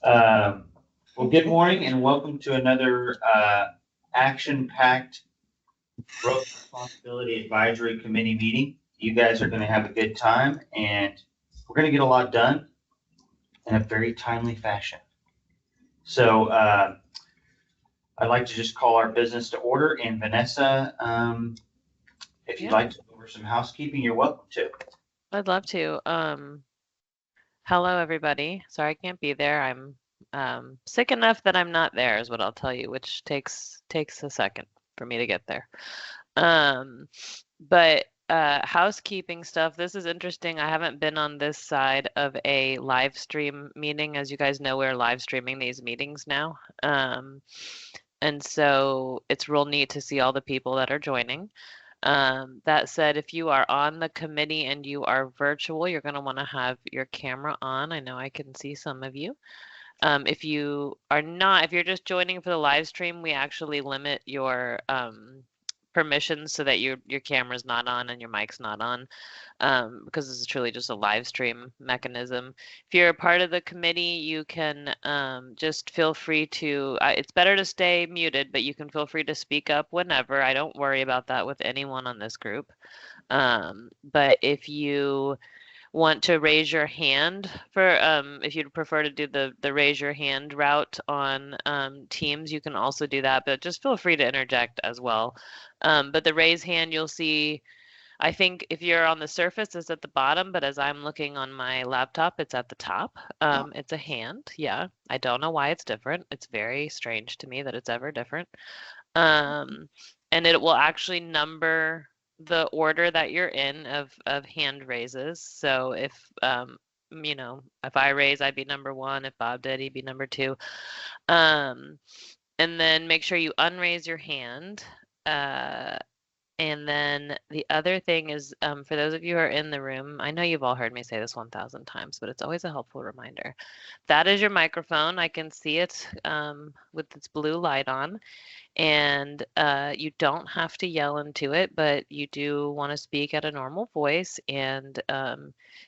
Well, good morning and welcome to another action-packed Growth Responsibility Advisory Committee meeting. You guys are going to have a good time and we're going to get a lot done in a very timely fashion. So I'd like to just call our business to order. And Vanessa, if you'd like to go over some housekeeping, you're welcome to. I'd love to. Hello, everybody. Sorry I can't be there. I'm sick enough that I'm not there is what I'll tell you, which takes a second for me to get there. But housekeeping stuff, this is interesting. I haven't been on this side of a live stream meeting. As you guys know, we're live streaming these meetings now. And so it's real neat to see all the people that are joining. That said, if you are on the committee and you are virtual, you're going to want to have your camera on. I know I can see some of you. If you are not, if you're just joining for the live stream, we actually limit your permissions so that your camera's not on and your mic's not on, because this is truly just a live stream mechanism. If you're a part of the committee, you can just feel free to, it's better to stay muted, but you can feel free to speak up whenever. I don't worry about that with anyone on this group. But if you want to raise your hand for if you'd prefer to do the raise your hand route on Teams, you can also do that, but just feel free to interject as well. But the raise hand, you'll see, I think if you're on the surface, it's at the bottom, but as I'm looking on my laptop, it's at the top. It's a hand. Yeah, I don't know why it's different. It's very strange to me that it's ever different. And it will actually number the order that you're in of hand raises. So if you know, if I raise, I'd be number 1. If Bob did, he'd be number 2. And then make sure you unraise your hand. And then the other thing is, for those of you who are in the room, I know you've all heard me say this 1,000 times, but it's always a helpful reminder. That is your microphone. I can see it with its blue light on. And you don't have to yell into it, but you do want to speak at a normal voice. And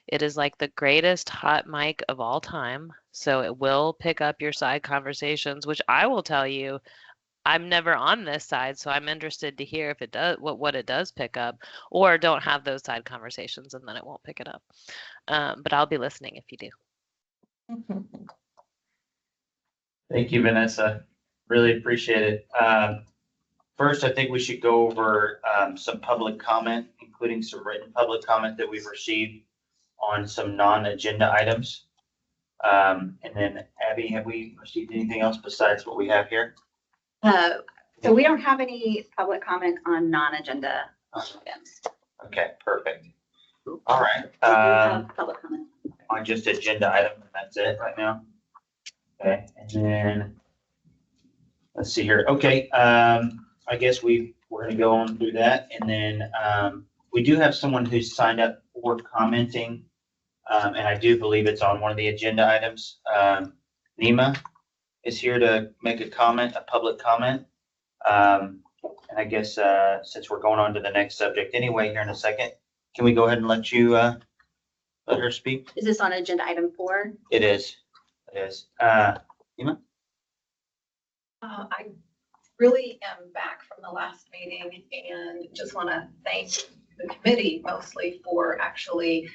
it is like the greatest hot mic of all time. So it will pick up your side conversations, which I will tell you, I'm never on this side, so I'm interested to hear if it does what it does pick up, or don't have those side conversations and then it won't pick it up. But I'll be listening if you do. Thank you, Vanessa. Really appreciate it. First, I think we should go over some public comment, including some written public comment that we've received on some non-agenda items. And then, Abby, have we received anything else besides what we have here? So we don't have any public comment on non-agenda items. Okay, perfect. All right. Public comment on just agenda item, and that's it right now. Okay, and then let's see here. Okay, I guess we're going to go on through that, and then we do have someone who's signed up for commenting, and I do believe it's on one of the agenda items. Nima is here to make a comment, a public comment. And I guess since we're going on to the next subject anyway here in a second, can we go ahead and let you let her speak? Is this on agenda item 4? It is. It is. Nima? I really am back from the last meeting and just want to thank the committee mostly for actually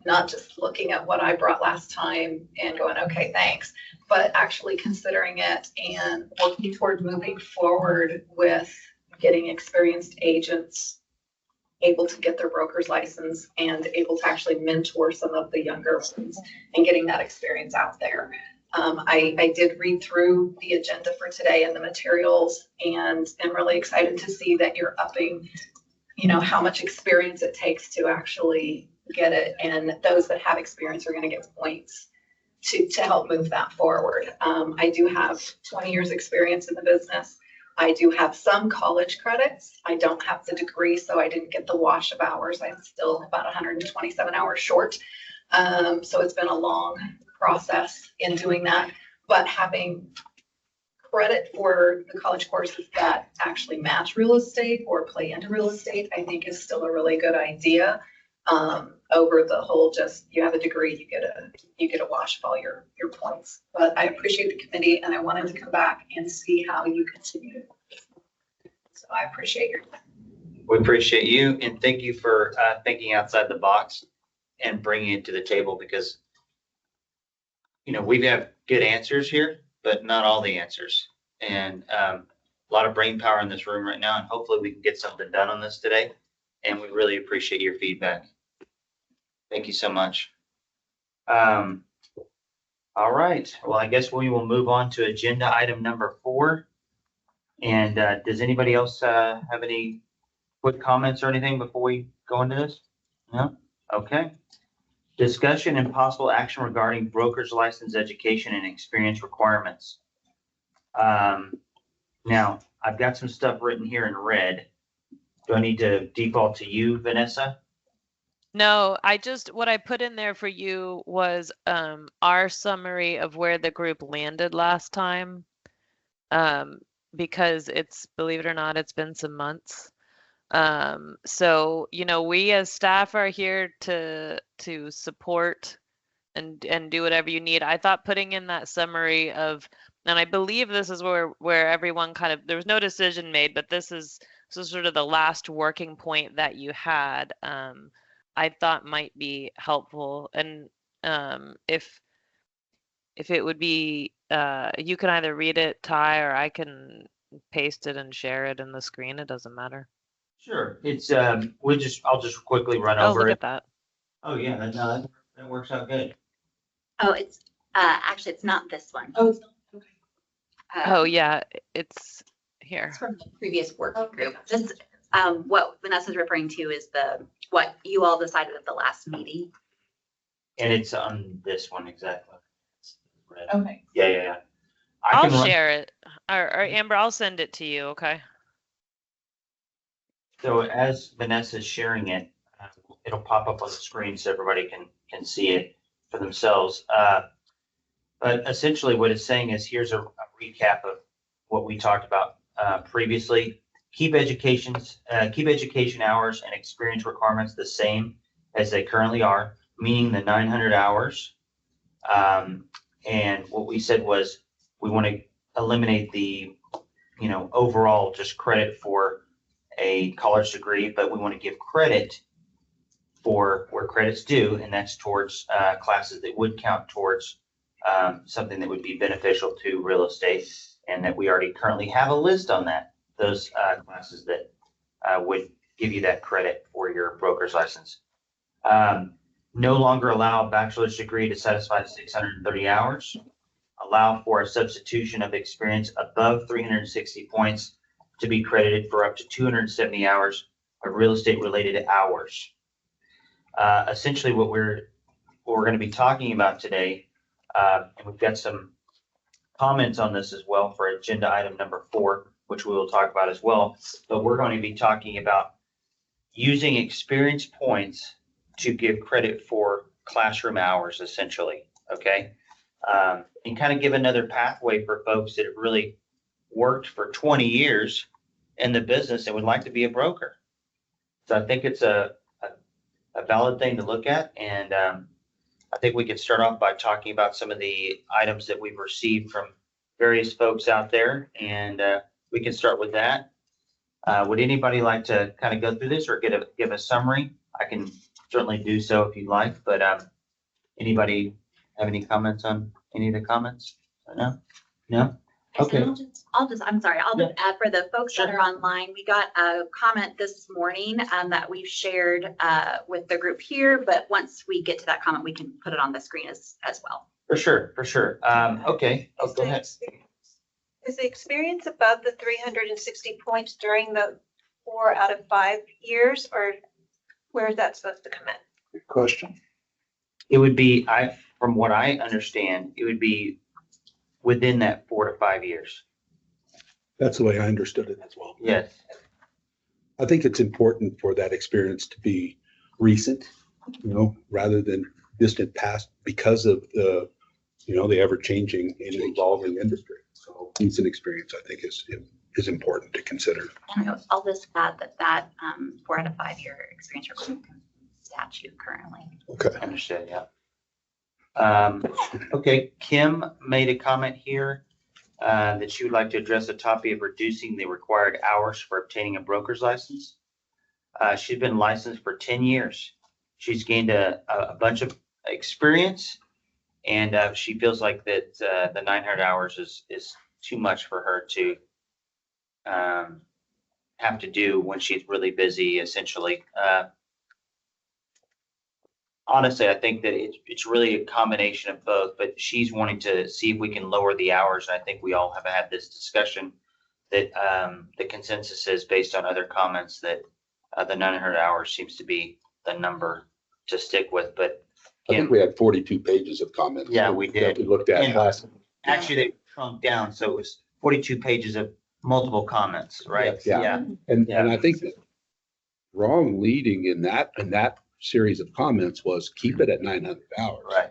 not just looking at what I brought last time and going, okay, thanks, but actually considering it and working toward moving forward with getting experienced agents able to get their broker's license and able to actually mentor some of the younger ones and getting that experience out there. I did read through the agenda for today and the materials, and I'm really excited to see that you're upping, you know, how much experience it takes to actually get it, and those that have experience are going to get points to help move that forward. I do have 20 years experience in the business. I do have some college credits. I don't have the degree, so I didn't get the wash of hours. I'm still about 127 hours short. So it's been a long process in doing that, but having credit for the college courses that actually match real estate or play into real estate, I think is still a really good idea. over the whole just, you have a degree, you get a wash of all your points. But I appreciate the committee and I wanted to come back and see how you continue. So I appreciate your time. We appreciate you and thank you for thinking outside the box and bringing it to the table because, you know, we have good answers here, but not all the answers. And a lot of brain power in this room right now, and hopefully we can get something done on this today. And we really appreciate your feedback. Thank you so much. All right. Well, I guess we will move on to agenda item number 4. And does anybody else have any quick comments or anything before we go into this? No? Okay. Discussion and possible action regarding broker's license education and experience requirements. Now, I've got some stuff written here in red. Do I need to default to you, Vanessa? No, what I put in there for you was our summary of where the group landed last time. Because believe it or not, it's been some months. So, you know, we as staff are here to support and do whatever you need. I thought putting in that summary of, and I believe this is where everyone there was no decision made, but this is sort of the last working point that you had, I thought might be helpful. And if it would be, you can either read it, Ty, or I can paste it and share it in the screen. It doesn't matter. Sure. It's I'll just quickly run Oh, over look it. at that. Oh yeah, that works out good. Oh, it's actually, it's not this one. Oh, it's not, okay. Oh yeah, it's here. It's from the previous working Okay. group. This, what Vanessa's referring to is what you all decided at the last meeting. And it's on this one exactly. It's red. Okay. Yeah. I'll share it. Or Amber, I'll send it to you, okay? So as Vanessa's sharing it, it'll pop up on the screen so everybody can see it for themselves. But essentially what it's saying is here's a recap of what we talked about previously. Keep education hours and experience requirements the same as they currently are, meaning the 900 hours. And what we said was we want to eliminate the, overall just credit for a college degree, but we want to give credit for where credit's due, and that's towards classes that would count towards something that would be beneficial to real estate, and that we already currently have a list on those classes that would give you that credit for your broker's license. No longer allow a bachelor's degree to satisfy 630 hours. Allow for a substitution of experience above 360 points to be credited for up to 270 hours of real estate related hours. Essentially what we're going to be talking about today, and we've got some comments on this as well for agenda item number 4, which we will talk about as well, but we're going to be talking about using experience points to give credit for classroom hours, essentially, okay? And kind of give another pathway for folks that have really worked for 20 years in the business and would like to be a broker. So I think it's a valid thing to look at. And I think we can start off by talking about some of the items that we've received from various folks out there. And we can start with that. Would anybody like to kind of go through this or give a summary? I can certainly do so if you'd like, but anybody have any comments on any of the comments? No? Okay. I'll just add for the folks that are online, we got a comment this morning that we've shared with the group here, but once we get to that comment, we can put it on the screen as well. For sure. Okay. Oh, go ahead. Is the experience above the 360 points during the 4 out of 5 years, or where is that supposed to come in? Good question. It would be, from what I understand, it would be within that 4 to 5 years. That's the way I understood it as well. Yes. I think it's important for that experience to be recent, rather than distant past, because of the ever-changing and evolving industry. So recent experience, I think, is important to consider. And I'll just add that 4 out of 5 year experience requirement comes from statute currently. Okay. Understood, yeah. Okay, Kim made a comment here that she would like to address the topic of reducing the required hours for obtaining a broker's license. She's been licensed for 10 years. She's gained a bunch of experience, and she feels like that the 900 hours is too much for her to have to do when she's really busy, essentially. Honestly, I think that it's really a combination of both, but she's wanting to see if we can lower the hours. And I think we all have had this discussion that the consensus is based on other comments that the 900 hours seems to be the number to stick with. But I think we had 42 pages of comments. Yeah, we did. That we looked at And last. actually, they shrunk down, so it was 42 pages of multiple comments, right? Yeah. And I think that wrong leading in that series of comments was keep it at 900 hours. Right.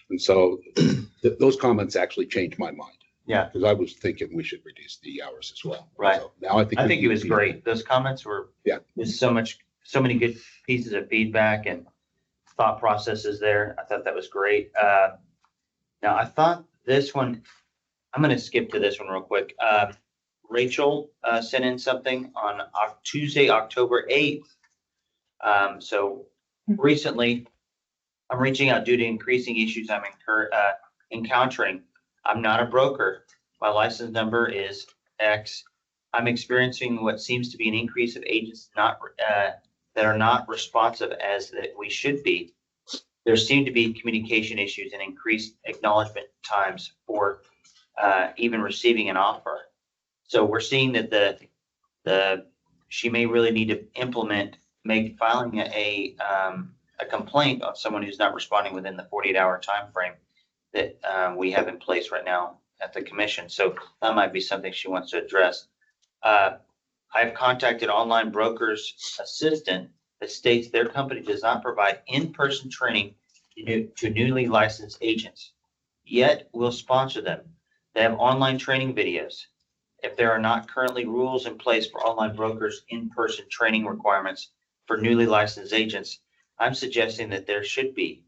And so those comments actually changed my mind. Yeah. Because I was thinking we should reduce the hours as well. Right. So now I think. I think it was great. Those comments were, there's so many good pieces of feedback and thought processes there. I thought that was great. Now I thought this one, I'm going to skip to this one real quick. Rachel sent in something on Tuesday, October 8th. So recently I'm reaching out due to increasing issues I'm encountering. I'm not a broker. My license number is X. I'm experiencing what seems to be an increase of agents that are not responsive as that we should be. There seem to be communication issues and increased acknowledgement times for even receiving an offer. So we're seeing that she may really need to filing a complaint on someone who's not responding within the 48-hour time frame that we have in place right now at the commission. So that might be something she wants to address. I've contacted Online Brokers Assistant that states their company does not provide in-person training to newly licensed agents, yet will sponsor them. They have online training videos. If there are not currently rules in place for online brokers in-person training requirements for newly licensed agents, I'm suggesting that there should be.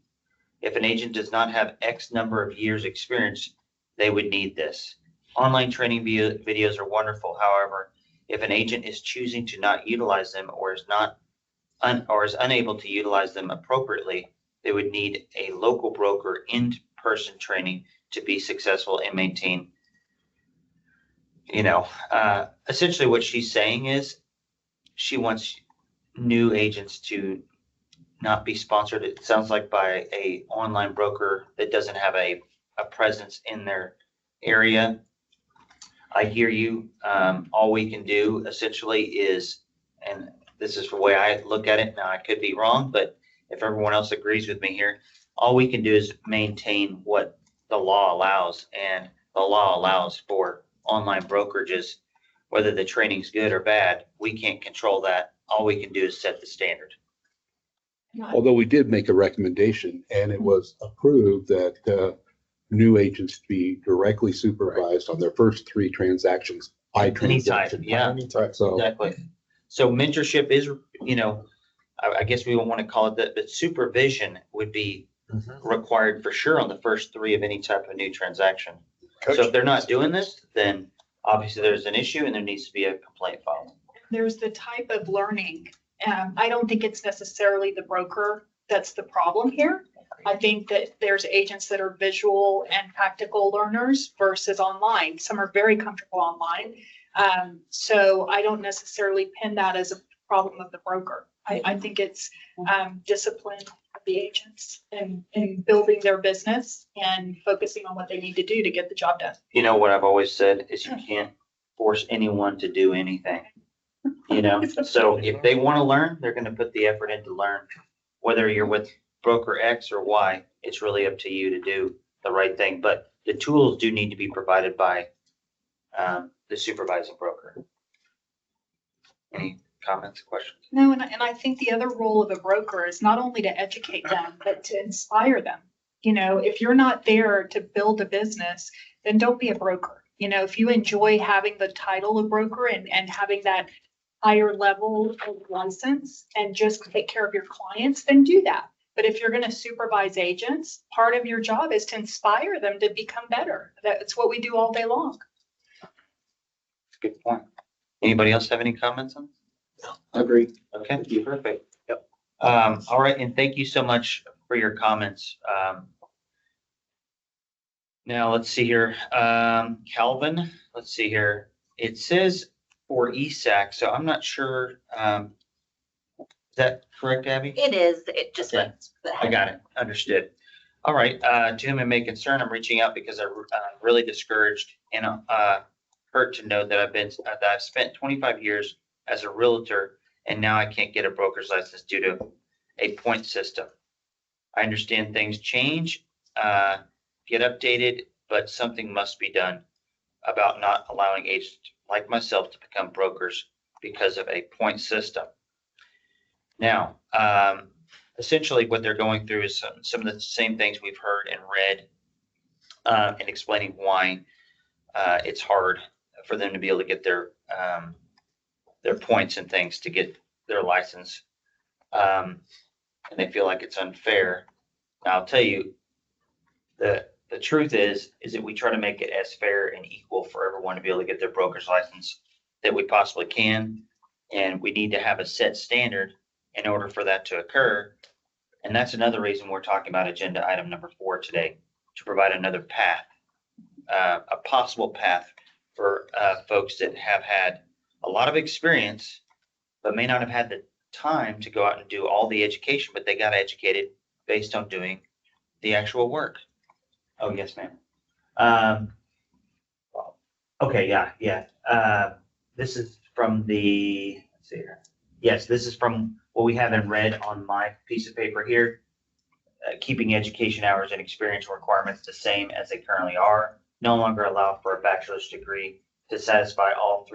If an agent does not have X number of years experience, they would need this. Online training videos are wonderful. However, if an agent is choosing to not utilize them or is unable to utilize them appropriately, they would need a local broker in-person training to be successful and maintain. Essentially what she's saying is she wants new agents to not be sponsored, it sounds like, by a online broker that doesn't have a presence in their area. I hear you. All we can do essentially is, and this is the way I look at it, now I could be wrong, but if everyone else agrees with me here, all we can do is maintain what the law allows, and the law allows for online brokerages, whether the training's good or bad, we can't control that. All we can do is set the standard. Although we did make a recommendation and it was approved that new agents be directly supervised on their first 3 transactions by transaction. Yeah. Anytime. So Exactly. So mentorship is, I guess we don't want to call it that, but supervision would be required for sure on the first 3 of any type of new transaction. So if they're not doing this, then obviously there's an issue and there needs to be a complaint filed. There's the type of learning. I don't think it's necessarily the broker that's the problem here. I think that there's agents that are visual and practical learners versus online. Some are very comfortable online. So I don't necessarily pin that as a problem of the broker. I think it's discipline of the agents and building their business and focusing on what they need to do to get the job done. What I've always said is you can't force anyone to do anything. So if they want to learn, they're going to put the effort in to learn. Whether you're with broker X or Y, it's really up to you to do the right thing. But the tools do need to be provided by the supervising broker. Any comments, questions? No, and I think the other role of a broker is not only to educate them, but to inspire them. If you're not there to build a business, then don't be a broker. If you enjoy having the title of broker and having that higher level of license and just take care of your clients, then do that. But if you're going to supervise agents, part of your job is to inspire them to become better. That's what we do all day long. Good point. Anybody else have any comments on this? I agree. Okay, perfect. Yep. All right, and thank you so much for your comments. Now, let's see here. Calvin, let's see here. It says for ESAC, so I'm not sure. Is that correct, Abby? It is, it just Okay. went. I got it. Understood. All right, to whom it may concern, I'm reaching out because I'm really discouraged and hurt to know that I've spent 25 years as a realtor and now I can't get a broker's license due to a point system. I understand things change, get updated, but something must be done about not allowing agents like myself to become brokers because of a point system. Now, essentially what they're going through is some of the same things we've heard and read, and explaining why it's hard for them to be able to get their points and things to get their license. And they feel like it's unfair. Now, I'll tell you, the truth is that we try to make it as fair and equal for everyone to be able to get their broker's license that we possibly can. And we need to have a set standard in order for that to occur. And that's another reason we're talking about agenda item number 4 today, to provide another path, a possible path for folks that have had a lot of experience, but may not have had the time to go out and do all the education, but they got educated based on doing the actual work. Oh, yes, ma'am. Okay, yeah. This is from the, let's see here. Yes, this is from what we have in red on my piece of paper here. Keeping education hours and experience requirements the same as they currently are. No longer allow for a bachelor's degree to satisfy all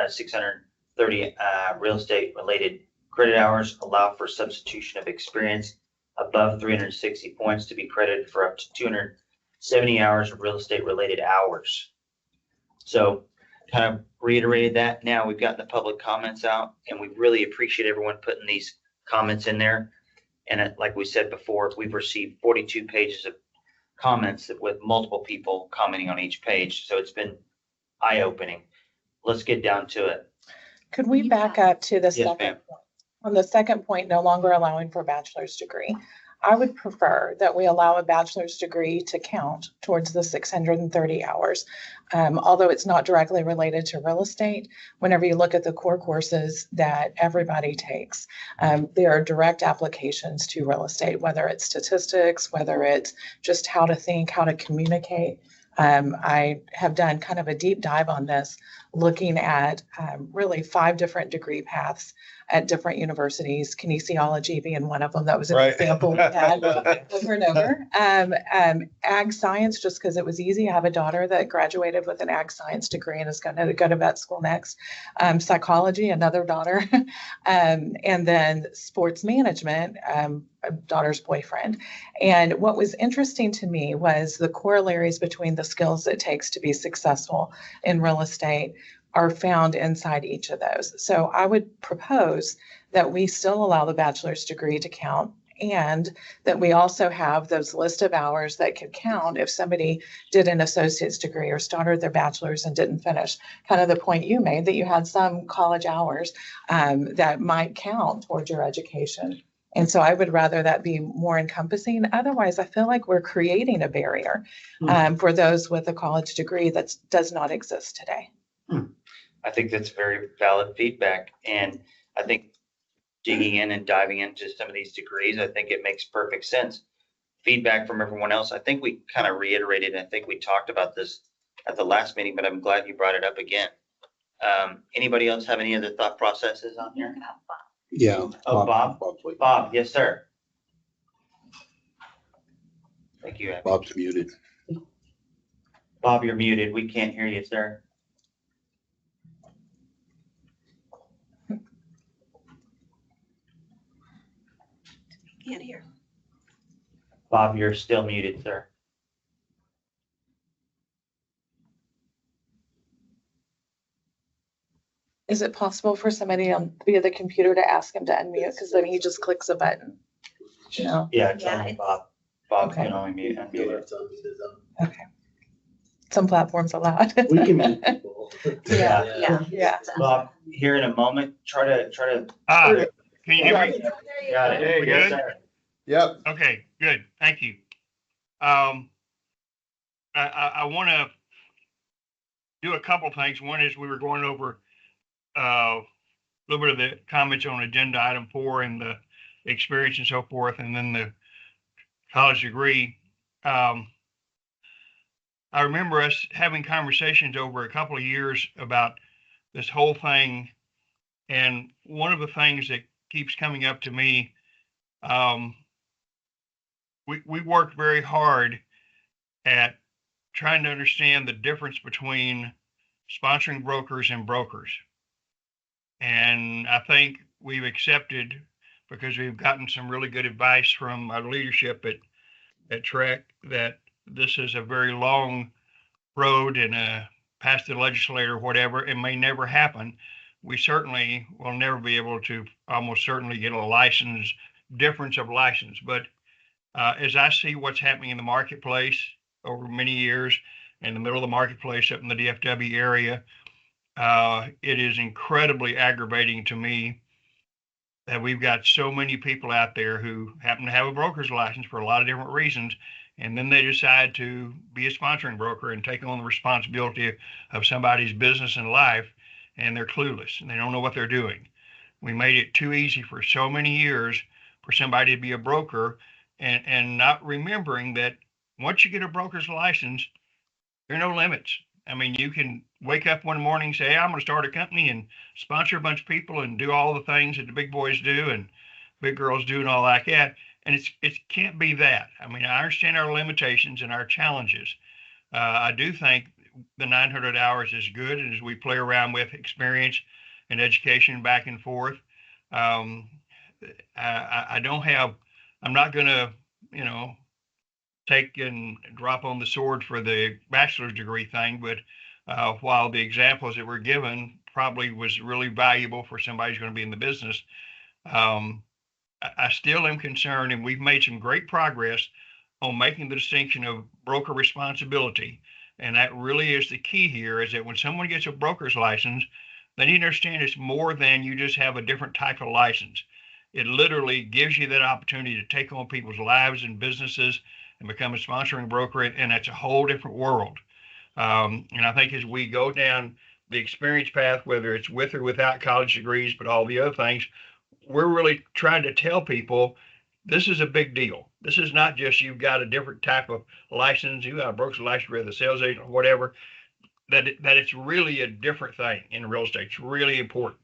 630 real estate related credit hours. Allow for substitution of experience above 360 points to be credited for up to 270 hours of real estate related hours. So kind of reiterated that. Now we've got the public comments out, and we really appreciate everyone putting these comments in there. And like we said before, we've received 42 pages of comments with multiple people commenting on each page. So it's been eye-opening. Let's get down to it. Could we back up to the Yes, second ma'am. point? On the second point, no longer allowing for a bachelor's degree. I would prefer that we allow a bachelor's degree to count towards the 630 hours. Although it's not directly related to real estate, whenever you look at the core courses that everybody takes, there are direct applications to real estate, whether it's statistics, whether it's just how to think, how to communicate. I have done kind of a deep dive on this, looking at really 5 different degree paths at different universities, kinesiology being one of them. That was an example we had over and over. Ag science, just because it was easy. I have a daughter that graduated with an ag science degree and is going to go to vet school next. Psychology, another daughter. And then sports management, a daughter's boyfriend. And what was interesting to me was the corollaries between the skills it takes to be successful in real estate are found inside each of those. So I would propose that we still allow the bachelor's degree to count, and that we also have those list of hours that could count if somebody did an associate's degree or started their bachelor's and didn't finish. Kind of the point you made, that you had some college hours that might count towards your education. And so I would rather that be more encompassing. Otherwise, I feel like we're creating a barrier for those with a college degree that does not exist today. I think that's very valid feedback. And I think digging in and diving into some of these degrees, I think it makes perfect sense. Feedback from everyone else. I think we kind of reiterated, I think we talked about this at the last meeting, but I'm glad you brought it up again. Anybody else have any other thought processes on here? Yeah. Oh, Bob? Please. Bob, yes, sir. Thank you, Abby. Bob's muted. Bob, you're muted. We can't hear you, sir. Can't hear. Bob, you're still muted, sir. Is it possible for somebody on via the computer to ask him to unmute? Because then he just clicks a button. No. Yeah, it's Yeah, only it's- Bob. Bob Okay. can only mute, unmute it. Okay. Some platforms allow it. We can meet people. Yeah. Yeah. Yeah. Bob, here in a moment, try to. Can you hear me? Got it. Hey, Yes, good. sir. Yep. Okay, good. Thank you. I want to do a couple things. One is we were going over a little bit of the comments on agenda item 4 and the experience and so forth, and then the college degree. I remember us having conversations over a couple of years about this whole thing. And one of the things that keeps coming up to me, we worked very hard at trying to understand the difference between sponsoring brokers and brokers. And I think we've accepted, because we've gotten some really good advice from our leadership at TREC, that this is a very long road and past the legislator or whatever, it may never happen. We certainly will never be able to almost certainly get a difference of license. But as I see what's happening in the marketplace over many years, in the middle of the marketplace up in the DFW area, it is incredibly aggravating to me that we've got so many people out there who happen to have a broker's license for a lot of different reasons, and then they decide to be a sponsoring broker and take on the responsibility of somebody's business and life, and they're clueless and they don't know what they're doing. We made it too easy for so many years for somebody to be a broker, and not remembering that once you get a broker's license, there are no limits. I mean, you can wake up one morning and say, hey, I'm going to start a company and sponsor a bunch of people and do all the things that the big boys do and big girls do and all like that. And it can't be that. I mean, I understand our limitations and our challenges. I do think the 900 hours is good. And as we play around with experience and education back and forth, I'm not going to, take and drop on the sword for the bachelor's degree thing, but while the examples that were given probably was really valuable for somebody who's going to be in the business, I still am concerned, and we've made some great progress on making the distinction of broker responsibility. And that really is the key here, is that when someone gets a broker's license, they need to understand it's more than you just have a different type of license. It literally gives you that opportunity to take on people's lives and businesses and become a sponsoring broker, and that's a whole different world. And I think as we go down the experience path, whether it's with or without college degrees, but all the other things, we're really trying to tell people this is a big deal. This is not just you've got a different type of license, you got a broker's license, whether a sales agent or whatever, that it's really a different thing in real estate. It's really important.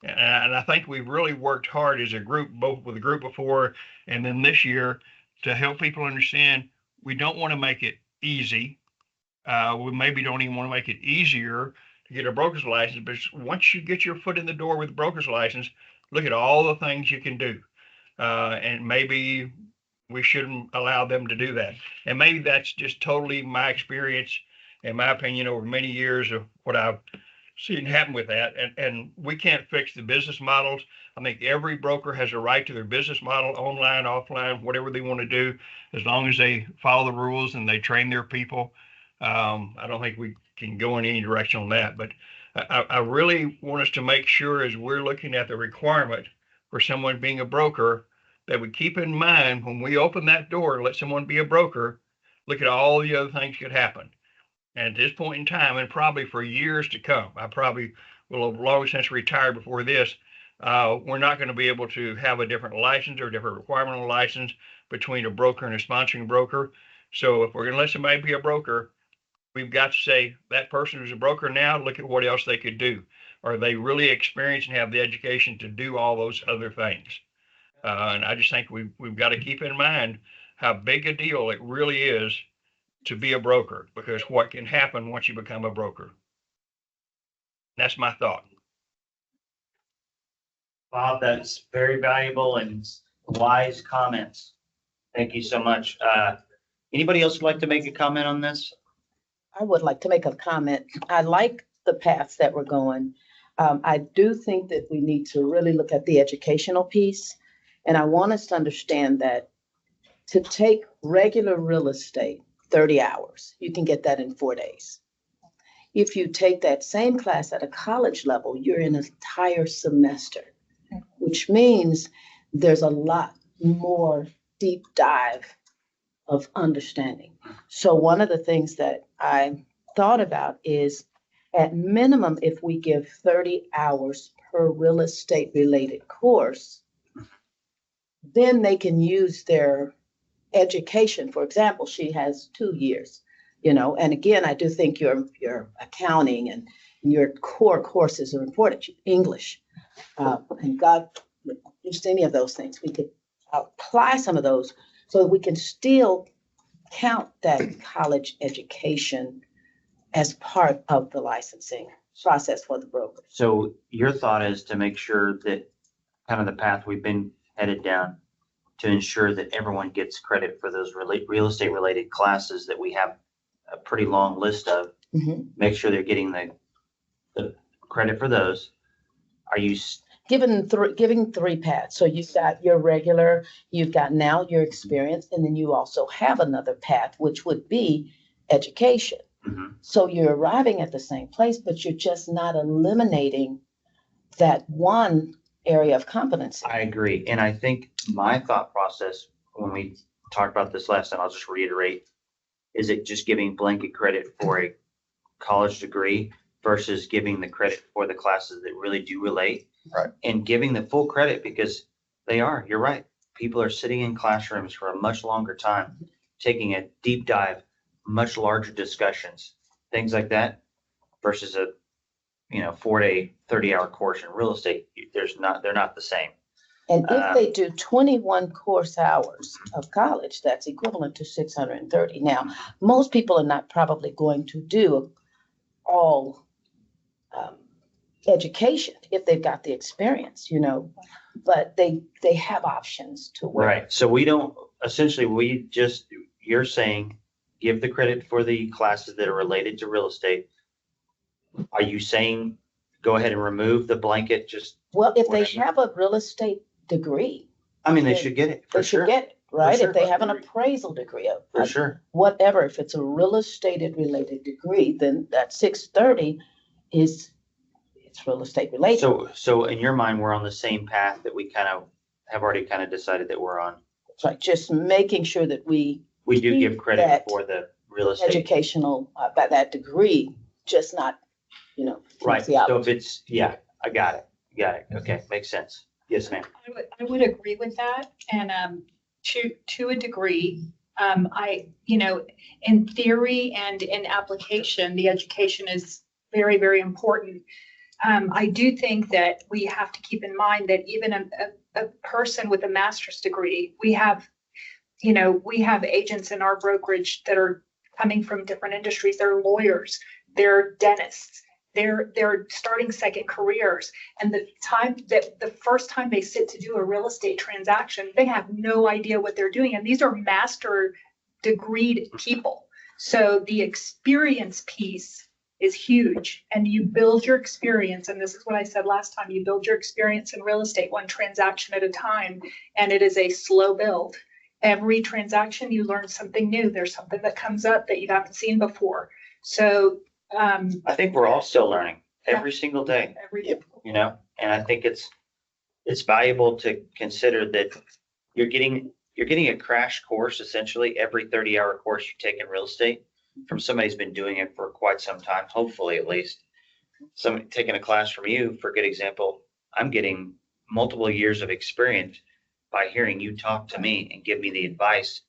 And I think we've really worked hard as a group, both with the group before and then this year, to help people understand we don't want to make it easy. We maybe don't even want to make it easier to get a broker's license, but once you get your foot in the door with a broker's license, look at all the things you can do. And maybe we shouldn't allow them to do that. And maybe that's just totally my experience and my opinion over many years of what I've seen happen with that. And we can't fix the business models. I think every broker has a right to their business model, online, offline, whatever they want to do, as long as they follow the rules and they train their people. I don't think we can go in any direction on that, but I really want us to make sure, as we're looking at the requirement for someone being a broker, that we keep in mind when we open that door and let someone be a broker, look at all the other things that could happen. And at this point in time, and probably for years to come, I probably will have long since retired before this, we're not going to be able to have a different license or a different requirement on a license between a broker and a sponsoring broker. So if we're going to let somebody be a broker, we've got to say that person who's a broker now, look at what else they could do. Are they really experienced and have the education to do all those other things? And I just think we've got to keep in mind how big a deal it really is to be a broker, because what can happen once you become a broker. That's my thought. Bob, that's very valuable and wise comments. Thank you so much. Anybody else would like to make a comment on this? I would like to make a comment. I like the paths that we're going. I do think that we need to really look at the educational piece. And I want us to understand that to take regular real estate, 30 hours, you can get that in 4 days. If you take that same class at a college level, you're in an entire semester, which means there's a lot more deep dive of understanding. So one of the things that I thought about is, at minimum, if we give 30 hours per real estate related course, then they can use their education. For example, she has 2 years, and again, I do think your accounting and your core courses are important. English, and God, just any of those things, we could apply some of those so that we can still count that college education as part of the licensing process for the broker. So your thought is to make sure that kind of the path we've been headed down, to ensure that everyone gets credit for those real estate related classes that we have a pretty long list of. Make sure they're getting the credit for those. Are you giving 3 paths? So you've got your regular, you've got now your experience, and then you also have another path, which would be education. So you're arriving at the same place, but you're just not eliminating that one area of competency. I agree. And I think my thought process when we talked about this last time, I'll just reiterate, is it just giving blanket credit for a college degree versus giving the credit for the classes that really do relate? Right. And giving the full credit, because you're right. People are sitting in classrooms for a much longer time, taking a deep dive, much larger discussions, things like that, versus a 4-day, 30-hour course in real estate. They're not the same. And if they do 21 course hours of college, that's equivalent to 630. Now, most people are not probably going to do all education if they've got the experience, but they have options to work. Right. So you're saying give the credit for the classes that are related to real estate. Are you saying go ahead and remove the blanket? Well, if they have a real estate degree, I mean, they should get it. They should get it, right? If they have an appraisal degree, for sure, whatever, if it's a real estate related degree, then that 630 it's real estate related. So in your mind, we're on the same path that we have already decided that we're on. That's right. Just making sure that we do give credit for the real estate educational by that degree, just not, right. So if it's, I got it. Okay. Makes sense. Yes, ma'am. I would agree with that. And to a degree, in theory and in application, the education is very, very important. I do think that we have to keep in mind that even a person with a master's degree, we have agents in our brokerage that are coming from different industries. They're lawyers, they're dentists, they're starting second careers. And the first time they sit to do a real estate transaction, they have no idea what they're doing. And these are master degreed people. So the experience piece is huge, and you build your experience. And this is what I said last time, you build your experience in real estate one transaction at a time, and it is a slow build. Every transaction, you learn something new. There's something that comes up that you haven't seen before. So I think we're all still learning every single day, every day. and I think it's valuable to consider that you're getting a crash course essentially every 30-hour course you take in real estate from somebody who's been doing it for quite some time, hopefully at least. Somebody taking a class from you, for a good example, I'm getting multiple years of experience by hearing you talk to me and give me the advice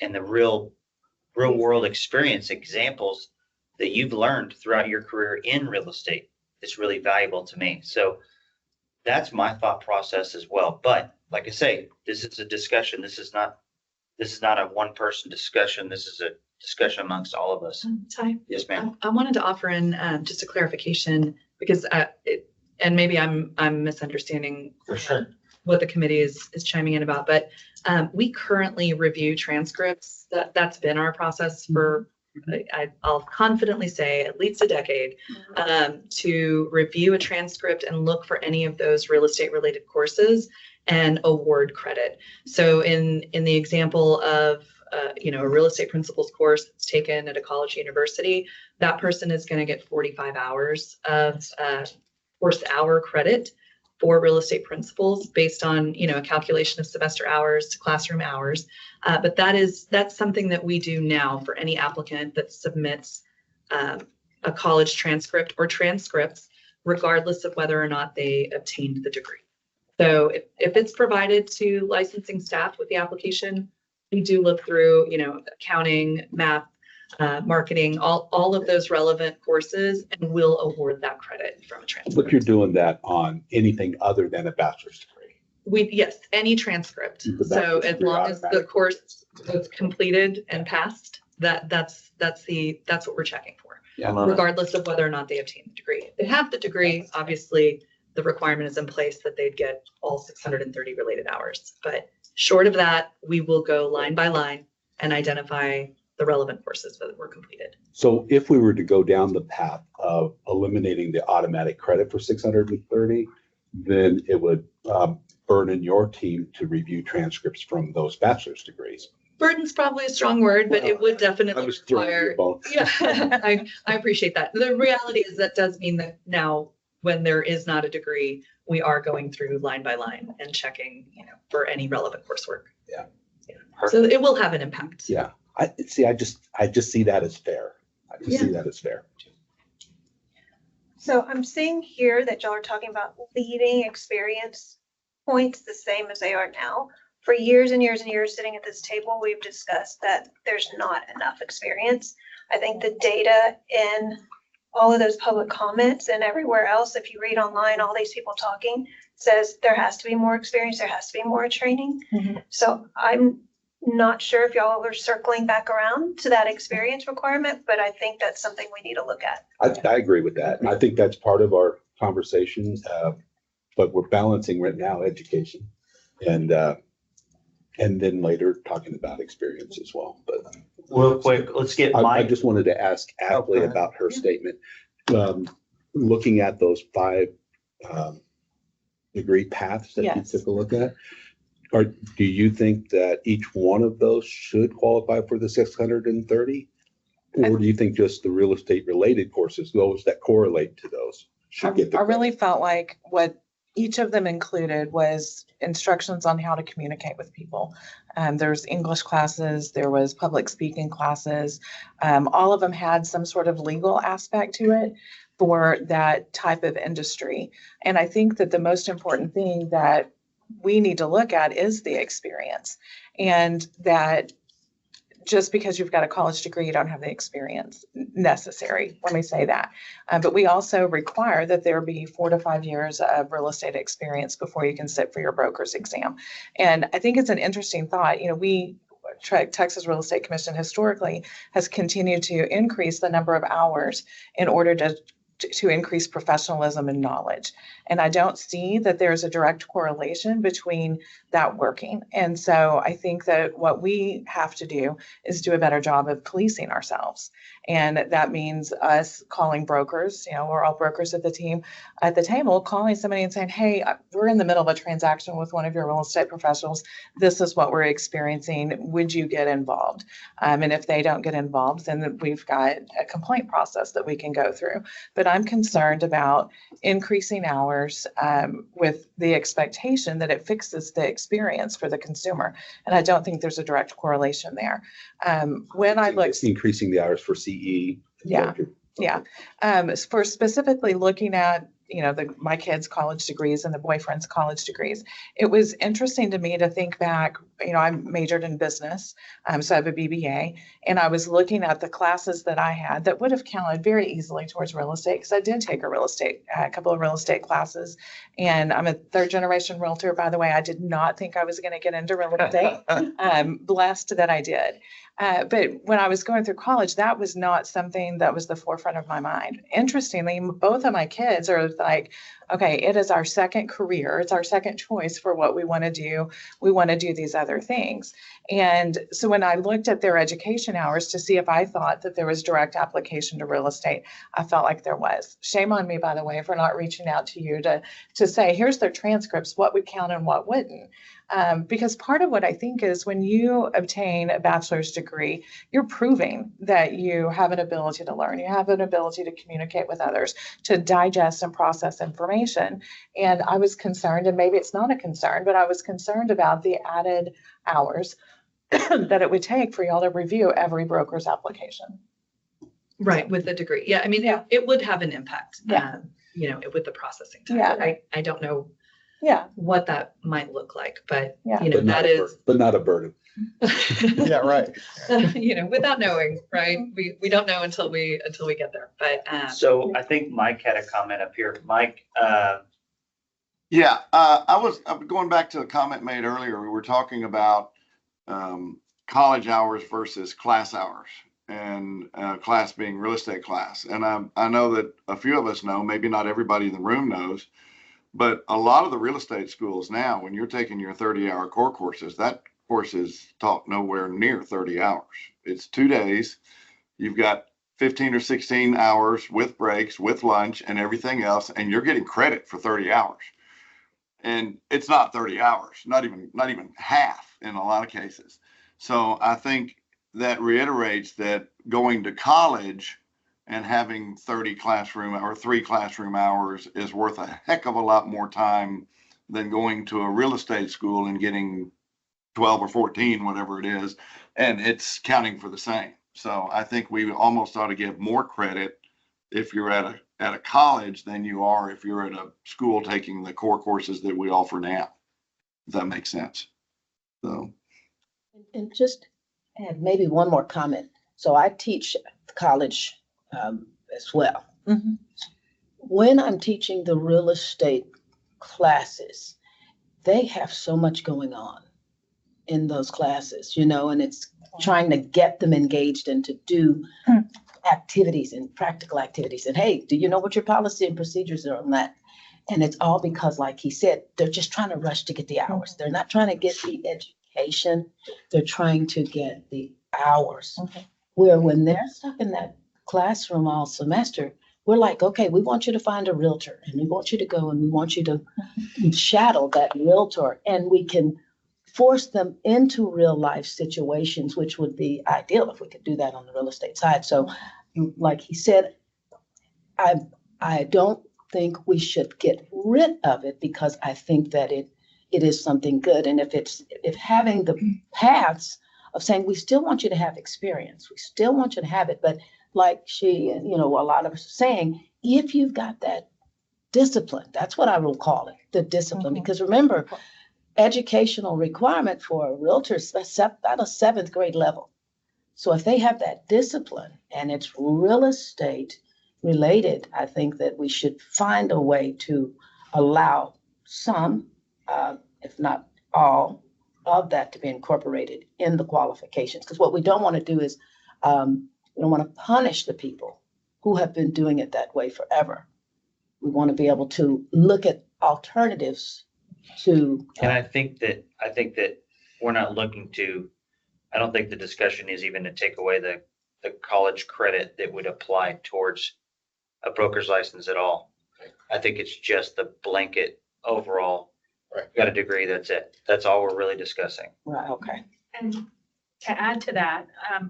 and the real world experience examples that you've learned throughout your career in real estate. It's really valuable to me. So that's my thought process as well. But like I say, this is a discussion. This is not a one-person discussion. This is a discussion amongst all of us. Ty? Yes, ma'am. I wanted to offer in just a clarification because and maybe I'm misunderstanding For sure. what the committee is chiming in about, but we currently review transcripts. That's been our process for I'll confidently say at least a decade, to review a transcript and look for any of those real estate related courses and award credit. So in the example of a real estate principles course that's taken at a college university, that person is going to get 45 hours of course hour credit for real estate principles based on, a calculation of semester hours to classroom hours. But that's something that we do now for any applicant that submits a college transcript or transcripts, regardless of whether or not they obtained the degree. So if it's provided to licensing staff with the application, we do look through, accounting, math, marketing, all of those relevant courses, and we'll award that credit from a transcript. But you're doing that on anything other than a bachelor's degree. Yes, any transcript. The So bachelor's as degree long as the automatic. course was completed and passed, that's what we're checking for, Yeah, I love it. regardless of whether or not they obtain the degree. If they have the degree, obviously the requirement is in place that they'd get all 630 related hours. But short of that, we will go line by line and identify the relevant courses that were completed. So if we were to go down the path of eliminating the automatic credit for 630, then it would burden your team to review transcripts from those bachelor's degrees. Burden's probably a strong word, but it would I definitely was throwing you require. both. Yeah, I appreciate that. The reality is that does mean that now when there is not a degree, we are going through line by line and checking, for any relevant coursework. Yeah. So it will have an impact. Yeah. I just see that as fair. I just see that as fair. So I'm seeing here that y'all are talking about leaving experience points the same as they are now. For years and years and years sitting at this table, we've discussed that there's not enough experience. I think the data in all of those public comments and everywhere else, if you read online, all these people talking, says there has to be more experience, there has to be more training. Mhm. So I'm not sure if y'all are circling back around to that experience requirement, but I think that's something we need to look at. I agree with that. I think that's part of our conversation, but we're balancing right now education and then later talking about experience as well. But Real quick, let's get I Mike. just wanted to ask Ashley Okay. about her statement. Looking at those 5 degree paths that you Yes. took a look at, do you think that each one of those should qualify for the 630? Or do you think just the real estate related courses, those that correlate to those, should get the I really credit? felt like what each of them included was instructions on how to communicate with people. There's English classes, there was public speaking classes. All of them had some sort of legal aspect to it for that type of industry. And I think that the most important thing that we need to look at is the experience, and that just because you've got a college degree, you don't have the experience necessary. Let me say that. But we also require that there be 4 to 5 years of real estate experience before you can sit for your broker's exam. And I think it's an interesting thought. Texas Real Estate Commission historically has continued to increase the number of hours in order to increase professionalism and knowledge. And I don't see that there's a direct correlation between that working. And so I think that what we have to do is do a better job of policing ourselves. And that means us calling brokers, we're all brokers at the table, calling somebody and saying, hey, we're in the middle of a transaction with one of your real estate professionals. This is what we're experiencing. Would you get involved? And if they don't get involved, then we've got a complaint process that we can go through. But I'm concerned about increasing hours with the expectation that it fixes the experience for the consumer. And I don't think there's a direct correlation there. When I looked, Increasing the hours for CE. Yeah. For specifically looking at, my kids' college degrees and the boyfriend's college degrees, it was interesting to me to think back. I majored in business, so I have a BBA, and I was looking at the classes that I had that would have counted very easily towards real estate, because I did take a couple of real estate classes, and I'm a 3rd-generation realtor, by the way. I did not think I was going to get into real estate. I'm blessed that I did. But when I was going through college, that was not something that was the forefront of my mind. Interestingly, both of my kids are like, okay, it is our second career. It's our second choice for what we want to do. We want to do these other other things. And so when I looked at their education hours to see if I thought that there was direct application to real estate, I felt like there was. Shame on me, by the way, for not reaching out to you to say, here's their transcripts, what would count and what wouldn't. Because part of what I think is when you obtain a bachelor's degree, you're proving that you have an ability to learn, you have an ability to communicate with others, to digest and process information. And I was concerned, and maybe it's not a concern, but I was concerned about the added hours that it would take for y'all to review every broker's application. Right, with the degree. Yeah, I mean, Yeah. it would have an impact, Yeah. With the processing time. Yeah. But I don't know Yeah. what that might look like, but, Yeah. But not that a is. But not a burden. Yeah, right. Without knowing, right? We don't know until we get there, but. So I think Mike had a comment up here. Mike, Yeah, I'm going back to the comment made earlier. We were talking about college hours versus class hours, and class being real estate class. And I know that a few of us know, maybe not everybody in the room knows, but a lot of the real estate schools now, when you're taking your 30-hour core courses, that course is taught nowhere near 30 hours. It's 2 days. You've got 15 or 16 hours with breaks, with lunch and everything else, and you're getting credit for 30 hours. And it's not 30 hours, not even half in a lot of cases. So I think that reiterates that going to college and having 3 classroom hours is worth a heck of a lot more time than going to a real estate school and getting 12 or 14, whatever it is, and it's counting for the same. So I think we almost ought to give more credit if you're at a college than you are if you're at a school taking the core courses that we offer now. If that makes sense. So. And just add maybe one more comment. So I teach college as well. Mhm. When I'm teaching the real estate classes, they have so much going on in those classes, and it's trying to get them engaged and to do activities and practical activities. And hey, do you know what your policy and procedures are on that? And it's all because, like he said, they're just trying to rush to get the hours. They're not trying to get the education. They're trying to get the hours. Okay. Where when they're stuck in that classroom all semester, we're like, okay, we want you to find a realtor and we want you to go and we want you to shadow that realtor, and we can force them into real life situations, which would be ideal if we could do that on the real estate side. So like he said, I don't think we should get rid of it because I think that it is something good. And if having the paths of saying, we still want you to have experience, we still want you to have it, but like she and a lot of us are saying, if you've got that discipline, that's what I will call it, the discipline. Mhm. Because remember, educational requirement for a realtor is about a 7th grade level. So if they have that discipline and it's real estate related, I think that we should find a way to allow some, if not all, of that to be incorporated in the qualifications. Because what we don't want to do is we don't want to punish the people who have been doing it that way forever. We want to be able to look at alternatives to. and I think that we're not looking to, I don't think the discussion is even to take away the college credit that would apply towards a broker's license at all. I think it's just the blanket overall. Right. Got a degree, that's it. That's all we're really discussing. Right, okay. And to add to that,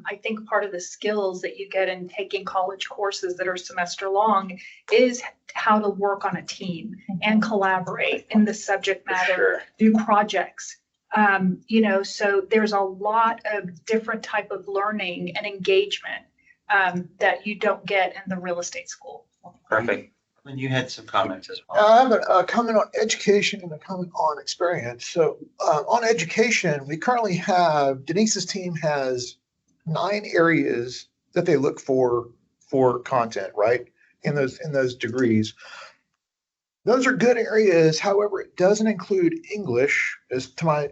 I think part of the skills that you get in taking college courses that are semester long is how to work on a team and collaborate in the subject For matter, sure. do projects. So there's a lot of different type of learning and engagement that you don't get in the real estate school. Perfect. And you had some comments as well. Uh, I have a comment on education and a comment on experience. So on education, we currently have, Denise's team has 9 areas that they look for content, right? In those degrees. Those are good areas. However, it doesn't include English, as to my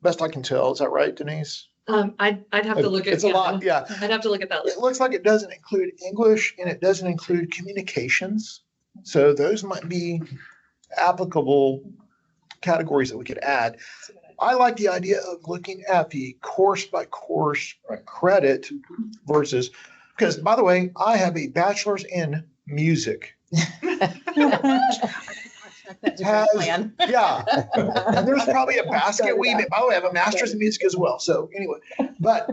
best I can tell. Is that right, Denise? I'd have to look at. It's a lot, yeah. I'd have to look at that list. It looks like it doesn't include English and it doesn't include communications. So those might be applicable categories that we could add. I like the idea of looking at the course by course credit versus, because by the way, I have a bachelor's in music. Yeah, and there's probably a basket weaving. By the way, I have a master's in music as well. So anyway, but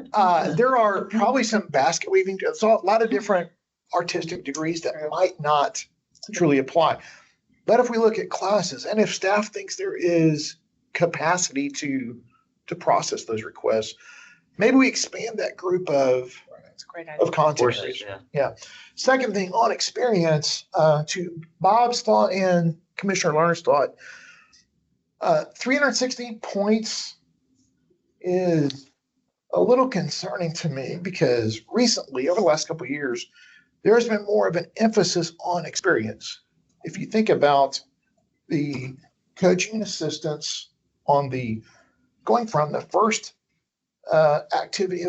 there are probably some basket weaving. So a lot of different artistic degrees that might not truly apply. But if we look at classes, and if staff thinks there is capacity to process those requests, maybe we expand that group of That's a great idea. of content. Courses, yeah. Second thing on experience, to Bob's thought and Commissioner Lerner's thought, 360 points is a little concerning to me because recently, over the last couple of years, there's been more of an emphasis on experience. If you think about the coaching and assistance on the going from the first activity,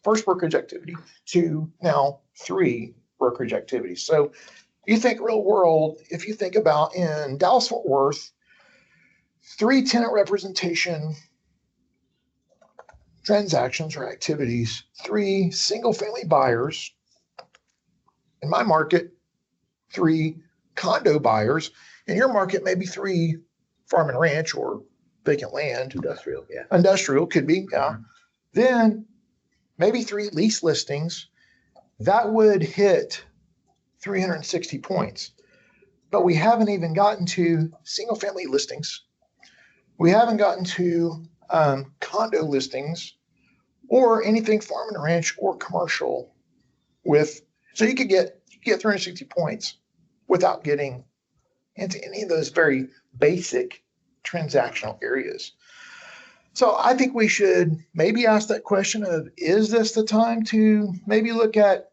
first brokerage activity to now 3 brokerage activities. So you think real world, if you think about in Dallas Fort Worth, 3 tenant representation transactions or activities, 3 single family buyers. In my market, 3 condo buyers. In your market, maybe 3 farm and ranch or vacant land. Industrial, yeah. Industrial could be, yeah. Then maybe 3 lease listings. That would hit 360 points. But we haven't even gotten to single family listings. We haven't gotten to condo listings or anything farm and ranch or commercial with, so you could get 360 points without getting into any of those very basic transactional areas. So I think we should maybe ask that question of, is this the time to maybe look at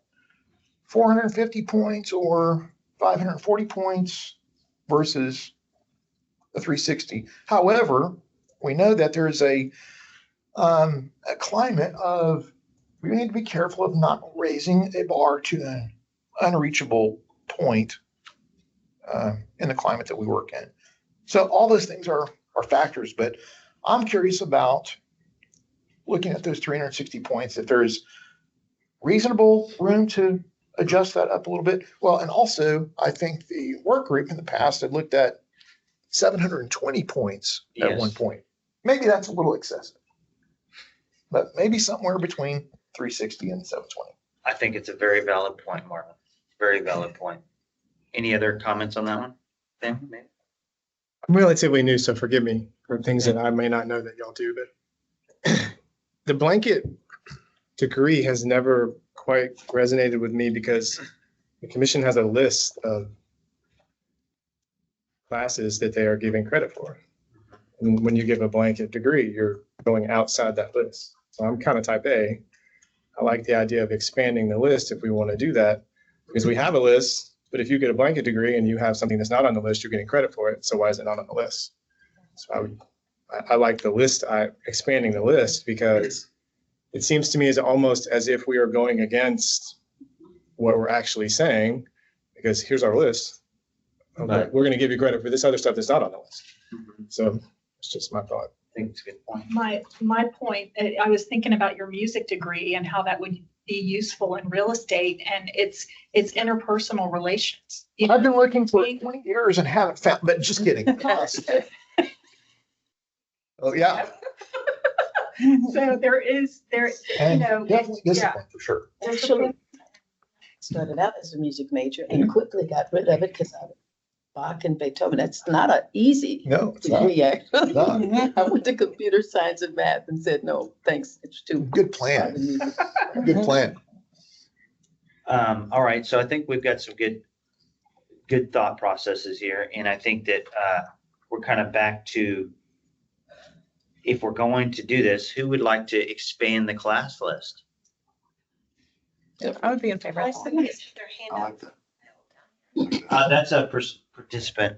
450 points or 540 points versus the 360? However, we know that there's a climate of, we need to be careful of not raising a bar to an unreachable point in the climate that we work in. So all those things are factors, but I'm curious about looking at those 360 points, if there's reasonable room to adjust that up a little bit. Well, and also I think the work group in the past had looked at 720 points at Yes. one point. Maybe that's a little excessive, but maybe somewhere between 360 and 720. I think it's a very valid point, Marvin. Very valid point. Any other comments on that one? Sam, maybe? I'm relatively new, so forgive me for things that I may not know that y'all do, but the blanket degree has never quite resonated with me because the commission has a list of classes that they are giving credit for. And when you give a blanket degree, you're going outside that list. So I'm kind of type A. I like the idea of expanding the list if we want to do that, because we have a list, but if you get a blanket degree and you have something that's not on the list, you're getting credit for it. So why is it not on the list? So I like the list, expanding the list, because it seems to me as almost as if we are going against what we're actually saying, because here's our list. But we're going to give you credit for this other stuff that's not on the list. So it's just my thought. I think it's a good point. My point, I was thinking about your music degree and how that would be useful in real estate, and it's interpersonal relations. You I've know, been looking for 20 years and haven't found, but just kidding. Oh, yeah. So there, you And know, definitely yeah. discipline for sure. Actually, started out as a music major and quickly got rid of it because I Bach and Beethoven. That's not an easy No, it's not. degree, actually. Not. I went to computer science and math and said, no, thanks, it's too. Good plan. Good plan. All right, so I think we've got some good thought processes here, and I think that we're kind of back to, if we're going to do this, who would like to expand the class list? I would be in favor of that. I like that. That's a participant.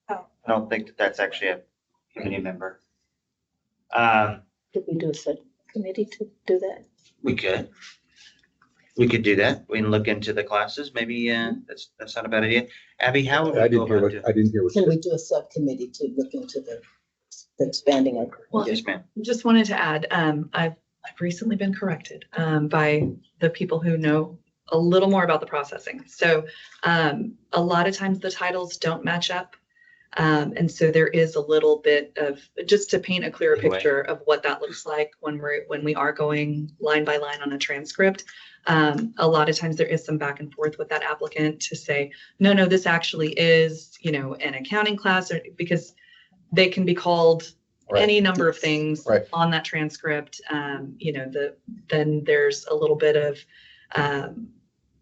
Oh. I don't think that's actually a committee member. Could we do a subcommittee to do that? We could do that. We can look into the classes. Maybe that's not a bad idea. Abby, how would I we go didn't hear about what, doing? I didn't hear what. Can we do a subcommittee to look into the expanding it. Well, Yes, ma'am. just wanted to add, I've recently been corrected by the people who know a little more about the processing. So a lot of times the titles don't match up. And so there is a little bit of, just to paint a clearer Anyway. picture of what that looks like when we are going line by line on a transcript. A lot of times there is some back and forth with that applicant to say, no, this actually is, an accounting class, or because they can be called any number of things on that transcript. Then there's a little bit of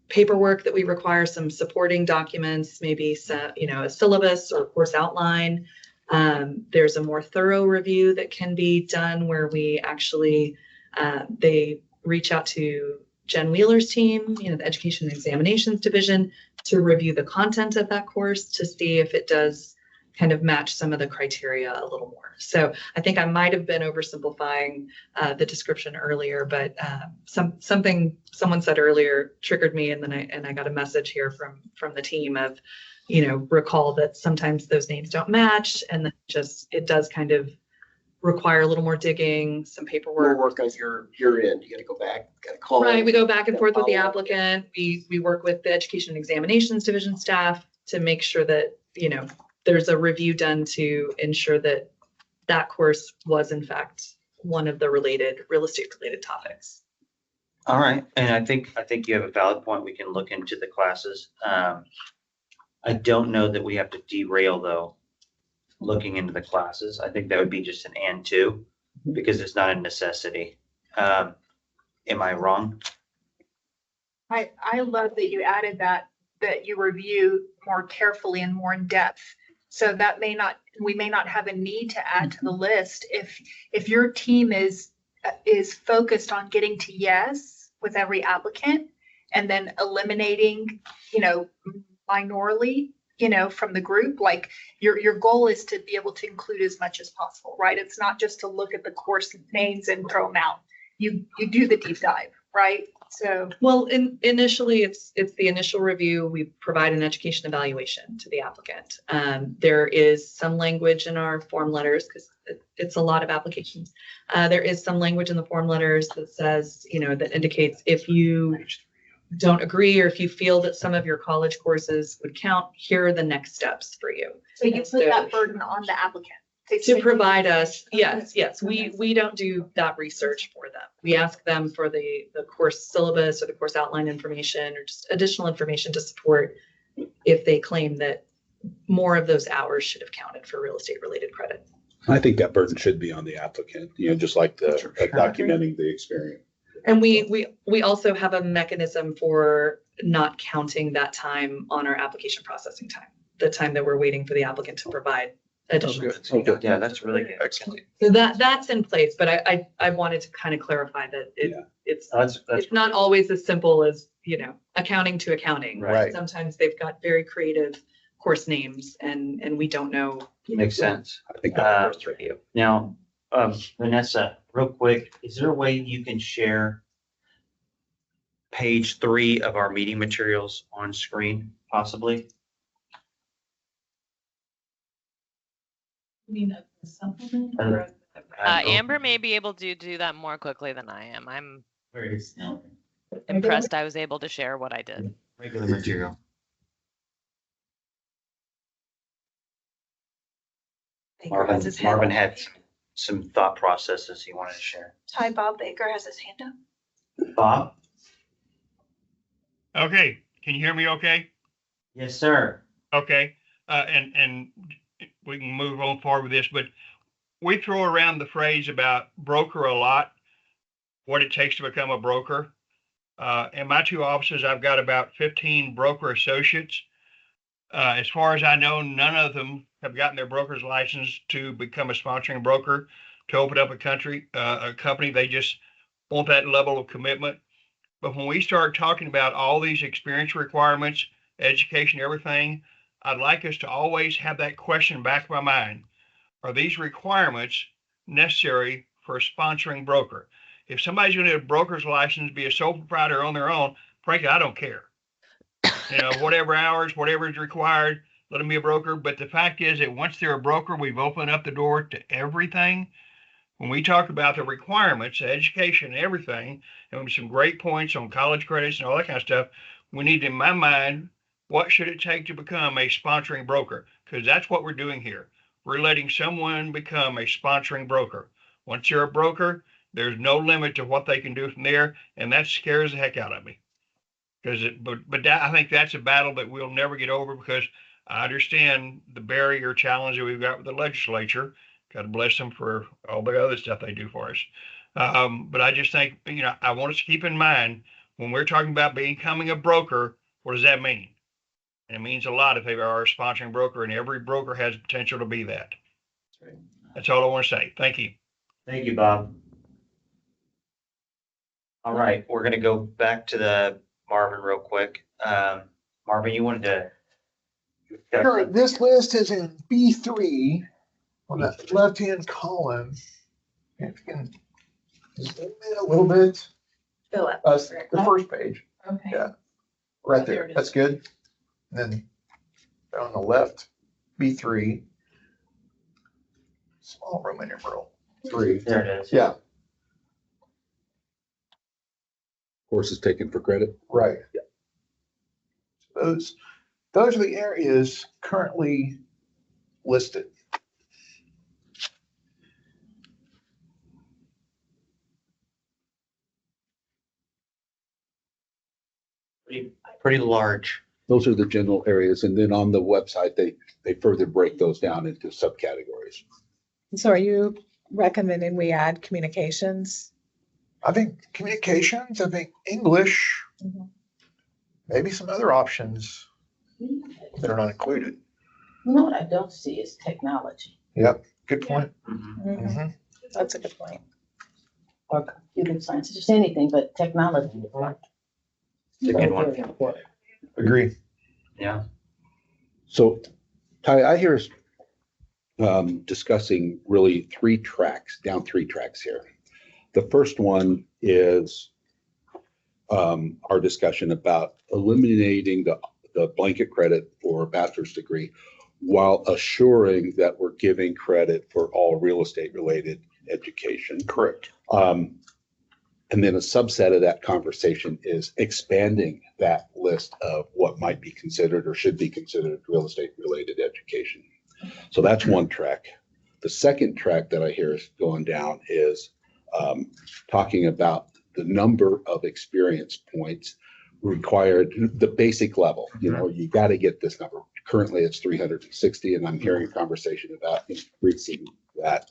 paperwork that we require, some supporting documents, maybe some, a syllabus or course outline. There's a more thorough review that can be done where we actually, they reach out to Jen Wheeler's team, the Education and Examinations Division, to review the content of that course to see if it does kind of match some of the criteria a little more. So I think I might have been oversimplifying the description earlier, but something someone said earlier triggered me, and then I got a message here from the team of, recall that sometimes those names don't match, and then it does kind of require a little more digging, some paperwork. More work on your end. You got to go back, got to call. Right, we go back and forth with the follow up. applicant. We work with the Education and Examinations Division staff to make sure that, there's a review done to ensure that that course was in fact one of the real estate related topics. All right, and I think you have a valid point. We can look into the classes. I don't know that we have to derail though, looking into the classes. I think that would be just an and two, because it's not a necessity. Am I wrong? I love that you added that you review more carefully and more in depth. So that we may not have a need to add to the list if your team is focused on getting to yes with every applicant, and then eliminating, minorly, from the group. Like your goal is to be able to include as much as possible, right? It's not just to look at the course names and throw them out. You do the deep dive, right? So, well, initially it's the initial review. We provide an education evaluation to the applicant. There is some language in our form letters, because it's a lot of applications. There is some language in the form letters that says, that indicates if you don't agree, or if you feel that some of your college courses would count, here are the next steps for you. so you put that burden on the applicant. To provide us, yes, we don't do that research for them. We ask them for the course syllabus or the course outline information, or just additional information to support if they claim that more of those hours should have counted for real estate related credit. I think that burden should be on the applicant, just like documenting the experience. And we also have a mechanism for not counting that time on our application processing time, the time that we're waiting for the applicant to provide additional. Yeah, that's really good. Excellent. So that's in place, but I wanted to kind of clarify that it's not always as simple as, accounting to accounting. Right. Sometimes they've got very creative course names, and we don't know. Makes sense. I think First review. Now, Vanessa, real quick, is there a way you can share page 3 of our meeting materials on screen, possibly? You mean a supplement? Amber may be able to do that more quickly than I am. I'm impressed I was able to share what I did. Regular material. Marvin had some thought processes he wanted to share. Bob Baker has his hand up. Bob? Okay, can you hear me okay? Yes, sir. Okay, and we can move on forward with this, but we throw around the phrase about broker a lot, what it takes to become a broker. In my 2 offices, I've got about 15 broker associates. As far as I know, none of them have gotten their broker's license to become a sponsoring broker, to open up a company. They just want that level of commitment. But when we start talking about all these experience requirements, education, everything, I'd like us to always have that question back of my mind. Are these requirements necessary for a sponsoring broker? If somebody's going to get a broker's license, be a sole proprietor on their own, frankly, I don't care. Whatever hours, whatever is required, let them be a broker. But the fact is that once they're a broker, we've opened up the door to everything. When we talk about the requirements, education, everything, and some great points on college credits and all that kind of stuff, we need, in my mind, what should it take to become a sponsoring broker? Because that's what we're doing here. We're letting someone become a sponsoring broker. Once you're a broker, there's no limit to what they can do from there, and that scares the heck out of me. But I think that's a battle that we'll never get over, because I understand the barrier challenge that we've got with the legislature. God bless them for all the other stuff they do for us. But I just think, I want us to keep in mind when we're talking about becoming a broker, what does that mean? And it means a lot if they are a sponsoring broker, and every broker has potential to be that. That's all I want to say. Thank you. Thank you, Bob. All right, we're gonna go back to the Marvin real quick. Marvin, you wanted to? Sure, this list is in B3 on that left-hand column. If you can zoom in a little bit. Go up. The first page. Okay. Yeah. Right There there. it is. That's good. And then on the left, B3. Small Roman numeral 3. There it is. Yeah, Courses taken for credit. right. Yeah. Those are the areas currently listed. Pretty large. Those are the general areas. And then on the website, they further break those down into subcategories. So are you recommending we add communications? I think communications, I think English, Mhm. maybe some other options that are not included. You know what I don't see is technology Yep, good point. Mhm. Mhm. That's a good point. or computer science, just anything, but technology. It's a good one. Very important. Agree. Yeah. So, Ty, I hear us discussing really three tracks here. The first one is our discussion about eliminating the blanket credit for a bachelor's degree while assuring that we're giving credit for all real estate related education. Correct. And then a subset of that conversation is expanding that list of what might be considered or should be considered real estate related education. So that's one track. The second track that I hear is going down is talking about the number of experience points required, the basic level. You got to get this number. Currently it's 360, and I'm hearing a conversation about increasing that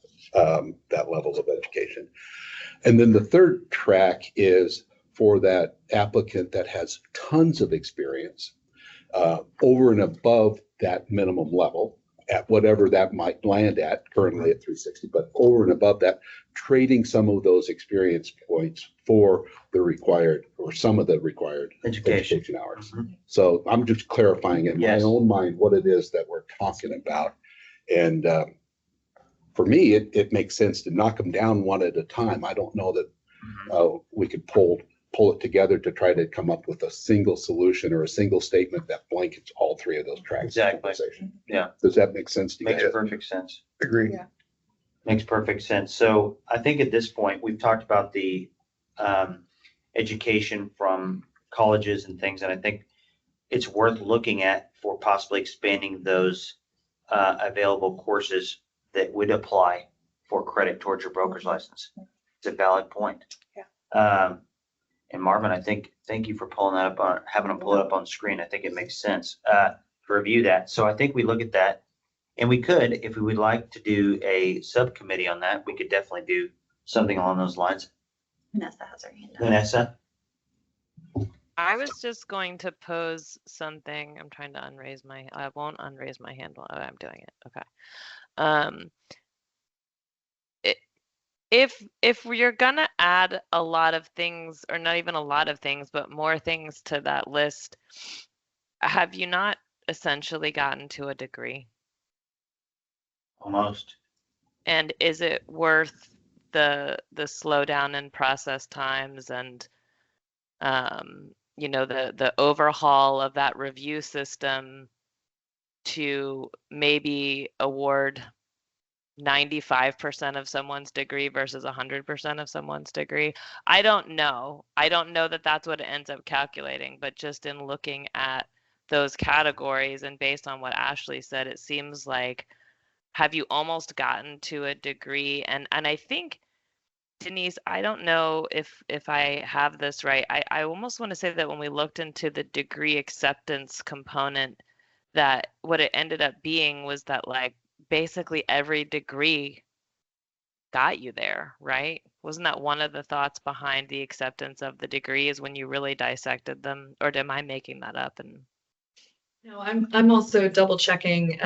level of education. And then the third track is for that applicant that has tons of experience over and above that minimum level at whatever that might land at, currently at 360, but over and above that, trading some of those experience points for the required or some of the required education hours. Mhm. So I'm just clarifying in my Yes. own mind what it is that we're talking about. And for me, it makes sense to knock them down one at a time. I don't know that we could pull it together to try to come up with a single solution or a single statement that blankets all three of those tracks. of Exactly. conversation. Yeah. Does that make sense to you Makes guys? perfect sense. Agree. Yeah. Makes perfect sense. So I think at this point, we've talked about the education from colleges and things, and I think it's worth looking at for possibly expanding those available courses that would apply for credit towards your broker's license. It's a valid point. Yeah. And Marvin, thank you for pulling that up having them pull it up on screen. I think it makes sense to review that. So I think we look at that, and we could, if we would like to do a subcommittee on that, we could definitely do something along those lines. Vanessa has her hand up. Vanessa? I was just going to pose something. I'm trying to I won't unraise my hand while I'm doing it. Okay. If you're gonna add a lot of things, or not even a lot of things, but more things to that list, have you not essentially gotten to a degree? Almost. And is it worth the slowdown in process times and the overhaul of that review system to maybe award 95% of someone's degree versus 100% of someone's degree. I don't know. I don't know that that's what it ends up calculating, but just in looking at those categories and based on what Ashley said, it seems like, have you almost gotten to a degree? And I think, Denise, I don't know if I have this right. I almost want to say that when we looked into the degree acceptance component, that what it ended up being was that like basically every degree got you there, right? Wasn't that one of the thoughts behind the acceptance of the degrees when you really dissected them? Or am I making that up? And No, I'm also double checking,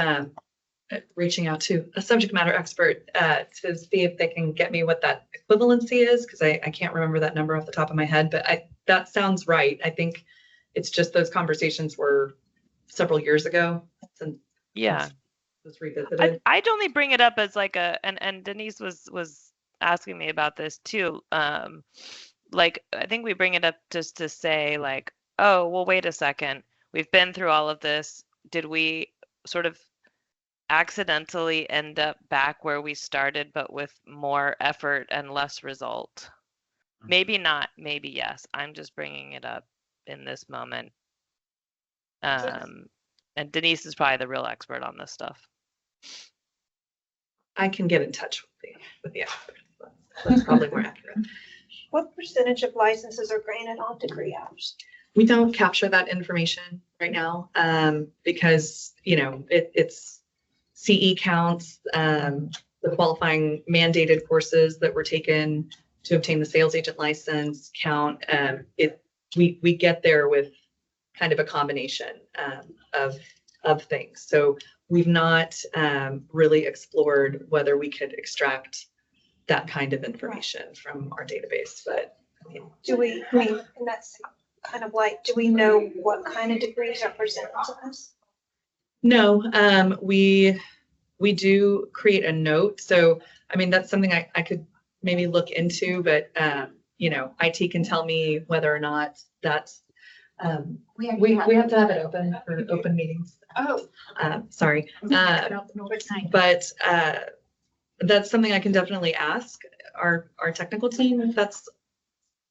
reaching out to a subject matter expert to see if they can get me what that equivalency is, because I can't remember that number off the top of my head, but that sounds right. I think it's just those conversations were several years ago since yeah, was revisited. I'd only bring it up as like and Denise was asking me about this too. Like I think we bring it up just to say like, oh, well, wait a second. We've been through all of this. Did we sort of accidentally end up back where we started, but with more effort and less result? Maybe not, maybe yes. I'm just bringing it up in this moment. And Denise is probably the real expert on this stuff. I can get in touch with the expert. That's probably more accurate. What percentage of licenses are granted on degree hours? We don't capture that information right now because, you know, it's CE counts, the qualifying mandated courses that were taken to obtain the sales agent license count. We get there with kind of a combination of things. So we've not really explored whether we could extract that kind of information from our database, but. Do we, I mean, and that's kind of like, do we know what kind of degrees are presented to us? No, we do create a note. So, I mean, that's something I could maybe look into, but, you know, IT can tell me whether or not that's, we have to have it open for open meetings. Oh. Sorry. But that's something I can definitely ask our technical team if that's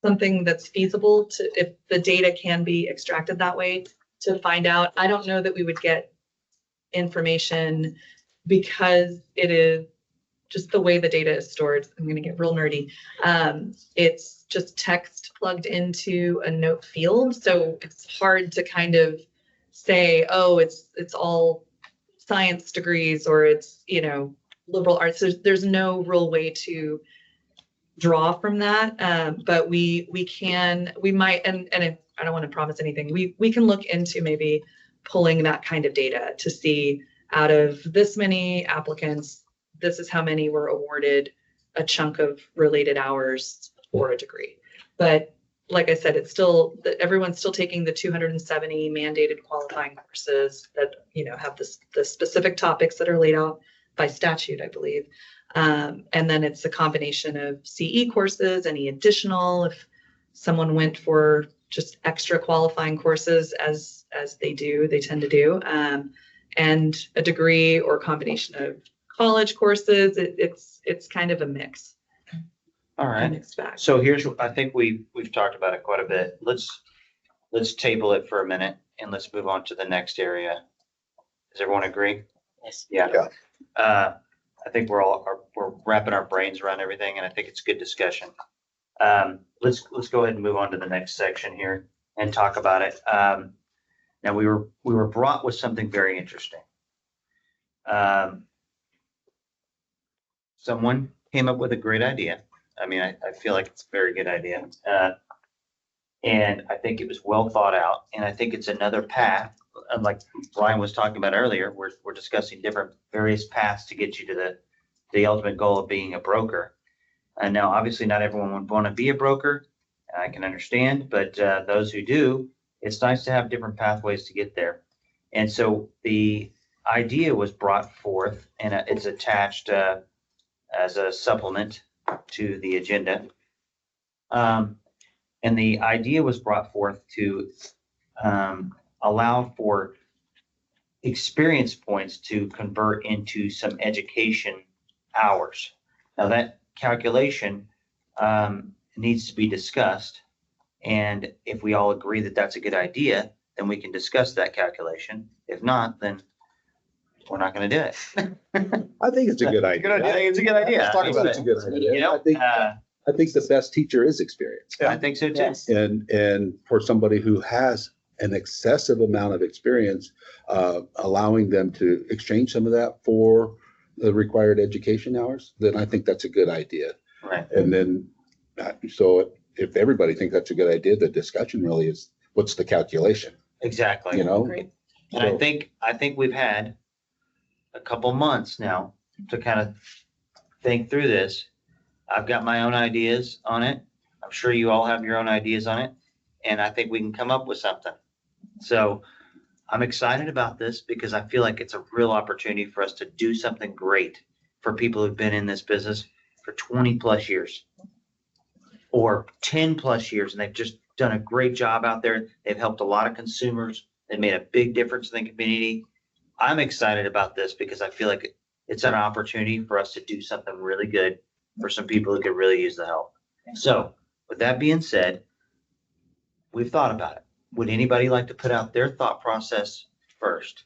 something that's feasible to, if the data can be extracted that way to find out. I don't know that we would get information because it is just the way the data is stored. I'm going to get real nerdy. It's just text plugged into a note field. So it's hard to kind of say, oh, it's all science degrees or it's, you know, liberal arts. There's no real way to draw from that. But we might, and I don't want to promise anything. We can look into maybe pulling that kind of data to see out of this many applicants, this is how many were awarded a chunk of related hours for a degree. But like I said, it's still, everyone's still taking the 270 mandated qualifying courses that, you know, have the specific topics that are laid out by statute, I believe. And then it's a combination of CE courses, any additional, if someone went for just extra qualifying courses as they tend to do, and a degree or combination of college courses. It's kind of a mix. All right. So here's what I think we've talked about it quite a bit. Let's table it for a minute and let's move on to the next area. Does everyone agree? Yes. Yeah. I think we're wrapping our brains around everything, and I think it's good discussion. Let's go ahead and move on to the next section here and talk about it. Now we were brought with something very interesting. Someone came up with a great idea. I mean, I feel like it's a very good idea. And I think it was well thought out. And I think it's another path. Like Brian was talking about earlier, we're discussing various paths to get you to the ultimate goal of being a broker. And now, obviously, not everyone would want to be a broker. I can understand, but those who do, it's nice to have different pathways to get there. And so the idea was brought forth, and it's attached as a supplement to the agenda. And the idea was brought forth to allow for experience points to convert into some education hours. Now that calculation needs to be discussed. And if we all agree that that's a good idea, then we can discuss that calculation. If not, then we're not going to do it. I think it's a good idea. I think it's a good idea. Let's talk about it. It's a good idea. You know, I think the best teacher is experience. I think so too. Yes. And for somebody who has an excessive amount of experience, allowing them to exchange some of that for the required education hours, then I think that's a good idea. Right. And then, so if everybody thinks that's a good idea, the discussion really is, what's the calculation, Exactly. you know? Great. And I think we've had a couple months now to kind of think through this. I've got my own ideas on it. I'm sure you all have your own ideas on it. And I think we can come up with something. So I'm excited about this because I feel like it's a real opportunity for us to do something great for people who've been in this business for 20 plus years or 10 plus years. And they've just done a great job out there. They've helped a lot of consumers. They made a big difference in the community. I'm excited about this because I feel like it's an opportunity for us to do something really good for some people who could really use the help. So with that being said, we've thought about it. Would anybody like to put out their thought process first?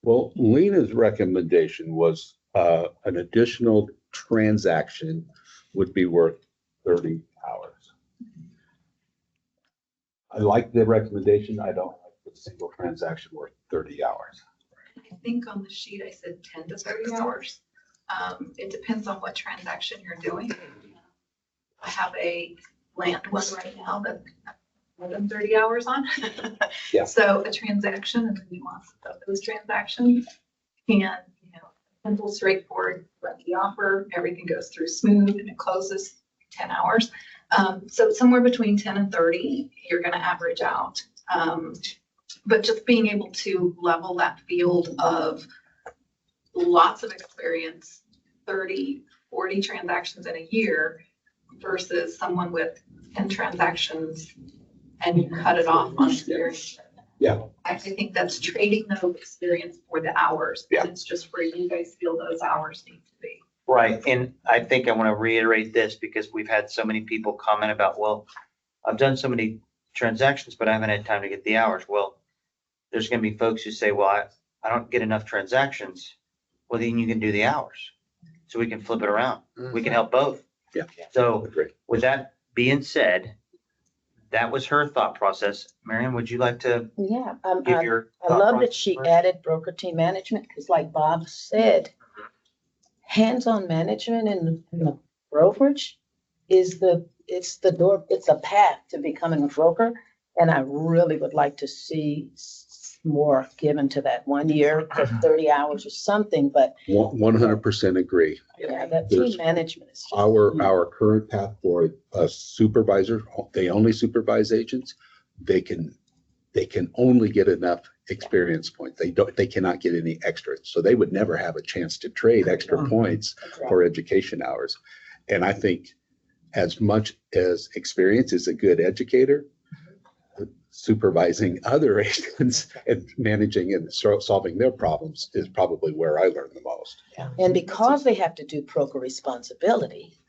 Well, Lena's recommendation was an additional transaction would be worth 30 hours. I like the recommendation. I don't like the single transaction worth 30 hours. I think on the sheet I said 10 to 30 hours. It depends on what transaction you're doing. I have a land one right now that more than 30 hours on. Yeah. So a transaction and the nuance of those transactions can, simple, straightforward, let the offer, everything goes through smooth and it closes 10 hours. So somewhere between 10 and 30, you're going to average out. But just being able to level that field of lots of experience, 30, 40 transactions in a year versus someone with 10 transactions and you cut it off on experience. Yeah. I think that's trading the experience for the hours. Yeah. It's just where you guys feel those hours need to be. Right. And I think I want to reiterate this because we've had so many people comment about, well, I've done so many transactions, but I haven't had time to get the hours. Well, there's going to be folks who say, well, I don't get enough transactions. Well, then you can do the hours. So we can flip it around. We can help both. Yeah. So Agree. with that being said, that was her thought process. Marion, would you like to Yeah, give your I thought love that process she first? added broker team management, because like Bob said, hands-on management in the brokerage is it's the door, it's a path to becoming a broker. And I really would like to see more given to that 1 year, 30 hours or something, but 100% agree. yeah, that There's team management is. just Our current path for a supervisor, they only supervise agents. They can only get enough experience points. They cannot get any extra. So they would never have a chance to trade extra points for education hours. And I think as much as experience is a good educator, supervising other agents and managing and solving their problems is probably where I learned the most. And because they have to do broker responsibility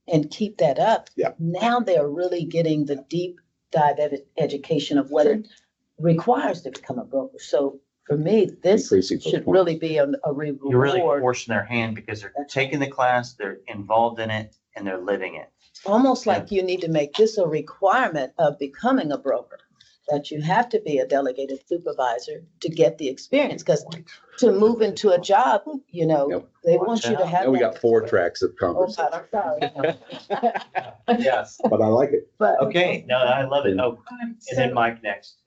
and keep that up, Yeah. now they're really getting the deep dive education of what it requires to become a broker. So for me, this Increasing those should points. really be a reward. You're really forcing their hand because they're taking the class, they're involved in it, and they're living it. Almost like you need to make this a requirement of becoming a broker, that you have to be a delegated supervisor to get the experience. Because to move into a job, Yep. they want you to have. Now we that got 4 tracks of Oh, conversation, God, I'm sorry. Yes. but I like it. But Okay, no, I love it. Oh, and then Mike next.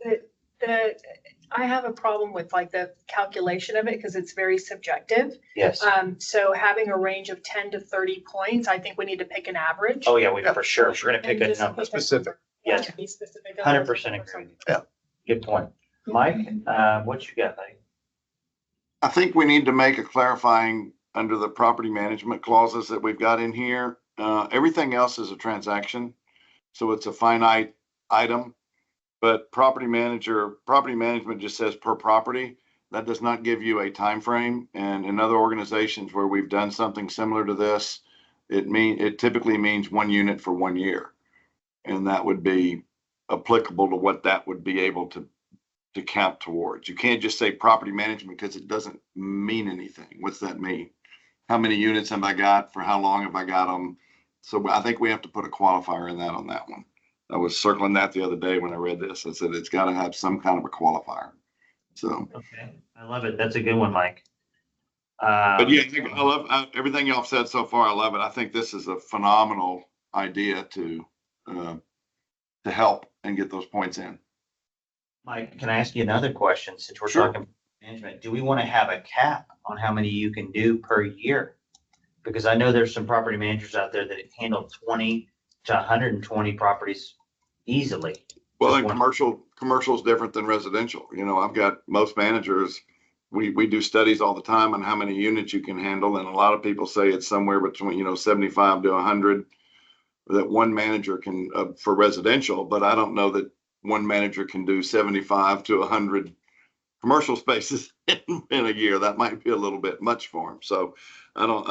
I have a problem with like the calculation of it because it's very subjective. Yes. So having a range of 10 to 30 points, I think we need to pick an average. Oh, yeah, we for sure. We're going to pick And a just number. pick a Specific. number. Yes. To be specific. 100% agree. Yeah. Good point. Mike, what you got, buddy? I think we need to make a clarifying under the property management clauses that we've got in here. Everything else is a transaction. So it's a finite item. But property management just says per property. That does not give you a time frame. And in other organizations where we've done something similar to this, it typically means 1 unit for 1 year. And that would be applicable to what that would be able to count towards. You can't just say property management because it doesn't mean anything. What's that mean? How many units have I got? For how long have I got them? So I think we have to put a qualifier in that on that one. I was circling that the other day when I read this. I said, it's got to have some kind of a qualifier. So. Okay, I love it. That's a good one, Mike. But yeah, I love everything y'all said so far. I love it. I think this is a phenomenal idea to help and get those points in. Mike, can I ask you another question? Since we're Sure. talking management, do we want to have a cap on how many you can do per year? Because I know there's some property managers out there that handle 20 to 120 properties easily. Well, Just and one- commercial is different than residential. You know, I've got most managers, we do studies all the time on how many units you can handle. And a lot of people say it's somewhere between, 75 to 100 that one manager can, for residential, but I don't know that one manager can do 75 to 100 commercial spaces in a year. That might be a little bit much for them. So I don't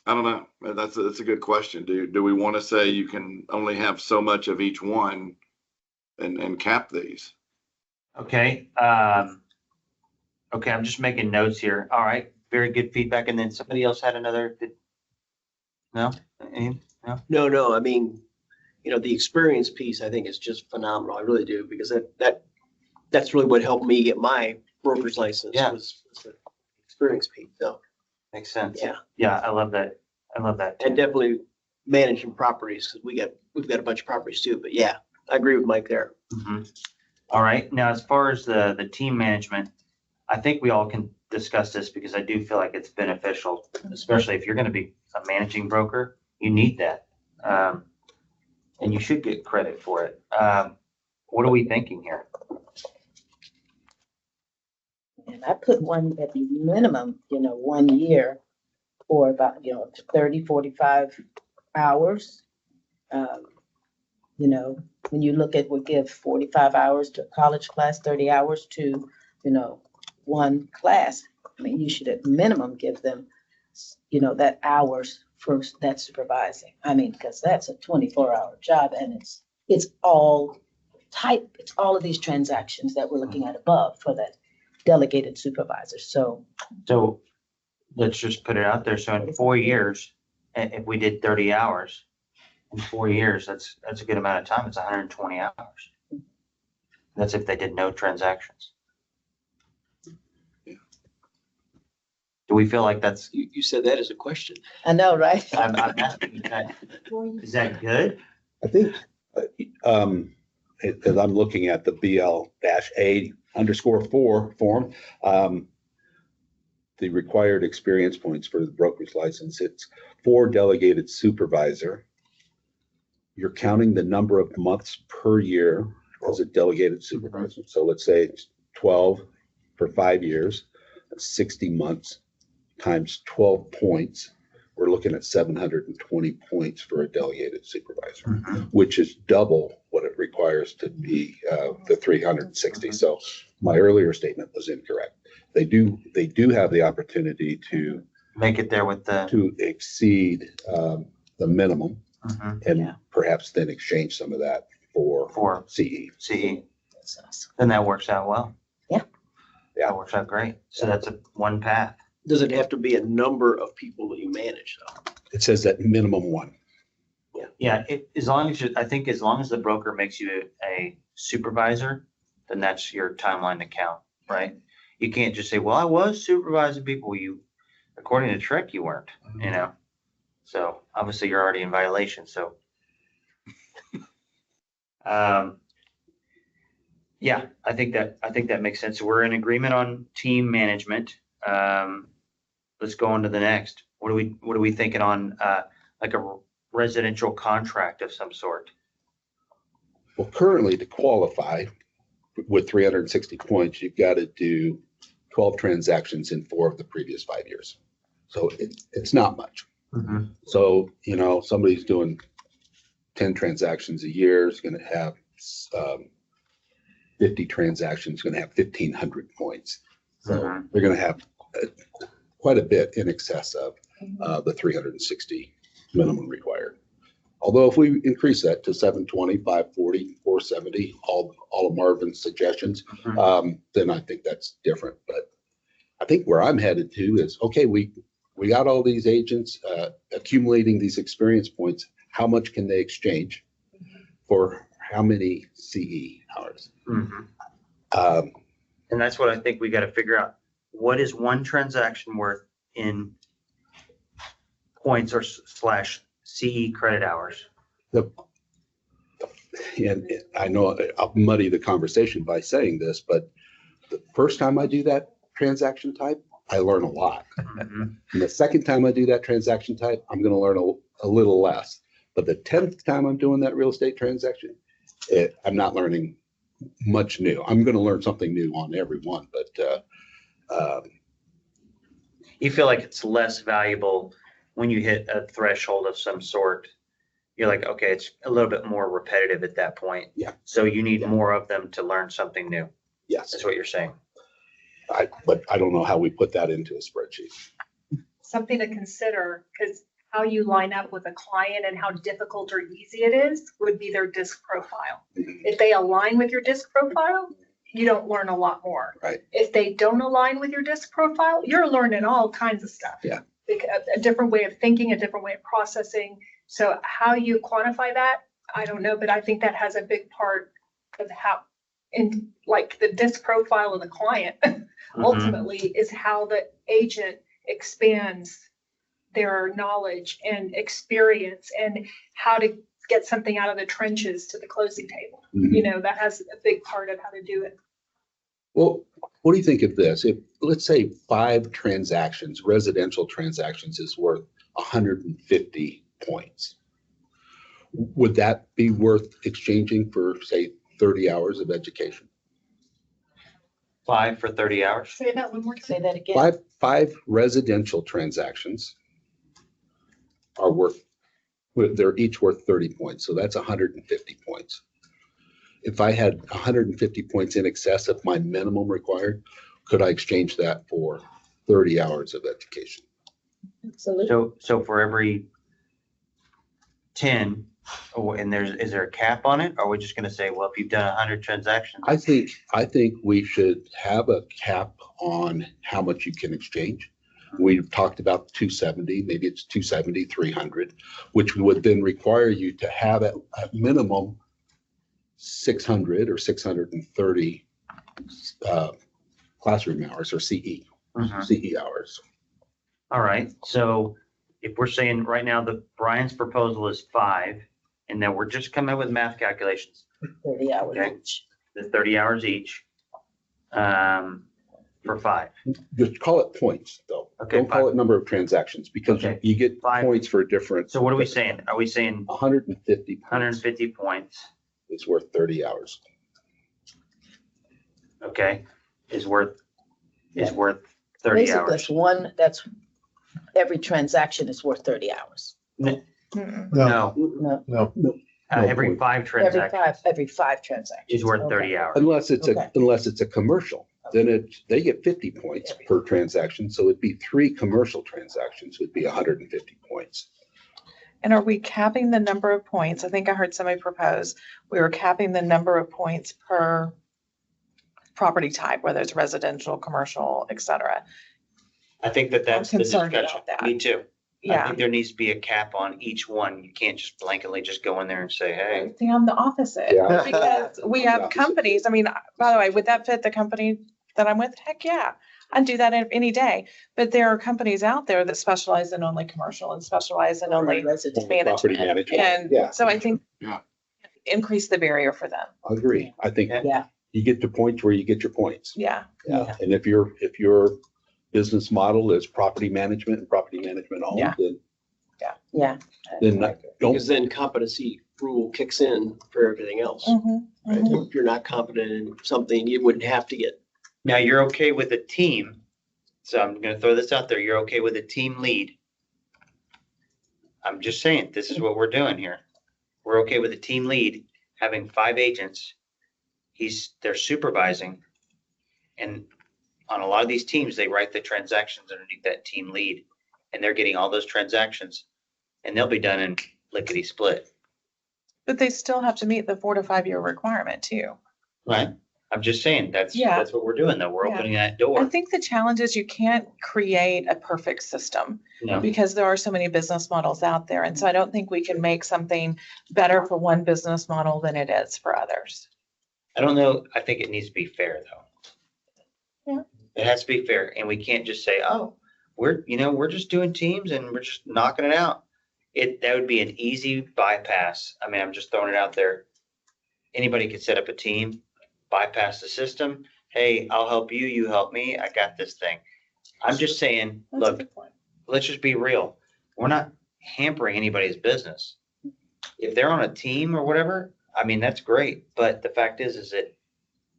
know. That's a good question. Do we want to say you can only have so much of each one and cap these? Okay. Okay, I'm just making notes here. All right, very good feedback. And then somebody else had another. No? No? No, I mean, the experience piece, I think is just phenomenal. I really do, because that's really what helped me get my broker's license. Yeah. was the experience piece. So, Makes sense. yeah. Yeah, I love that. I love that. And definitely managing properties, because we've got a bunch of properties too, but yeah, I agree with Mike there. Mhm. All right, now as far as the team management, I think we all can discuss this because I do feel like it's beneficial, especially if you're going to be a managing broker, you need that. And you should get credit for it. What are we thinking here? And I put one at the minimum, 1 year or about, 30, 45 hours. When you look at, we give 45 hours to a college class, 30 hours to, one class. I mean, you should at minimum give them, that hours for that supervising. I mean, because that's a 24-hour job, and it's all of these transactions that we're looking at above for that delegated supervisor. So Let's just put it out there. So in 4 years, if we did 30 hours in 4 years, that's a good amount of time. It's 120 hours. That's if they did no transactions. Do we feel like that's, You said that as a question. I know, right? I'm asking, is that good? I think, as I'm looking at the BL-A_4 form, the required experience points for the broker's license, it's 4 delegated supervisor. You're counting the number of months per year as a delegated supervisor. So let's say it's 12 for 5 years, that's 60 months times 12 points. We're looking at 720 points for a delegated supervisor, which is double what it requires to be the 360. So my earlier statement was incorrect. They do have the opportunity to Make it there with the. to exceed the minimum and perhaps then exchange some of that for CE. CE. Then that works out well. Yeah. That works out great. So that's one path. Does it have to be a number of people that you manage though? It says that minimum 1. Yeah, as long as the broker makes you a supervisor, then that's your timeline to count, right? You can't just say, well, I was supervising people. According to Trick, you weren't, So obviously you're already in violation, so. Yeah, I think that makes sense. So we're in agreement on team management. Let's go on to the next. What are we thinking on, like a residential contract of some sort? Well, currently to qualify with 360 points, you've got to do 12 transactions in 4 of the previous 5 years. So it's not much. So, somebody's doing 10 transactions a year is going to have 50 transactions, going to have 1,500 points. So Mhm. they're going to have quite a bit in excess of the 360 minimum required. Although if we increase that to 720, 540, 470, all of Marvin's suggestions, then I think that's different. But I think where I'm headed to is, okay, we got all these agents accumulating these experience points. How much can they exchange for how many CE hours? And that's what I think we got to figure out. What is one transaction worth in points or slash CE credit hours? And I know I'll muddy the conversation by saying this, but the first time I do that transaction type, I learn a lot. And the second time I do that transaction type, I'm going to learn a little less. But the 10th time I'm doing that real estate transaction, I'm not learning much new. I'm going to learn something new on every one, but You feel like it's less valuable when you hit a threshold of some sort. You're like, okay, it's a little bit more repetitive at that point. Yeah. So you need more of them to learn something new. Yes. That's what you're saying. But I don't know how we put that into a spreadsheet. Something to consider, because how you line up with a client and how difficult or easy it is would be their disc profile. If they align with your disc profile, you don't learn a lot more. Right. If they don't align with your disc profile, you're learning all kinds of stuff. Yeah. A different way of thinking, a different way of processing. So how you quantify that, I don't know, but I think that has a big part of how, in like the disc profile of the client ultimately is how the agent expands their knowledge and experience and how to get something out of the trenches to the closing table. You know, that has a big part of how to do it. Well, what do you think of this? If, let's say 5 transactions, residential transactions is worth 150 points. Would that be worth exchanging for, say, 30 hours of education? 5 for 30 hours? Say that one more time. Say that again. Five residential transactions are they're each worth 30 points. So that's 150 points. If I had 150 points in excess of my minimum required, could I exchange that for 30 hours of education? Absolutely. So for every 10, and is there a cap on it? Or are we just going to say, well, if you've done 100 transactions? I think we should have a cap on how much you can exchange. We've talked about 270, maybe it's 270, 300, which would then require you to have at minimum 600 or 630 classroom hours or CE hours. All right. So if we're saying right now Brian's proposal is 5, and then we're just coming up with math calculations. 30 hours Okay. each. The 30 hours each. For 5. Just call it points, though. Okay, Don't call 5. it number of transactions, because Okay. you get 5. points for different. So what are we saying? Are we saying 150 points 150 points? is worth 30 hours. Okay, is worth Yeah. 30 Basically, hours. that's every transaction is worth 30 hours. No, No, every point. 5 transactions every five transactions. is worth 30 Okay. hours. Unless it's Okay. unless it's a commercial, then they get 50 points per transaction. So it'd be 3 commercial transactions would be 150 points. And are we capping the number of points? I think I heard somebody propose, we were capping the number of points per property type, whether it's residential, commercial, et cetera. I think that's the concerned discussion. about that. Me too. I Yeah. think there needs to be a cap on each one. You can't just blanketly just go in there and say, hey. See, I'm the opposite. Yeah. Because we have companies, I mean, by the way, would that fit the company that I'm with? Heck, yeah. I'd do that any day. But there are companies out there that specialize in only commercial and specialize in only Residential. Property management. management. Yeah. And so I think Yeah. increase the barrier for them. I agree. I think Yeah. you get to points where you get your points. Yeah. Yeah. And if your business model is property management and property management only, Yeah. Yeah. then don't. Because then competency rule kicks in for everything else. Mhm, Right? mhm. If you're not competent in something, you wouldn't have to get. Now you're okay with a team. So I'm going to throw this out there. You're okay with a team lead. I'm just saying, this is what we're doing here. We're okay with a team lead having 5 agents, they're supervising. And on a lot of these teams, they write the transactions underneath that team lead, and they're getting all those transactions, and they'll be done in lickety split. But they still have to meet the 4 to 5 year requirement too. Right. I'm just saying, that's Yeah. what we're doing though. We're Yeah. opening that I door. think the challenge is you can't create a perfect system No. because there are so many business models out there. And so I don't think we can make something better for one business model than it is for others. I don't know. I think it needs to be fair though. Yeah. It has to be fair. And we can't just say, oh, we're just doing teams and we're just knocking it out. That would be an easy bypass. I mean, I'm just throwing it out there. Anybody could set up a team, bypass the system. Hey, I'll help you. You help me. I got this thing. I'm just saying, That's a look, good point. let's just be real. We're not hampering anybody's business. If they're on a team or whatever, I mean, that's great. But the fact is that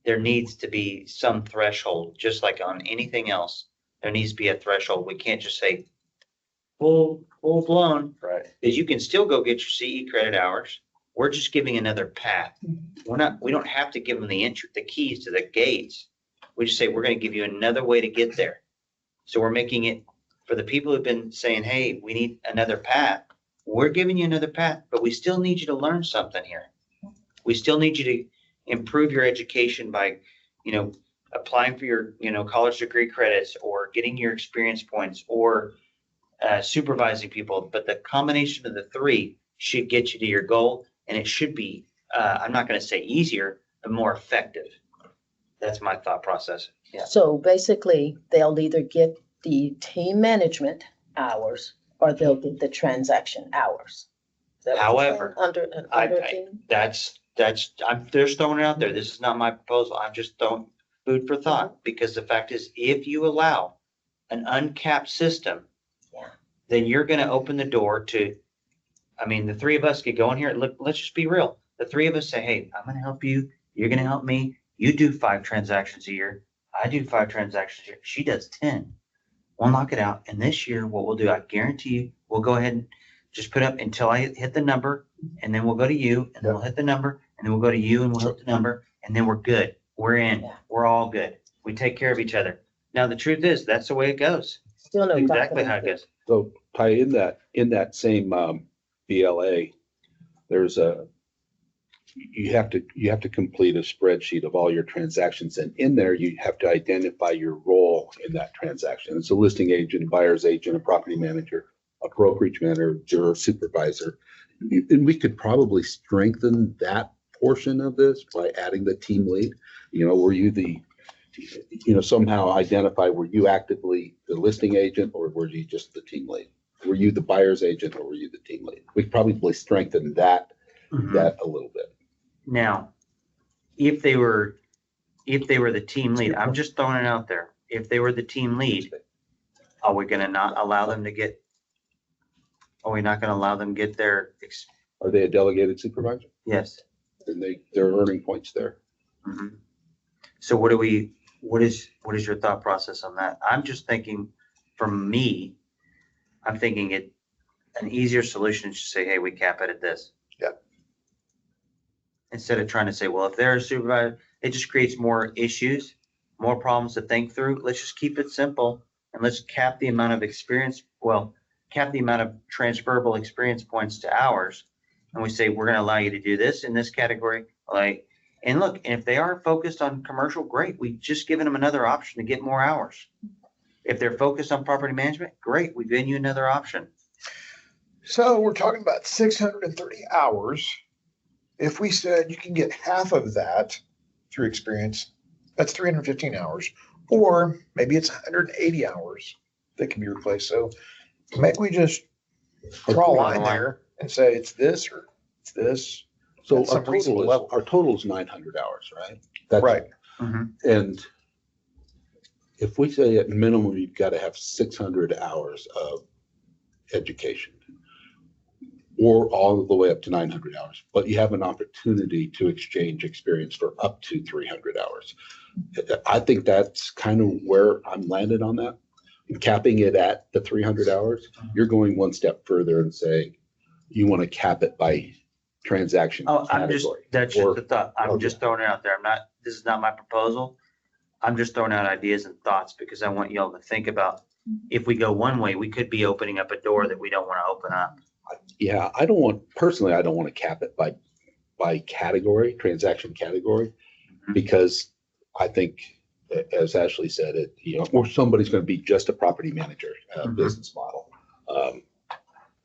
there needs to be some threshold, just like on anything else. There needs to be a threshold. We can't just say full blown. Right. Because you can still go get your CE credit hours. We're just giving another path. We don't have to give them the keys to the gates. We just say, we're going to give you another way to get there. So we're making it for the people who've been saying, hey, we need another path. We're giving you another path, but we still need you to learn something here. We still need you to improve your education by, applying for your, college degree credits or getting your experience points or supervising people. But the combination of the 3 should get you to your goal. And it should be, I'm not going to say easier, but more effective. That's my thought process. Yeah. So basically, they'll either get the team management hours or they'll get the transaction hours. Is that what you're saying? However, Under a team? I'm just throwing it out there. This is not my proposal. I'm just throwing food for thought, because the fact is, if you allow an uncapped system, then you're going to open the door to, the 3 of us could go in here. Look, let's just be real. The 3 of us say, hey, I'm going to help you. You're going to help me. You do 5 transactions a year. I do 5 transactions a year. She does 10. We'll knock it out. And this year, what we'll do, I guarantee you, we'll go ahead and just put up until I hit the number, and then we'll go to you, and then we'll hit the number, and then we'll go to you, and we'll hit the number, and then we're good. We're in. Yeah. We're all good. We take care of each other. Now, the truth is, that's the way it goes. Still no Exactly how it confidence. goes. So Ty, in that same BLA, there's you have to complete a spreadsheet of all your transactions, and in there you have to identify your role in that transaction. It's a listing agent, a buyer's agent, a property manager, a brokerage manager, or supervisor. And we could probably strengthen that portion of this by adding the team lead. Were you somehow identify, were you actively the listing agent, or were you just the team lead? Were you the buyer's agent, or were you the team lead? We could probably strengthen that a little bit. Now, if they were the team lead, I'm just throwing it out there. If they were the team lead, are we going to not allow them to get? Are we not going to allow them to get their? Are they a delegated supervisor? Yes. And they're earning points there. Mm-hmm. So what is your thought process on that? I'm just thinking, for me, I'm thinking an easier solution is to say, hey, we cap it at this. Yeah. Instead of trying to say, well, if they're a supervisor, it just creates more issues, more problems to think through. Let's just keep it simple, and let's cap the amount of cap the amount of transferable experience points to hours. And we say, we're going to allow you to do this in this category. And look, and if they are focused on commercial, great. We've just given them another option to get more hours. If they're focused on property management, great. We've given you another option. So we're talking about 630 hours. If we said you can get half of that through experience, that's 315 hours. Or maybe it's 180 hours that can be replaced. So maybe we just draw a line there and say it's this or it's this. So At some reasonable level. our total is 900 hours, right? That's, Right. Mm-hmm. And if we say at minimum, you've got to have 600 hours of education, or all the way up to 900 hours, but you have an opportunity to exchange experience for up to 300 hours. I think that's kind of where I'm landed on that. Capping it at the 300 hours, you're going one step further and saying you want to cap it by transaction Oh, I'm just, category. that's just Or- the thought. I'm Oh, just throwing it out there. I'm not, this is not my proposal. I'm just throwing out ideas and thoughts because I want y'all to think about, if we go one way, we could be opening up a door that we don't want to open up. Yeah, I don't want to cap it by category, transaction category, because I think, as Ashley said, or somebody's going to be just a property manager business model.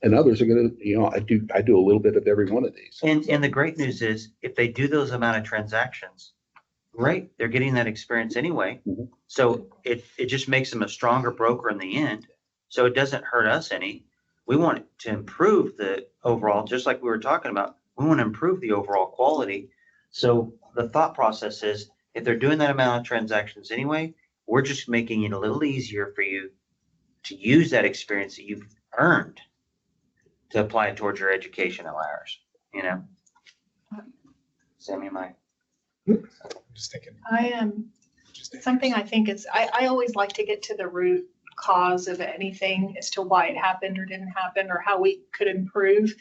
And others are going to, I do a little bit of every one of these. And the great news is, if they do those amount of transactions, great, they're getting that experience anyway. Mhm. So it just makes them a stronger broker in the end. So it doesn't hurt us any. We want to improve the overall, just like we were talking about, we want to improve the overall quality. So the thought process is, if they're doing that amount of transactions anyway, we're just making it a little easier for you to use that experience that you've earned to apply it towards your educational hours, Sammy, Mike. Just thinking. I am, something I think is, I always like to get to the root cause of anything as to why it happened or didn't happen or how we could improve.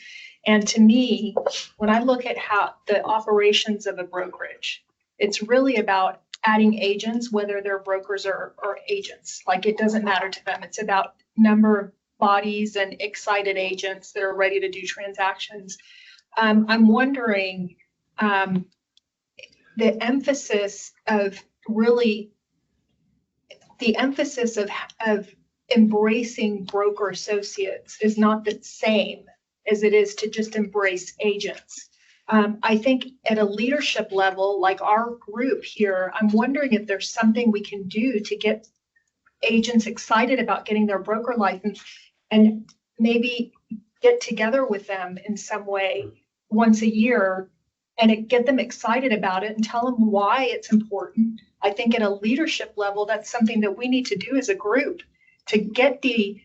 And to me, when I look at how the operations of a brokerage, it's really about adding agents, whether they're brokers or agents. Like, it doesn't matter to them. It's about number of bodies and excited agents that are ready to do transactions. I'm wondering, the emphasis of embracing broker associates is not the same as it is to just embrace agents. I think at a leadership level, like our group here, I'm wondering if there's something we can do to get agents excited about getting their broker license, and maybe get together with them in some way once a year and get them excited about it and tell them why it's important. I think at a leadership level, that's something that we need to do as a group to get to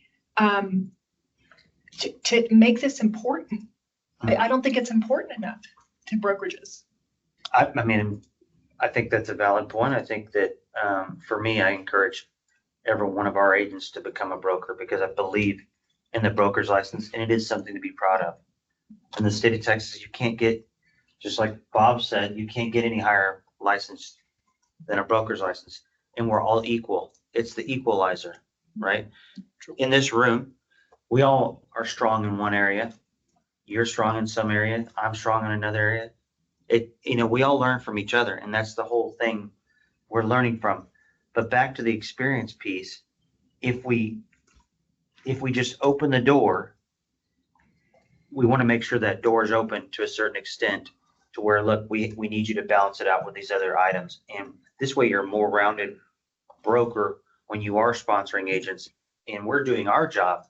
make this important. I don't think it's important enough to brokerages. I mean, I think that's a valid point. I think that for me, I encourage every one of our agents to become a broker because I believe in the broker's license, and it is something to be proud of. In the state of Texas, you can't get, just like Bob said, you can't get any higher license than a broker's license, and we're all equal. It's the equalizer, right? In this room, we all are strong in one area. You're strong in some area. I'm strong in another area. We all learn from each other, and that's the whole thing we're learning from. But back to the experience piece, if we just open the door, we want to make sure that door is open to a certain extent to where, look, we need you to balance it out with these other items. And this way you're a more rounded broker when you are sponsoring agents, and we're doing our job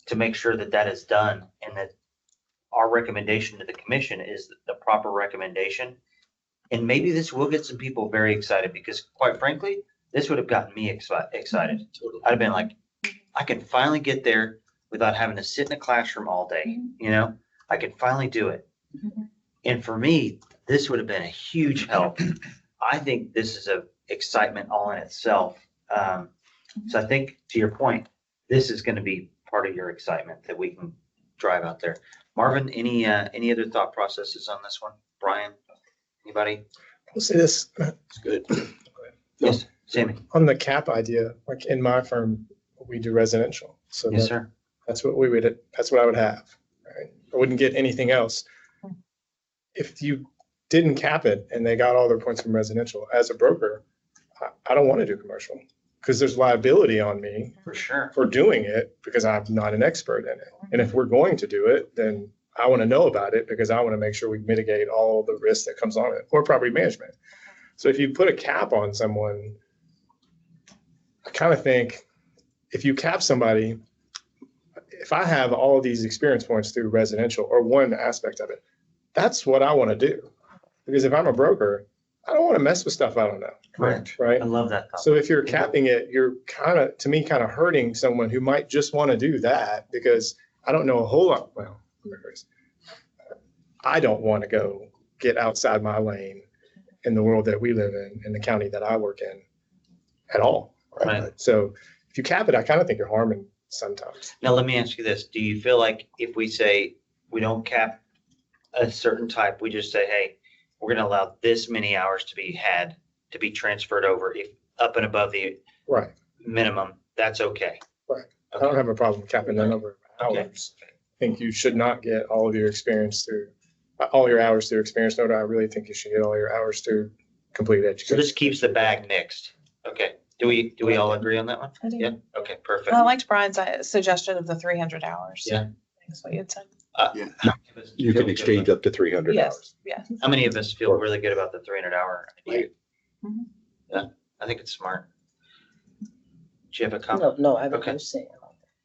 to make sure that that is done, and that our recommendation to the commission is the proper recommendation. And maybe this will get some people very excited, because quite frankly, this would have gotten me excited. I'd have been like, I can finally get there without having to sit in a classroom all day. I can finally do it. And for me, this would have been a huge help. I think this is a excitement all in itself. So I think, to your point, this is going to be part of your excitement that we can drive out there. Marvin, any other thought processes on this one? Brian, anybody? I'll say this. It's good. Yes, Sammy. On the cap idea, like in my firm, we do residential. So Yes, sir. that's what I would have. Right? I wouldn't get anything else. If you didn't cap it and they got all their points from residential, as a broker, I don't want to do commercial because there's liability on me For sure. for doing it because I'm not an expert in it. And if we're going to do it, then I want to know about it because I want to make sure we mitigate all the risk that comes on it, or property management. So if you put a cap on someone, I kind of think if you cap somebody, if I have all these experience points through residential or one aspect of it, that's what I want to do. Because if I'm a broker, I don't want to mess with stuff I don't know. Correct. Right. I love that thought. So if you're capping it, you're kind of hurting someone who might just want to do that because I don't know a whole lot. Well, I don't want to go get outside my lane in the world that we live in the county that I work in at all. Right. So if you cap it, I kind of think you're harming sometimes. Now, let me ask you this. Do you feel like if we say we don't cap a certain type, we just say, hey, we're gonna allow this many hours to be transferred over if up and above the Right. minimum, that's okay. Right. I don't have a problem capping the number of Okay. hours. I think you should not get all of your experience through, all your hours through experience note. I really think you should get all your hours through complete So education. this keeps the bag mixed. Okay, do we all agree on that one? I do. Yeah, okay, perfect. Well, I liked Brian's suggestion of the 300 hours. Yeah. That's what you had said. How many of us You feel can good exchange about- up to 300 hours. Yes. How many of us feel really good about the 300-hour idea? Mhm. Yeah, I think it's smart. Do you have a comment? No, I Okay. was saying.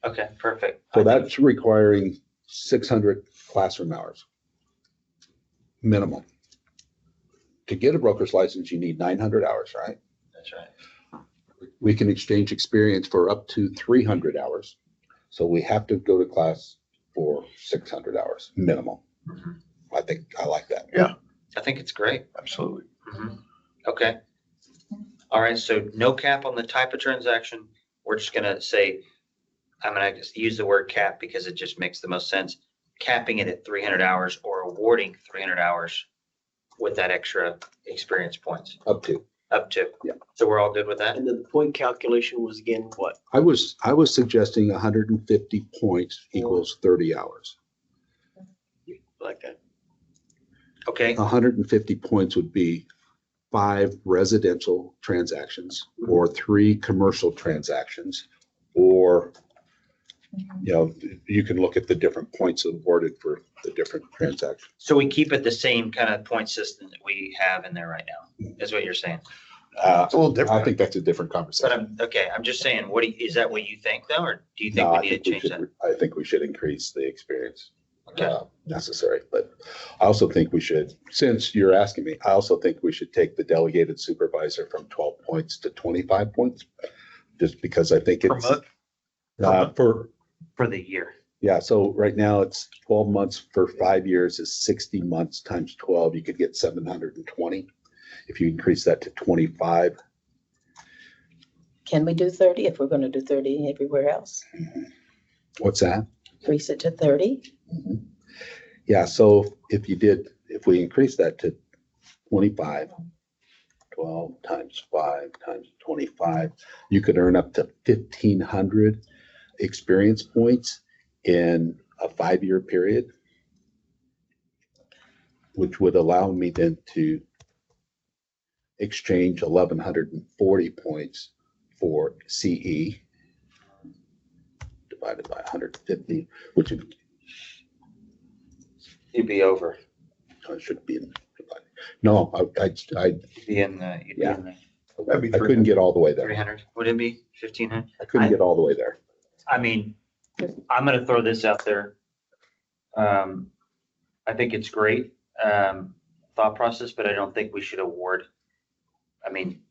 Okay, perfect. So I think- that's requiring 600 classroom hours. Minimum. To get a broker's license, you need 900 hours, right? That's right. We can exchange experience for up to 300 hours. So we have to go to class for 600 hours minimum. Mhm. I think I like that. I think it's great. Absolutely. Mhm. Okay. All right, so no cap on the type of transaction. We're just gonna say, I'm gonna just use the word cap because it just makes the most sense. Capping it at 300 hours or awarding 300 hours with that extra experience points, Up to. up to. Yeah. So we're all good with that? And the point calculation was again what? I was suggesting 150 points equals 30 hours. Like that. Okay, 150 points would be 5 residential transactions or 3 commercial transactions, or, you know, you can look at the different points awarded for the different transactions. so we keep it the same kind of point system that we have in there right now, is what you're saying? It's a little I different. think that's a different But conversation. I'm just saying, is that what you think though, or do you think No, we I need think to we change that? should, I think we should increase the experience Okay, necessary, but I also think we should, since you're asking me, I also think we should take the delegated supervisor from 12 points to 25 points. Just because I think Per it's, month? for the year. yeah, so right now it's 12 months for 5 years is 60 months times 12, you could get 720. If you increase that to 25, Can we do 30 if we're going to do 30 everywhere else? what's that? Increase it to 30? Yeah, so if we increase that to 25, 12 times 5 times 25, you could earn up to 1,500 experience points in a 5-year period, which would allow me then to exchange 1,140 points for CE divided by 150, which would, You'd be over. should be in. No, You'd be in the, That'd be I couldn't get all the way there. 300. Would it be 1,500? I couldn't get all the way there. I mean, I'm gonna throw this out there. I think it's great, thought process, but I don't think we should award. I mean,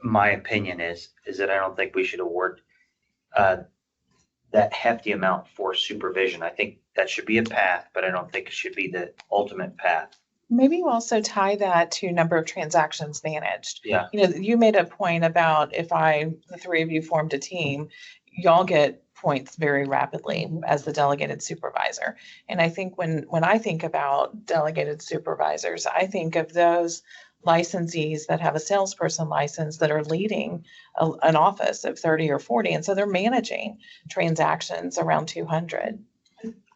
my opinion is that I don't think we should award, that hefty amount for supervision. I think that should be a path, but I don't think it should be the ultimate path. Maybe you also tie that to number of transactions managed. Yeah. You know, you made a point about if the 3 of you formed a team, y'all get points very rapidly as the delegated supervisor. And I think when I think about delegated supervisors, I think of those licensees that have a salesperson license that are leading an office of 30 or 40. And so they're managing transactions around 200.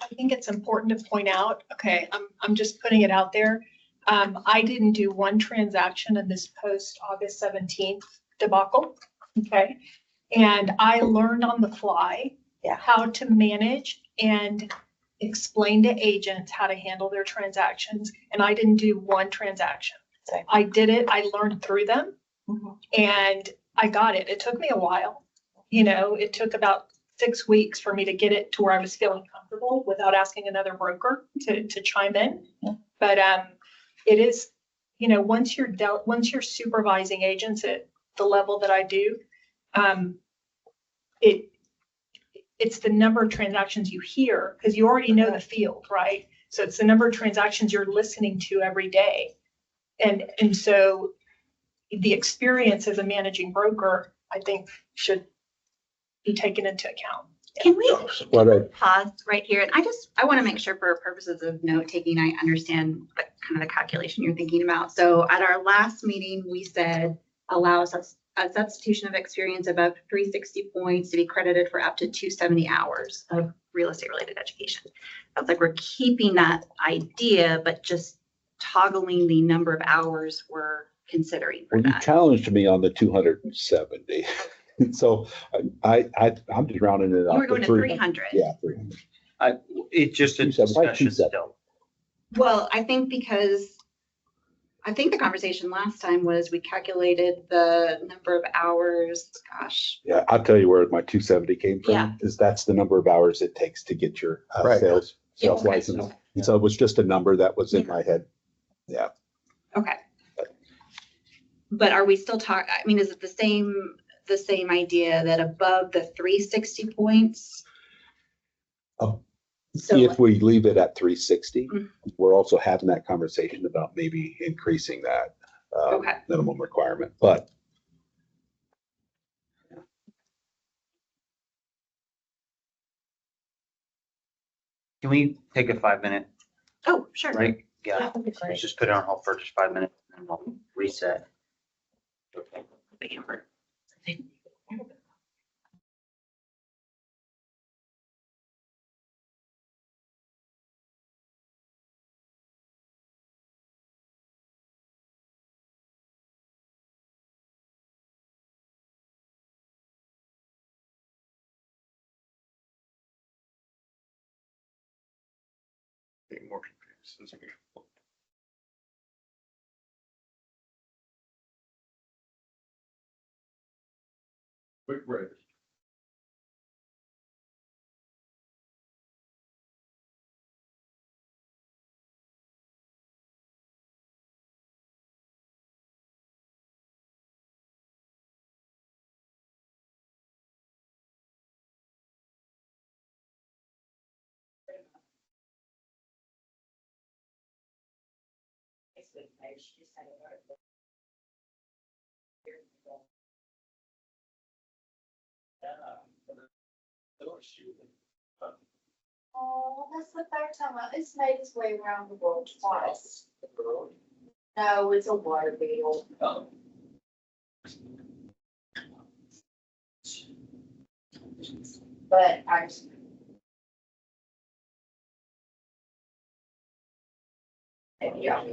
I think it's important to point out, okay, I'm just putting it out there. I didn't do one transaction in this post August 17th debacle, okay? And I learned on the fly how to manage and explain to agents how to handle their transactions. And I didn't do one transaction. I did it, I learned through them and I got it. It took me a while. You know, it took about 6 weeks for me to get it to where I was feeling comfortable without asking another broker to chime in. But it is, you know, once you're supervising agents at the level that I do, it's the number of transactions you hear because you already know the field, right? So it's the number of transactions you're listening to every day. And so the experience as a managing broker, I think, should be taken into account. Can we What I, pause right here? And I want to make sure for purposes of note taking, I understand the kind of the calculation you're thinking about. So at our last meeting, we said allow a substitution of experience above 360 points to be credited for up to 270 hours of real estate related education. Sounds like we're keeping that idea, but just toggling the number of hours we're considering for well, you that. challenged me on the 270. So I'm just rounding it You up. were going to 300. Yeah, 300. It's just a 270, like discussion 270. still. Well, I think the conversation last time was we calculated the number of hours, gosh. Yeah, I'll tell you where my 270 came Yeah. from, is that's the number of hours it takes to get your Right. sales Yeah, okay. license. And so it was just a number that was in my head. Yeah. Okay. But are we still talking, I mean, is it the same idea that above the 360 points? So, If we leave it at 360, Mhm. we're also having that conversation about maybe increasing that Okay. minimum requirement, but Can we take a 5-minute oh, sure. break? Yeah, That'd be let's great. just put it on hold for just 5 minutes and then we'll reset. Okay. Getting more confused. quick break. Oh, that's the third time. It's made its way around the world twice. No, it's a water wheel. But I yeah.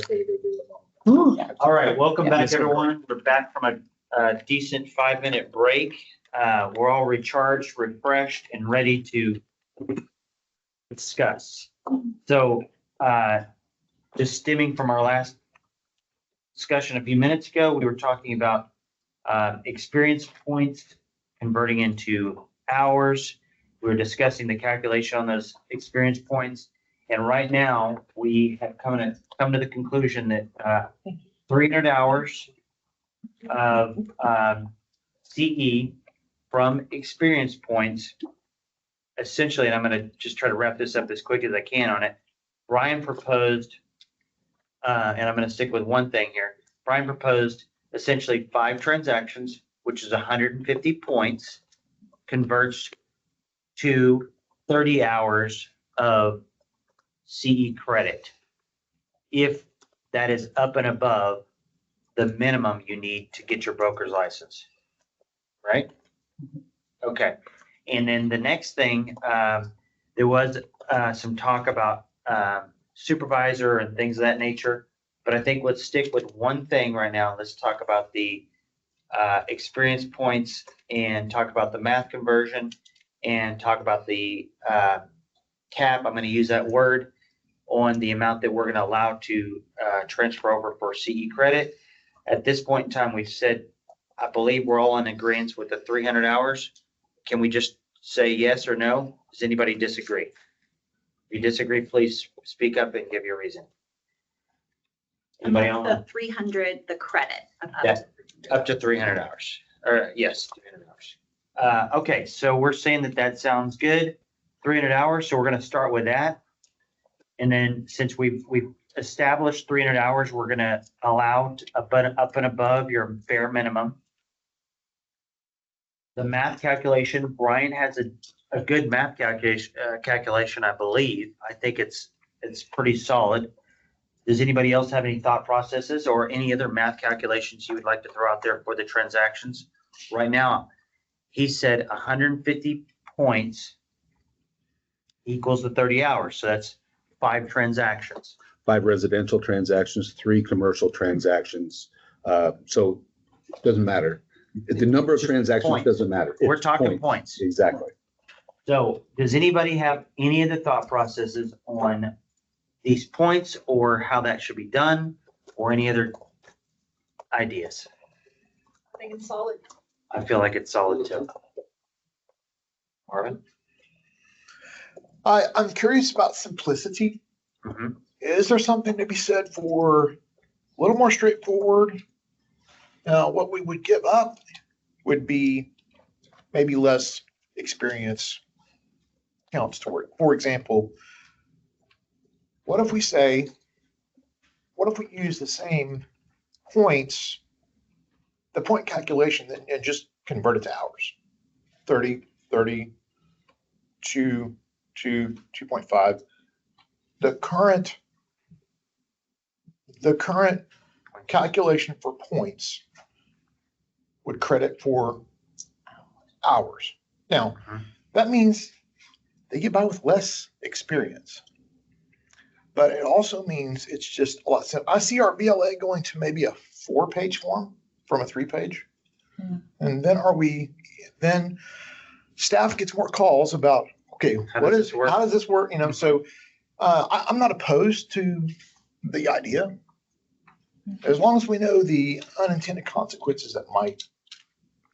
way to do it. All right, welcome Yeah. back, Yes, sir. everyone. We're back from a decent 5-minute break. We're all recharged, refreshed, and ready to discuss. So, just stemming from our last discussion a few minutes ago, we were talking about experience points converting into hours. We were discussing the calculation on those experience points. And right now, we have come to the conclusion that 300 hours of CE from experience points, essentially, and I'm going to just try to wrap this up as quick as I can on it. Brian proposed, and I'm going to stick with one thing here. Brian proposed essentially 5 transactions, which is 150 points, converts to 30 hours of CE credit. If that is up and above the minimum you need to get your broker's license, right? Okay. And then the next thing, there was some talk about supervisor and things of that nature. But I think let's stick with one thing right now. Let's talk about the experience points and talk about the math conversion and talk about the cap. I'm going to use that word on the amount that we're going to allow to transfer over for CE credit. At this point in time, we've said, I believe we're all in agreement with the 300 hours. Can we just say yes or no? Does anybody disagree? If you disagree, please speak up and give your reason. Anybody on? The 300, the credit. Of Up to 300 hours, or yes, 300 hours. Okay, so we're saying that sounds good, 300 hours. So we're going to start with that. And then since we've established 300 hours, we're going to allow up and above your bare minimum. The math calculation, Brian has a good math calculation, I believe. I think it's pretty solid. Does anybody else have any thought processes or any other math calculations you would like to throw out there for the transactions? Right now, he said 150 points equals the 30 hours. So that's 5 transactions. 5 residential transactions, 3 commercial transactions. So it doesn't matter. The number of Just transactions points. doesn't matter. We're It's talking points. Exactly. So does anybody have any of the thought processes on these points or how that should be done or any other ideas? I think it's solid. I feel like it's solid too. Marvin? I'm curious about simplicity. Mhm. Is there something to be said for a little more straightforward? What we would give up would be maybe less experience counts toward. For example, what if we use the same points, the point calculation, and just convert it to hours? 30, 2, 2.5. The current calculation for points would credit for hours. Now, that means they get by with less experience. But it also means it's just a lot simpler. I see our BLA going to maybe a 4-page form from a 3-page. And then staff gets more calls about, okay, how does this work? So I'm not opposed to the idea, as long as we know the unintended consequences that might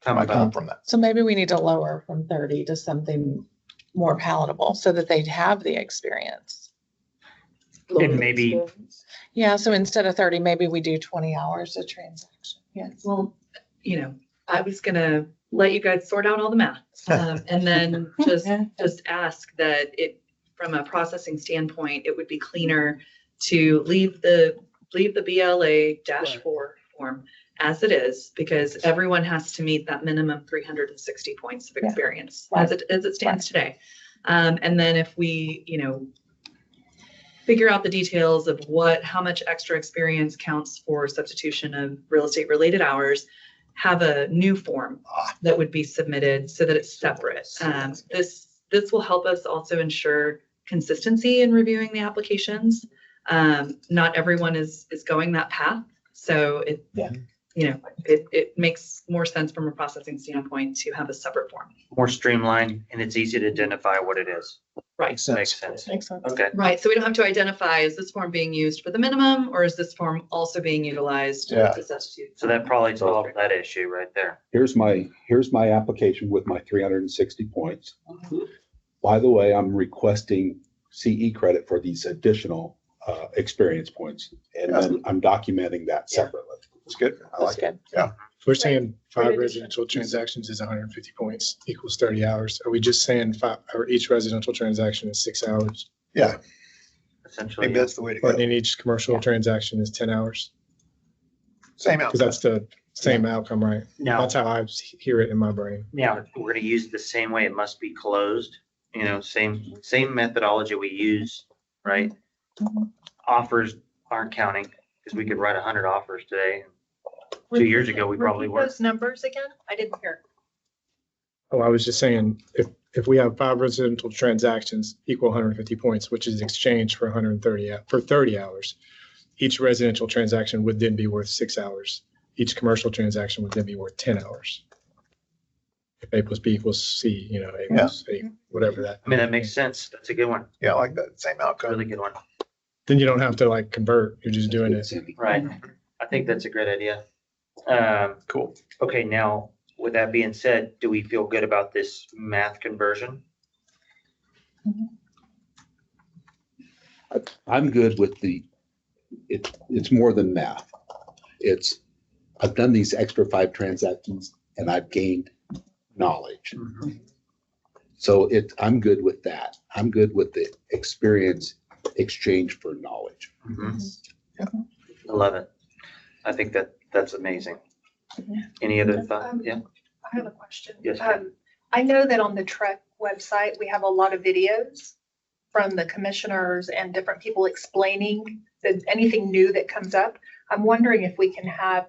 come from that. So maybe we need to lower from 30 to something more palatable so that they'd have the experience. And maybe, Yeah, so instead of 30, maybe we do 20 hours a transaction. Yes. Well, I was gonna let you guys sort out all the math. And then just ask that from a processing standpoint, it would be cleaner to leave the BLA-4 form as it is, because everyone has to meet that minimum 360 points of experience as it stands today. And then if we, figure out the details of how much extra experience counts for substitution of real estate related hours, have a new form that would be submitted so that it's separate. This will help us also ensure consistency in reviewing the applications. Not everyone is going that path. So it makes more sense from a processing standpoint to have a separate form. More streamlined, and it's easy to identify what it is. Right. Makes sense. Makes sense. Okay. Right. So we don't have to identify, is this form being used for the minimum or is this form also being utilized Yeah. to substitute? So that probably solves that issue right there. Here's my application with my 360 points. By the way, I'm requesting CE credit for these additional experience points. And then I'm documenting that separately. It's good. I like it. Yeah. If we're saying 5 residential transactions is 150 points equals 30 hours, are we just saying 5, or each residential transaction is 6 hours? Yeah. Essentially. Maybe that's the way to Or go. in each commercial transaction is 10 hours? Same Because outcome. that's the same outcome, right? Now, That's how I hear it in my brain. now we're going to use the same way. It must be closed. Same methodology we use, right? Offers aren't counting because we could write 100 offers today. 2 years ago, we probably Repeat were. those numbers again? I didn't hear. Oh, I was just saying, if we have 5 residential transactions equal 150 points, which is exchanged for 30 hours, each residential transaction would then be worth 6 hours. Each commercial transaction would then be worth 10 hours. If A plus B equals C, A plus A, whatever that. I mean, that makes sense. That's a good one. Yeah, I like that. Same outcome. Really good one. Then you don't have to convert, you're just doing it. Right. I think that's a great idea. Cool. Okay, now, with that being said, do we feel good about this math conversion? I'm good with it's more than math. I've done these extra 5 transactions and I've gained knowledge. So I'm good with that. I'm good with the experience exchange for knowledge. I love it. I think that's amazing. Any other thought? Yeah. I have a question. Yes. I know that on the TREC website, we have a lot of videos from the commissioners and different people explaining anything new that comes up. I'm wondering if we can have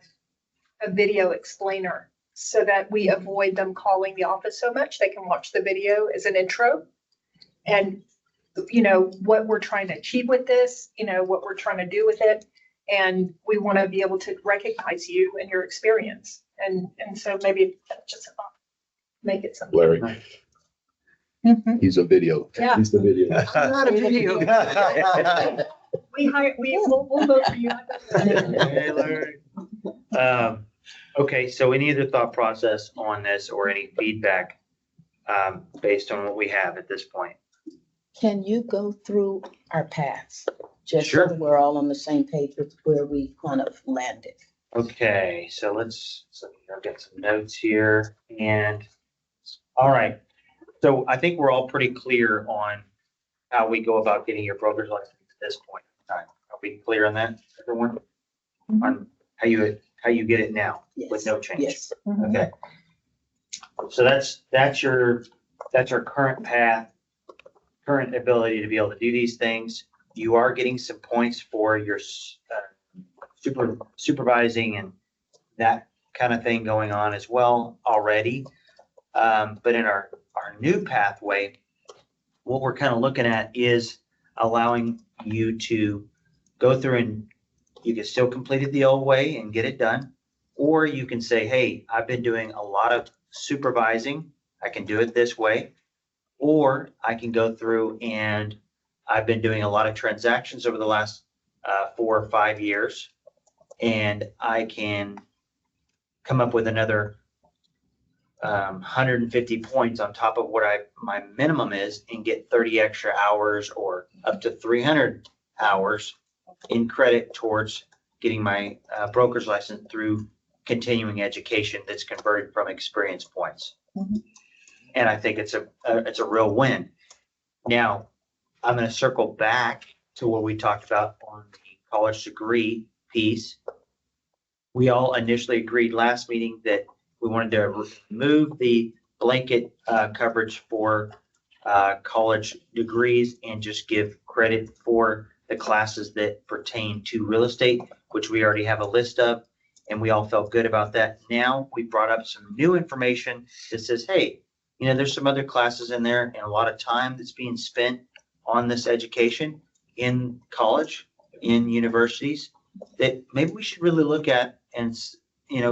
a video explainer so that we avoid them calling the office so much. They can watch the video as an intro. And, what we're trying to achieve with this, what we're trying to do with it. And we want to be able to recognize you and your experience. And so maybe that's just a thought. Make it something. Larry, he's a video. Yeah. He's the video. I'm not a video. We'll vote for you. Hey, Larry. Okay, so any other thought process on this or any feedback based on what we have at this point? Can you go through our paths? Just so Sure. that we're all on the same page with where we kind of landed. Okay, so I'll get some notes here all right. So I think we're all pretty clear on how we go about getting your broker's license at this point in time. Are we clear on that, everyone? On how you get it now with no change? Yes. Okay. So that's our current path, current ability to be able to do these things. You are getting some points for your supervising and that kind of thing going on as well already. But in our new pathway, what we're kind of looking at is allowing you to go through and you can still complete it the old way and get it done. Or you can say, hey, I've been doing a lot of supervising. I can do it this way. Or I can go through and I've been doing a lot of transactions over the last 4 or 5 years. And I can come up with another 150 points on top of what my minimum is and get 30 extra hours or up to 300 hours in credit towards getting my broker's license through continuing education that's converted from experience points. And I think it's a real win. Now, I'm going to circle back to what we talked about on the college degree piece. We all initially agreed last meeting that we wanted to remove the blanket coverage for college degrees and just give credit for the classes that pertain to real estate, which we already have a list of, and we all felt good about that. Now we brought up some new information that says, hey, there's some other classes in there and a lot of time that's being spent on this education in college in universities that maybe we should really look at and,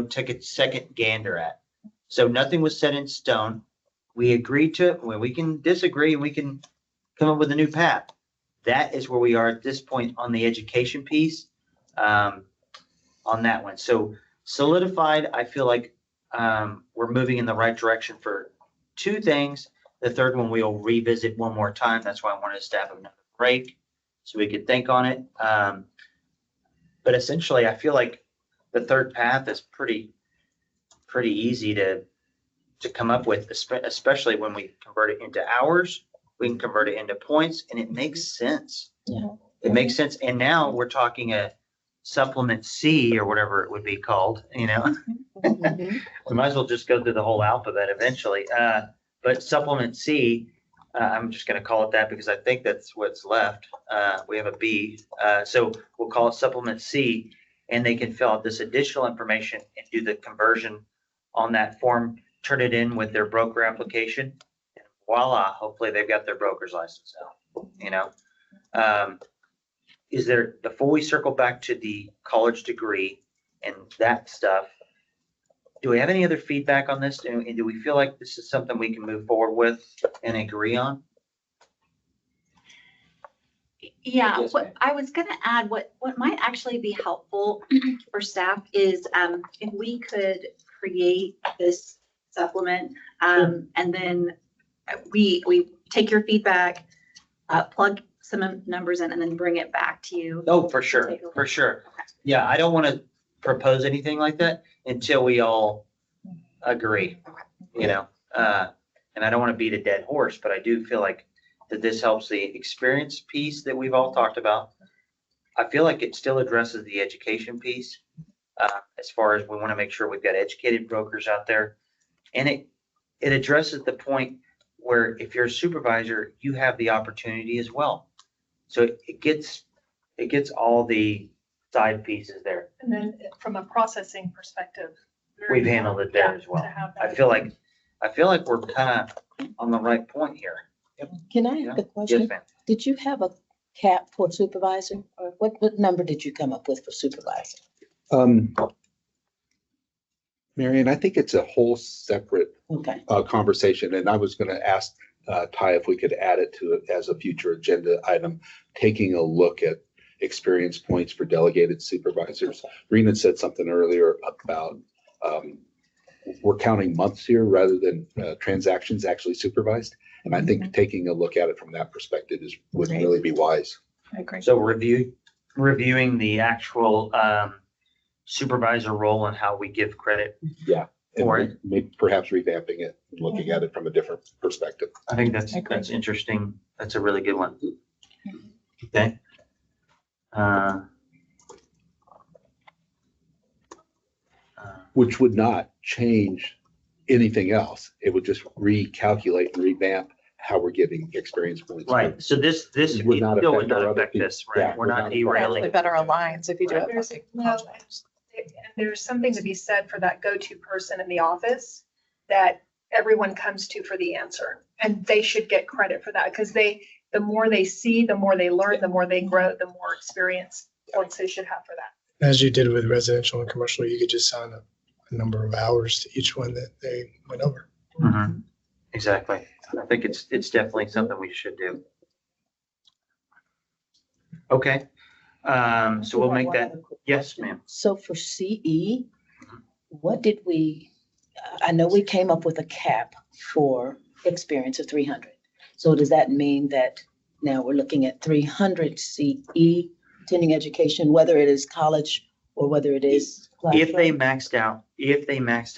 take a second gander at. So nothing was set in stone. We agreed to it. Well, we can disagree and we can come up with a new path. That is where we are at this point on the education piece, on that one. So solidified, I feel like we're moving in the right direction for two things. The third one we'll revisit one more time. That's why I wanted us to have another break so we could think on it. But essentially, I feel like the third path is pretty easy to come up with, especially when we convert it into hours. We can convert it into points, and it makes sense. Yeah. It makes sense. And now we're talking a supplement C or whatever it would be called, We might as well just go through the whole alphabet eventually. But supplement C, I'm just going to call it that because I think that's what's left. We have a B. So we'll call it supplement C, and they can fill out this additional information and do the conversion on that form, turn it in with their broker application. And voila, hopefully they've got their broker's license now, Is there, before we circle back to the college degree and that stuff, do we have any other feedback on this? And do we feel like this is something we can move forward with and agree on? Yeah, Yes, what ma'am. I was gonna add, what might actually be helpful for staff is if we could create this supplement, and then we take your feedback, plug some numbers in, and then bring it back to you. Oh, for sure, Take a look. for sure. Yeah, I don't want to propose anything like that until we all agree, And I don't want to beat a dead horse, but I do feel like that this helps the experience piece that we've all talked about. I feel like it still addresses the education piece, as far as we want to make sure we've got educated brokers out there. And it addresses the point where if you're a supervisor, you have the opportunity as well. So it gets all the side pieces there. And then from a processing perspective. We've handled it there as well. to have I that. feel like we're kind of on the right point here. Can I ask a Yes, question? ma'am. Did you have a cap for supervisor? Or what number did you come up with for supervisor? Marion, I think it's a whole separate Okay. conversation, and I was going to ask Ty if we could add it to it as a future agenda item, taking a look at experience points for delegated supervisors. Rena said something earlier about we're counting months here rather than transactions actually supervised. And I think taking a look at it from that perspective would really be wise. I agree. So reviewing the actual supervisor role and how we give credit. Yeah. For And it. maybe perhaps revamping it, looking at it from a different perspective. I think that's agree. interesting. That's a really good one. Okay. Which would not change anything else. It would just recalculate and revamp how we're giving experience points. Right. So this It would not still would affect our not other affect people. this, right? Yeah, We're would not not affect Probably derailing. better aligns if you do it. There's, by no, college. and there's something to be said for that go-to person in the office that everyone comes to for the answer. And they should get credit for that because the more they see, the more they learn, the more they grow, the more experience points they should have for that. As you did with residential and commercial, you could just assign a number of hours to each one that they went over. Mhm. Exactly. I think it's definitely something we should do. Okay. So we'll make that. Yes, ma'am. So for CE, what did I know we came up with a cap for experience of 300. So does that mean that now we're looking at 300 CE continuing education, whether it is college or whether it is? If they maxed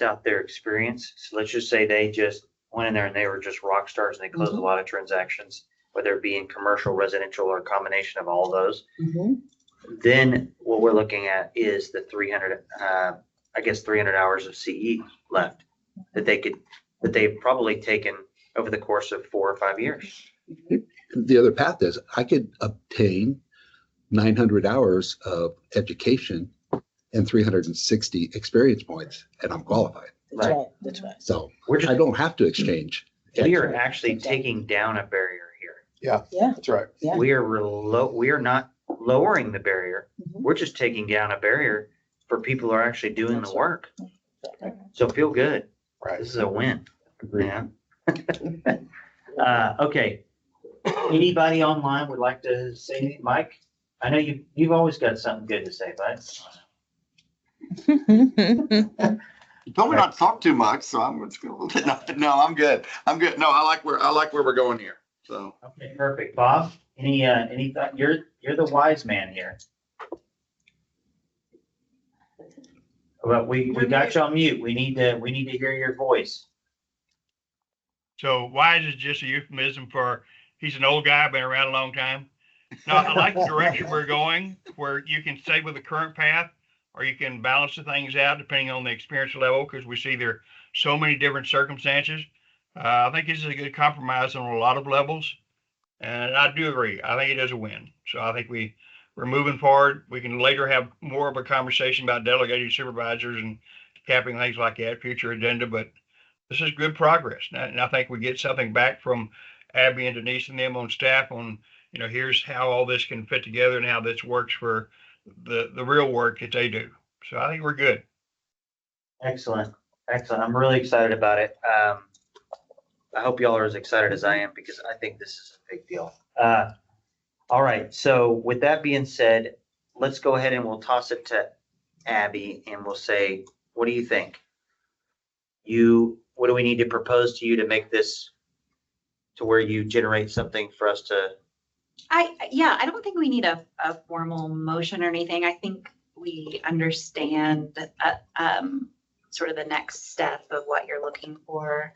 out their experience, so let's just say they just went in there and they were just rock stars and they closed a lot of transactions, whether it be in commercial, residential, or a combination of all those, Mhm. then what we're looking at is the 300, 300 hours of CE left that they've probably taken over the course of 4 or 5 years. The other path is I could obtain 900 hours of education and 360 experience points, and I'm qualified. That's Right. right, that's right. So We're just, I don't have to exchange. we are actually taking down a barrier here. Yeah, Yeah, that's right. yeah. We are not lowering the barrier. Mhm. We're just taking down a barrier for people who are actually doing the That's work. right. So feel good. Right. This is a win. Agreed. Yeah. Okay. Anybody online would like to say anything? Mike? I know you've always got something good to say, bud. You told me not to talk too much, so I'm just gonna, no, I'm good. I'm good. No, I like where we're going here. So. Okay, perfect. Bob, any thought? You're the wise man here. Well, we got you on mute. We need to hear your voice. So wise is just a euphemism for, he's an old guy, been around a long time. No, I like the direction we're going, where you can stay with the current path, or you can balance the things out depending on the experience level, because we see there are so many different circumstances. I think this is a good compromise on a lot of levels, and I do agree. I think it is a win. So I think we're moving forward. We can later have more of a conversation about delegated supervisors and capping things like that, future agenda, but this is good progress. And I think we get something back from Abby and Denise and them on staff on, here's how all this can fit together and how this works for the real work that they do. So I think we're good. Excellent. I'm really excited about it. I hope y'all are as excited as I am, because I think this is a big deal. All right. So with that being said, let's go ahead and we'll toss it to Abby and we'll say, what do you think? What do we need to propose to you to make this to where you generate something for us to? I don't think we need a formal motion or anything. I think we understand sort of the next step of what you're looking for.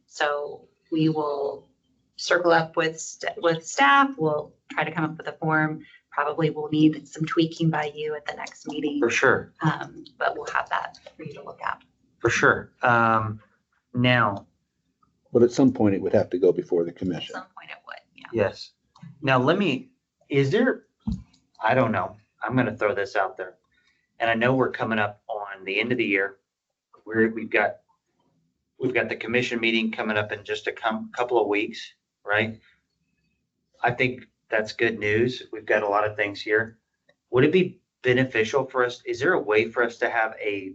So we will circle up with staff. We'll try to come up with a form. Probably we'll need some tweaking by you at the next meeting. For sure. But we'll have that for you to look at. For sure. Now. But at some point it would have to go before the At commission. some point it would, yeah. Yes. Now I don't know. I'm going to throw this out there. And I know we're coming up on the end of the year. We've got the commission meeting coming up in just a couple of weeks, right? I think that's good news. We've got a lot of things here. Would it be beneficial for us? Is there a way for us to have a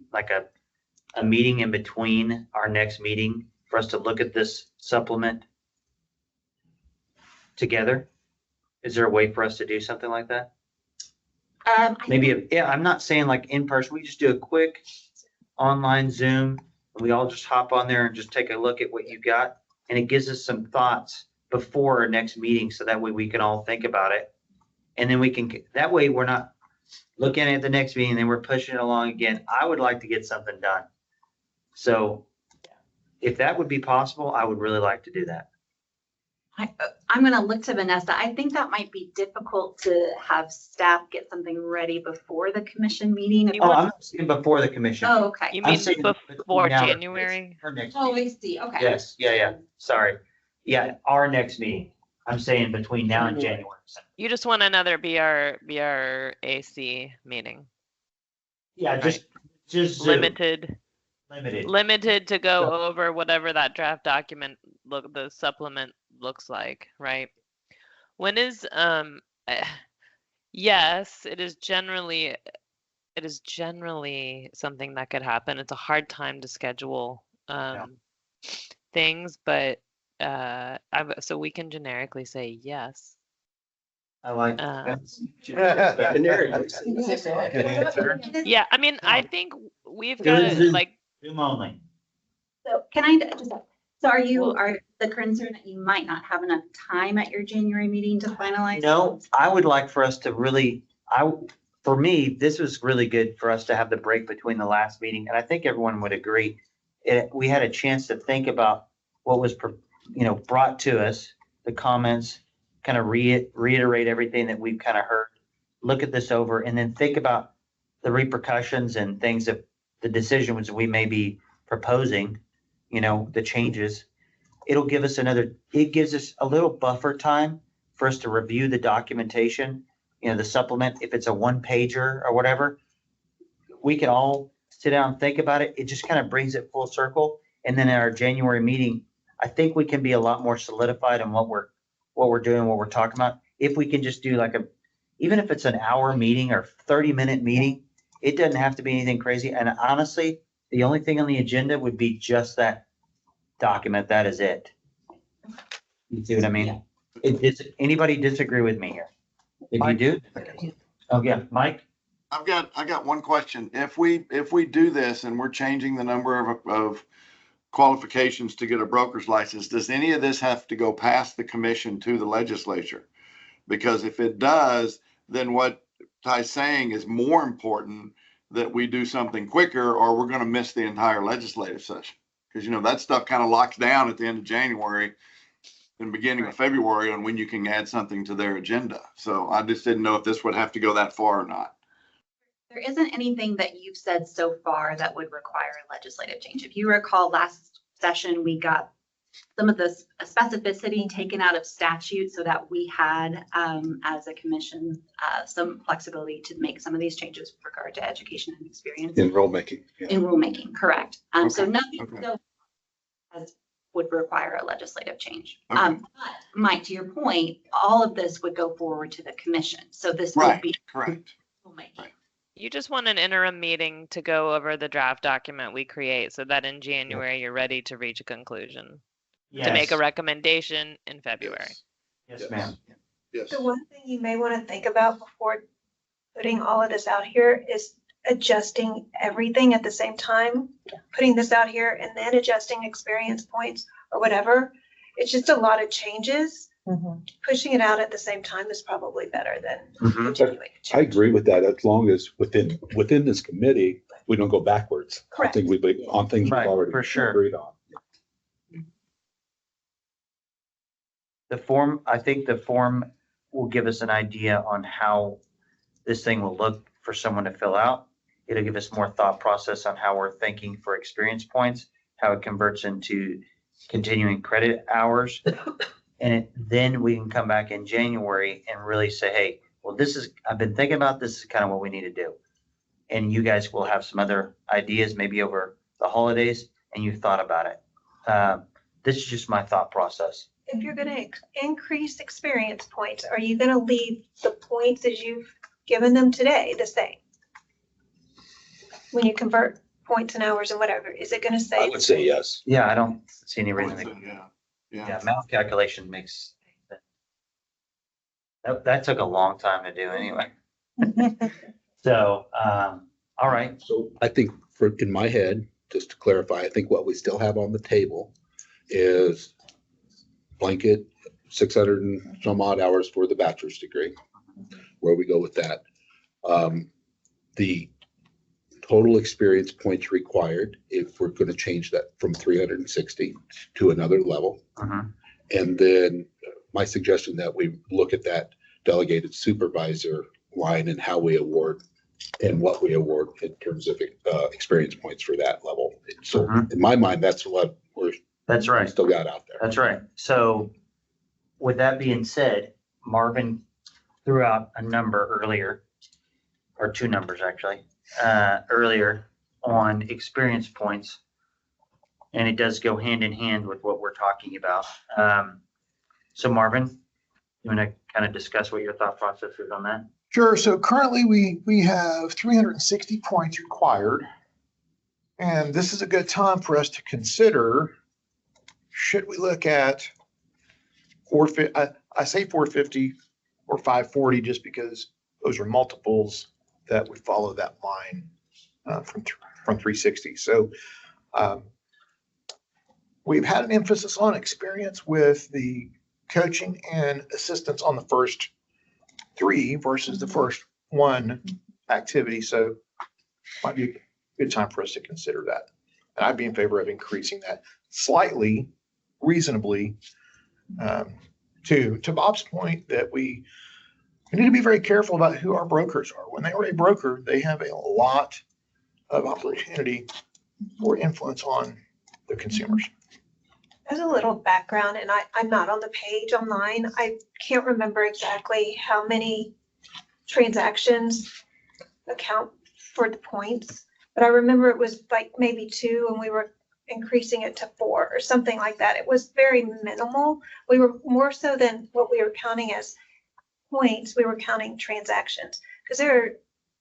meeting in between our next meeting for us to look at this supplement together? Is there a way for us to do something like that? I'm not saying like in person. We just do a quick online Zoom and we all just hop on there and just take a look at what you've got. And it gives us some thoughts before our next meeting. So that way we can all think about it. And then that way we're not looking at the next meeting and then we're pushing it along again. I would like to get something done. So if that would be possible, I would really like to do that. I'm going to look to Vanessa. I think that might be difficult to have staff get something ready before the commission meeting. I'm not saying before the commission. Oh, okay. You I'm mean saying before now- January? Our next Oh, meeting. I see. Okay. Yes, yeah. Sorry. Yeah, our next meeting. I'm saying between now and January. You just want another BRAC meeting. Yeah, just Zoom. Limited to go over whatever that draft document the supplement looks like, right? When is yes, it is generally something that could happen. It's a hard time to schedule things, but so we can generically say yes. I like yeah, I mean, I think we've got Zoom only. So can I just, are the concern that you might not have enough time at your January meeting to finalize? No, I would like for us to really, for me, this was really good for us to have the break between the last meeting. And I think everyone would agree. We had a chance to think about what was, brought to us, the comments, kind of reiterate everything that we've kind of heard, look at this over, and then think about the repercussions and things that the decisions we may be proposing, the changes. It gives us a little buffer time for us to review the documentation, the supplement. If it's a one pager or whatever, we can all sit down and think about it. It just kind of brings it full circle. And then in our January meeting, I think we can be a lot more solidified on what we're doing, what we're talking about. If we can just do even if it's an hour meeting or 30-minute meeting, it doesn't have to be anything crazy. And honestly, the only thing on the agenda would be just that document. That is it. You see what I mean? Does anybody disagree with me here? If you do, oh yeah, Mike? I got one question. If we do this and we're changing the number of qualifications to get a broker's license, does any of this have to go past the commission to the legislature? Because if it does, then what Ty's saying is more important, that we do something quicker or we're going to miss the entire legislative session. Because, that stuff kind of locks down at the end of January and beginning of February on when you can add something to their agenda. So I just didn't know if this would have to go that far or not. There isn't anything that you've said so far that would require a legislative change. If you recall, last session, we got some of the specificity taken out of statute so that we had, as a commission, some flexibility to make some of these changes with regard to education and experience. In rulemaking. Yeah. In rulemaking, correct. So nothing Okay. would require a legislative change. Okay. But Mike, to your point, all of this would go forward to the commission. So this would Right, be correct. rulemaking. Right. You just want an interim meeting to go over the draft document we create so that in January you're ready to reach a conclusion, to make a Yes. recommendation in February. Yes, ma'am. Yes. The one thing you may want to think about before putting all of this out here is adjusting everything at the same time, putting this out here and then adjusting experience points or whatever. It's just a lot of changes. Pushing it out at the same time is probably better than Mhm. continuing to I change. agree with that, as long as within this committee, we don't go backwards. I Correct. think on things we've Right, already for sure. agreed on. I think the form will give us an idea on how this thing will look for someone to fill out. It'll give us more thought process on how we're thinking for experience points, how it converts into continuing credit hours. And then we can come back in January and really say, hey, well, I've been thinking about this is kind of what we need to do. And you guys will have some other ideas maybe over the holidays and you've thought about it. This is just my thought process. If you're going to increase experience points, are you going to leave the points as you've given them today the same? When you convert points and hours and whatever, is it going to I say? would say yes. Yeah, I don't see any reason. Yeah. Yeah, math calculation makes sense. That took a long time to do anyway. So, all right. So I think in my head, just to clarify, I think what we still have on the table is blanket 600 and some odd hours for the bachelor's degree, where we go with that. The total experience points required, if we're going to change that from 360 to another level. And then my suggestion that we look at that delegated supervisor line and how we award and what we award in terms of experience points for that level. So in my mind, that's what That's right. we still got out there. That's right. So with that being said, Marvin threw out a number earlier, or two numbers actually, earlier on experience points. And it does go hand in hand with what we're talking about. So Marvin, you want to kind of discuss what your thought process is on that? Sure. So currently we have 360 points required. And this is a good time for us to consider, should we look at I say 450 or 540 just because those are multiples that would follow that line from 360. So we've had an emphasis on experience with the coaching and assistance on the first three versus the first one activity. So might be a good time for us to consider that. And I'd be in favor of increasing that slightly, reasonably, to Bob's point that we need to be very careful about who our brokers are. When they are a broker, they have a lot of opportunity for influence on the consumers. As a little background, and I'm not on the page online, I can't remember exactly how many transactions account for the points, but I remember it was like maybe 2 and we were increasing it to 4 or something like that. It was very minimal. We were more so than what we were counting as points, we were counting transactions, because there are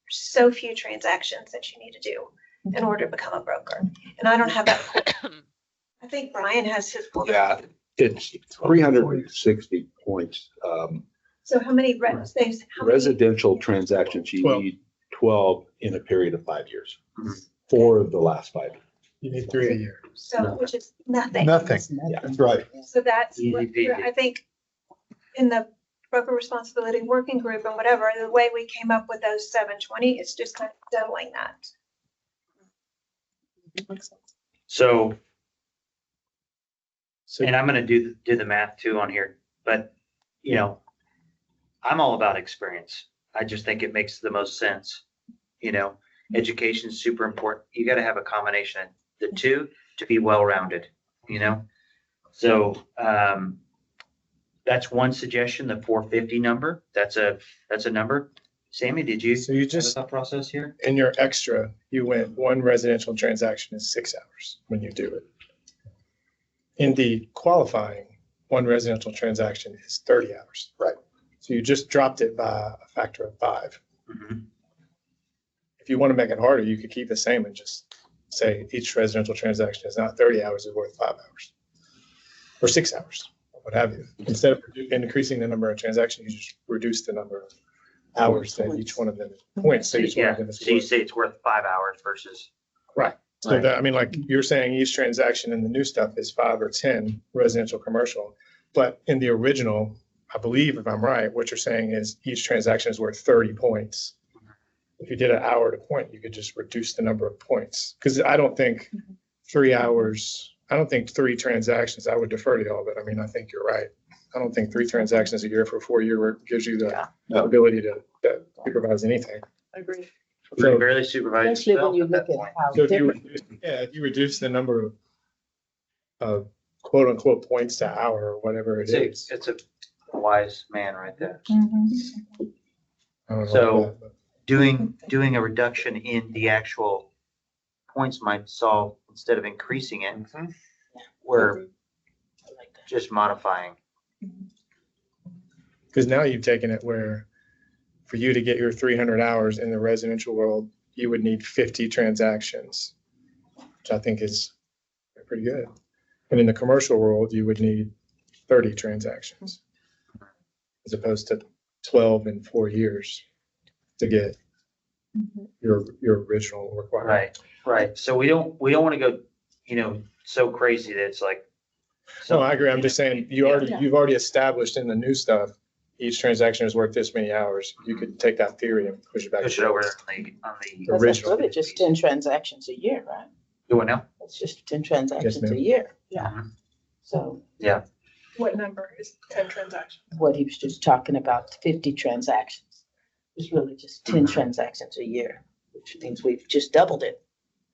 so few transactions that you need to do in order to become a broker. And I don't have that. I think Brian has his. Yeah, it's 360 points. So how many things? Residential transactions, you 12. need 12 in a period of 5 years. 4 of the last 5 years. You need 3 a year. So, which is nothing. Nothing. That's right. So that's, Easy what- peasy. I think in the broker responsibility working group and whatever, the way we came up with those 720 is just kind of doubling that. So, So and I'm gonna do the math too on here, but you know, I'm all about experience. I just think it makes the most sense. You know, education is super important. You gotta have a combination of the two to be well-rounded, you know? So, that's one suggestion, the 450 number. That's a number. Sammy, did you So you have a just, thought process here? in your extra, you went one residential transaction is 6 hours when you do it. In the qualifying, one residential transaction is 30 hours. Right. So you just dropped it by a factor of 5. Mhm. If you want to make it harder, you could keep the same and just say each residential transaction is not 30 hours, is worth 5 hours. Or 6 hours, what have you. Instead of increasing the number of transactions, you just reduce the number of hours that each one of them is points. So each one Yeah, of them is so you worth. say it's worth 5 hours versus. Right. So Right. that, I mean, like you're saying each transaction in the new stuff is 5 or 10 residential commercial. But in the original, I believe if I'm right, what you're saying is each transaction is worth 30 points. If you did an hour to point, you could just reduce the number of points. Because I don't think 3 hours, I don't think 3 transactions, I would defer to y'all, but I mean, I think you're right. I don't think 3 transactions a year for 4 years gives you the ability to supervise anything. I agree. You can barely supervise Especially when yourself you at that look at point. how So if you, different. if you reduce the number of quote unquote points to hour or whatever it is. It's a wise man right there. I don't know So- about that, but- Doing a reduction in the actual points might solve, instead of increasing it, we're just modifying. Because now you've taken it where for you to get your 300 hours in the residential world, you would need 50 transactions, which I think is pretty good. And in the commercial world, you would need 30 transactions as opposed to 12 in 4 years to get your original requirement. Right. So we don't want to go, so crazy that it's like. No, I agree. I'm just saying you've already established in the new stuff, each transaction is worth this many hours. You could take that theory and push it back. Push it over on the Because that's original. really just 10 transactions a year, right? Do what now? That's just 10 transactions ma'am. a year. Yeah. So What number is 10 transactions? what he was just talking about, 50 transactions, is really just 10 transactions a year, which means we've just doubled it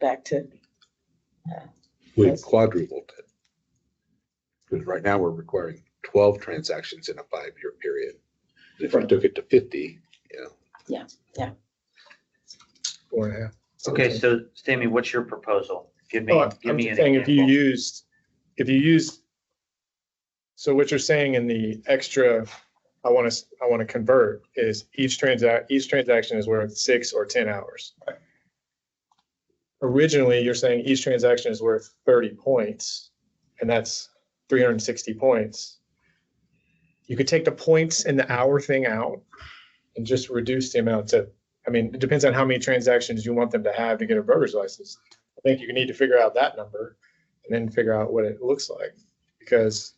back to. We've Yes. quadrupled it. Because right now we're requiring 12 transactions in a 5-year period. If we took it to 50, 4.5. Okay, so Stammy, what's your proposal? Give me I'm an just saying, if you example. use, so what you're saying in the extra, I want to convert is each transaction is worth 6 or 10 hours. Originally, you're saying each transaction is worth 30 points, and that's 360 points. You could take the points and the hour thing out and just reduce the amount to, I mean, it depends on how many transactions you want them to have to get a broker's license. I think you need to figure out that number and then figure out what it looks like. Because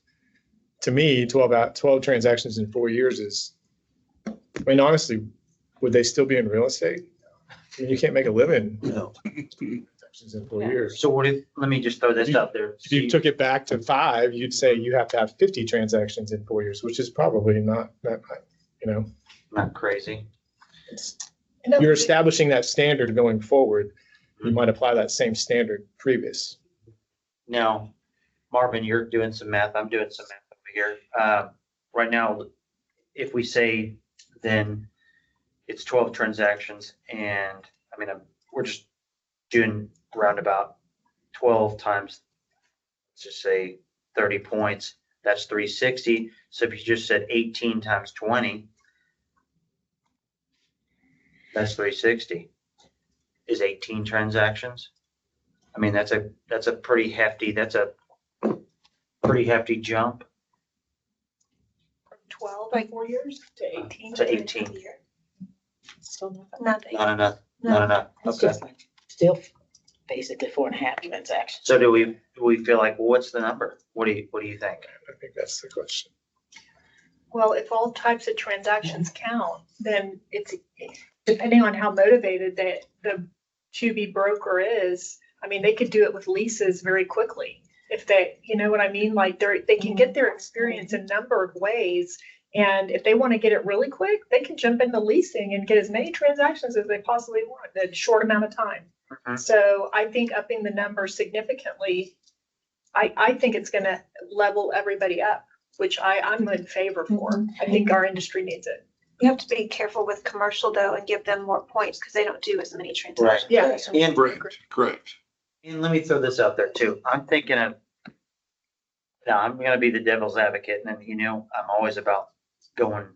to me, 12 transactions in 4 years is, I mean, honestly, would they still be in real estate? I mean, you can't make a living. No. Transactions in 4 years. So let me just throw this out there. If you took it back to 5, you'd say you have to have 50 transactions in 4 years, which is probably not that, Not crazy. You're establishing that standard going forward. You might apply that same standard previous. Now, Marvin, you're doing some math. I'm doing some math over here. Right now, if we say then it's 12 transactions and we're just doing roundabout 12 times, let's just say 30 points, that's 360. So if you just said 18 times 20, That's 360. Is 18 transactions. I mean, that's a pretty hefty jump 12 by 4 years to 18. to 18. Still nothing. Nothing. Not enough, No. not enough. It's Okay. just like, still basically 4.5 transactions. So do we feel like, well, what's the number? What do you think? I think that's the question. Well, if all types of transactions count, then it's depending on how motivated the to-be broker is. I mean, they could do it with leases very quickly. If they, you know what I mean? Like they can get their experience in a number of ways. And if they want to get it really quick, they can jump into leasing and get as many transactions as they possibly want in a short amount of time. Mhm. So I think upping the number significantly, I think it's going to level everybody up, which I'm in favor for. I think our industry needs it. You have to be careful with commercial though and give them more points because they don't do as many transactions. Yeah. And Correct. And let me throw this out there too. I'm thinking of, now I'm gonna be the devil's advocate, and you know, I'm always about going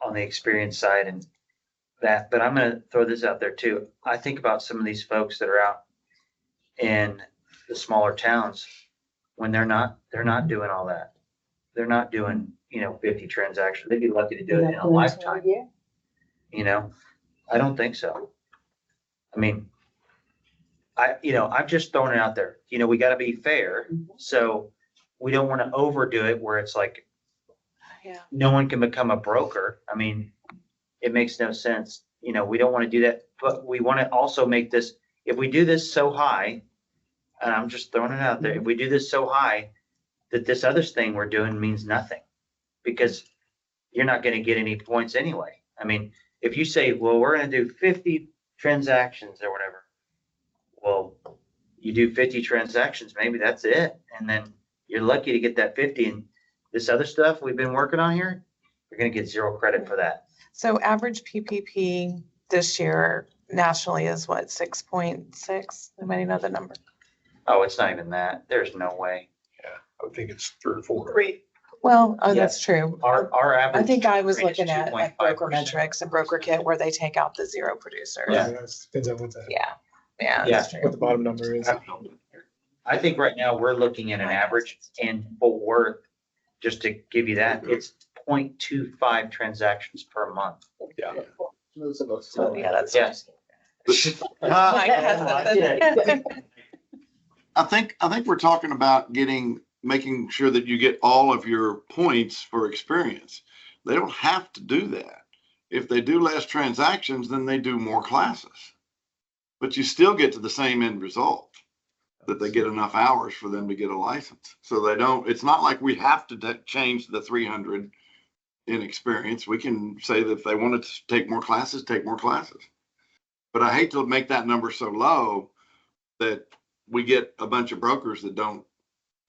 on the experience side and that, but I'm gonna throw this out there too. I think about some of these folks that are out in the smaller towns when they're not doing all that. They're not doing, 50 transactions. They'd be lucky to do it in a lifetime. You know, I don't think so. I mean, I'm just throwing it out there. We got to be fair. So we don't want to overdo it where it's like, Yeah. no one can become a broker. I mean, it makes no sense. We don't want to do that, but we want to also make this, if we do this so high, and I'm just throwing it out there, if we do this so high that this other thing we're doing means nothing because you're not going to get any points anyway. I mean, if you say, well, we're going to do 50 transactions or whatever, well, you do 50 transactions, maybe that's it. And then you're lucky to get that 50. And this other stuff we've been working on here, you're going to get 0 credit for that. So average PPP this year nationally is what, 6.6? Anybody know the number? Oh, it's not even that. There's no way. Yeah, I would think it's 3 or 4. 3. Well, that's true. Our average. I think I was rate is looking at like 2.5%. broker metrics and broker kit where they take out the 0 producers. Yeah. Depends on what Yeah. Yeah. That's true. what the bottom number is. I think right now we're looking at an average in Fort Worth, just to give you that, it's 0.25 transactions per month. Yeah. So, yeah, that's. Yes. Mike has that. I think we're talking about making sure that you get all of your points for experience. They don't have to do that. If they do less transactions, then they do more classes. But you still get to the same end result, that they get enough hours for them to get a license. So it's not like we have to change the 300 in experience. We can say that if they wanted to take more classes, take more classes. But I hate to make that number so low that we get a bunch of brokers that don't,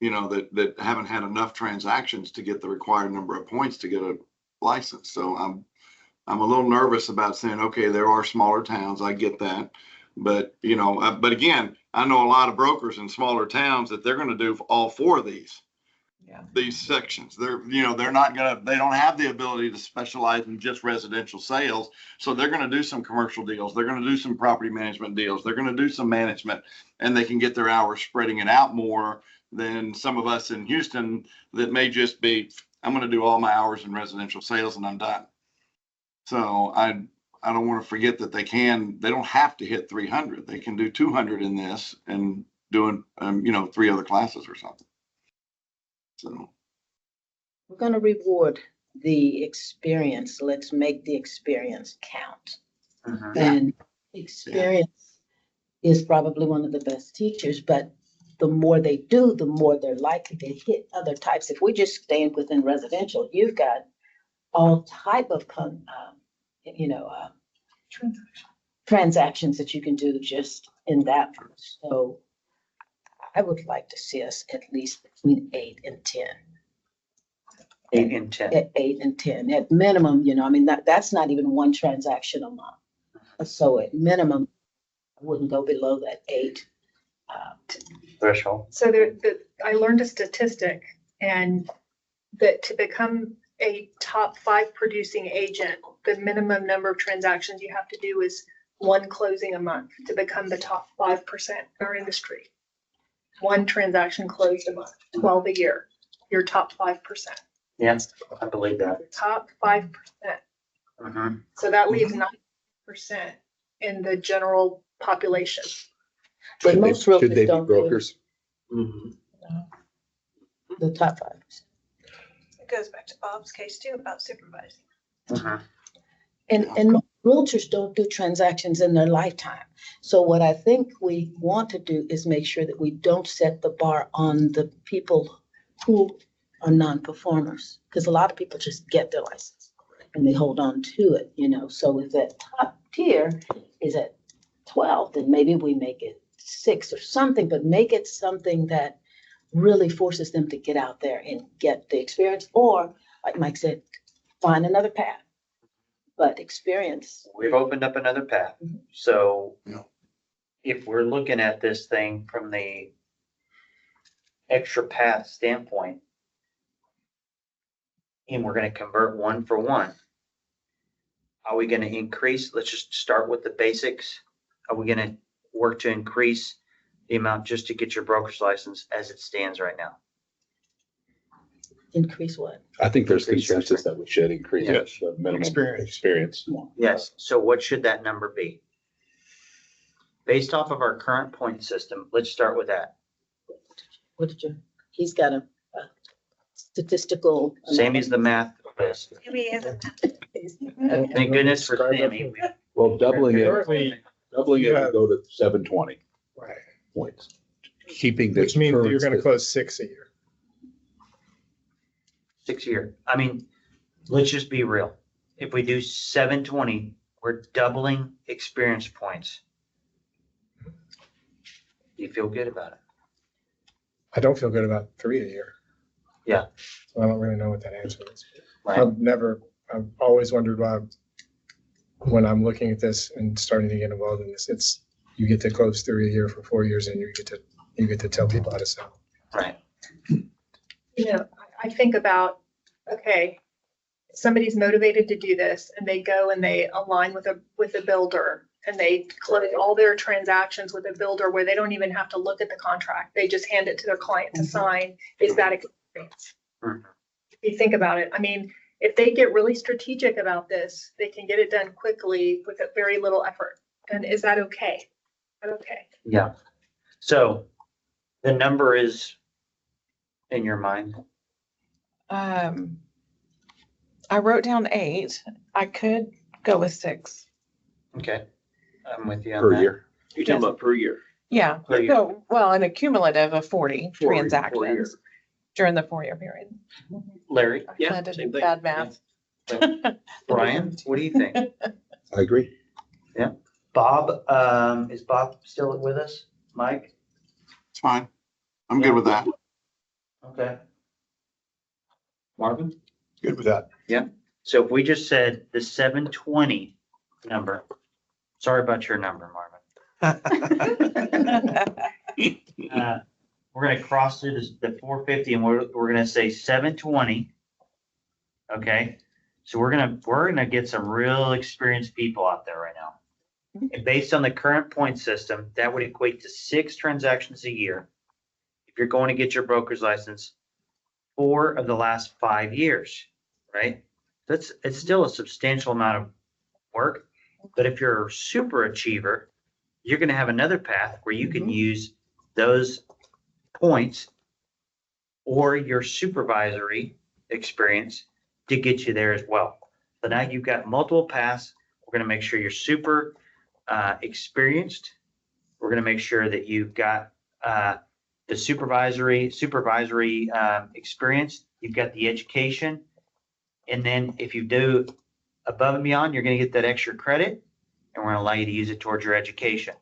that haven't had enough transactions to get the required number of points to get a license. So I'm a little nervous about saying, okay, there are smaller towns. I get that. But, but again, I know a lot of brokers in smaller towns that they're going to do all 4 of these. Yeah. These sections. They don't have the ability to specialize in just residential sales. So they're going to do some commercial deals. They're going to do some property management deals. They're going to do some management, and they can get their hours spreading it out more than some of us in Houston that may just be, I'm going to do all my hours in residential sales and I'm done. So I don't want to forget that they don't have to hit 300. They can do 200 in this and doing, 3 other classes or something. So We're going to reward the experience. Let's make the experience count. Mhm. And experience is probably one of the best teachers, but the more they do, the more they're likely to hit other types. If we just stay within residential, you've got all type of transactions that you can do just in that. So I would like to see us at least between 8 and 10. 8 and 10. At 8 and 10 at minimum, that's not even 1 transaction a month. So at minimum, I wouldn't go below that 8 Threshold. So I learned a statistic, and that to become a top 5 producing agent, the minimum number of transactions you have to do is 1 closing a month to become the top 5% in our industry. 1 transaction closed a month, 12 a year, your top 5%. Yeah, I believe that. Top 5%. Mm-hmm. So that leaves 9% in the general population. But Should they- most realtors should they be don't do brokers? the top 5%. It goes back to Bob's case too about supervising. Mm-hmm. And realtors don't do transactions in their lifetime. So what I think we want to do is make sure that we don't set the bar on the people who are non-performers. Because a lot of people just get their license and they hold on to it, you know. So if that top tier is at 12, then maybe we make it 6 or something, but make it something that really forces them to get out there and get the experience. Or, like Mike said, find another path. But experience. We've opened up another path. So if we're looking at this thing from the extra path standpoint, and we're going to convert 1 for 1, are we going to increase? Let's just start with the basics. Are we going to work to increase the amount just to get your broker's license as it stands right now? Increase what? I think there's consensus that we should increase Yes. the minimum Experience. experience. Yes. So what should that number be? Based off of our current point system, let's start with that. What did you, he's got a statistical. Sammy's the math list. Maybe it isn't. Thank goodness for Sammy. Well, doubling it Currently, would go to 720 right, points. Keeping the which means current you're gonna system. close 6 a year. 6 year. I mean, let's just be real. If we do 720, we're doubling experience points. Do you feel good about it? I don't feel good about 3 a year. Yeah. So I don't really know what that answer is. Right. I've always wondered why, when I'm looking at this and starting to get involved in this, it's, you get to close 3 a year for 4 years and you get to tell people how to sell. Right. You know, I think about, okay, somebody's motivated to do this and they go and they align with a builder and they close all their transactions with a builder where they don't even have to look at the contract. They just hand it to their client to sign. Is that experience? Mhm. If you think about it, I mean, if they get really strategic about this, they can get it done quickly with very little effort. And is that okay? Is that okay? Yeah. So the number is in your mind. I wrote down 8. I could go with 6. Okay. I'm with you on Per that. year. You're talking about per year. Yeah. Per year. So, well, an accumulative of 40 4 transactions during the 4-year period. Larry, Yeah, I did same thing. bad math. Brian, what do you think? I agree. Bob, is Bob still with us? Mike? It's fine. I'm good with that. Okay. Marvin? Good with that. So if we just said the 720 number, sorry about your number, Marvin. We're gonna cross through the 450 and we're gonna say 720. Okay, so we're gonna get some real experienced people out there right now. And based on the current point system, that would equate to 6 transactions a year. If you're going to get your broker's license, 4 of the last 5 years, right? It's still a substantial amount of work. But if you're a super achiever, you're going to have another path where you can use those points or your supervisory experience to get you there as well. So now you've got multiple paths. We're going to make sure you're super experienced. We're going to make sure that you've got the supervisory experience. You've got the education. And then if you do above and beyond, you're going to get that extra credit, and we're going to allow you to use it towards your education.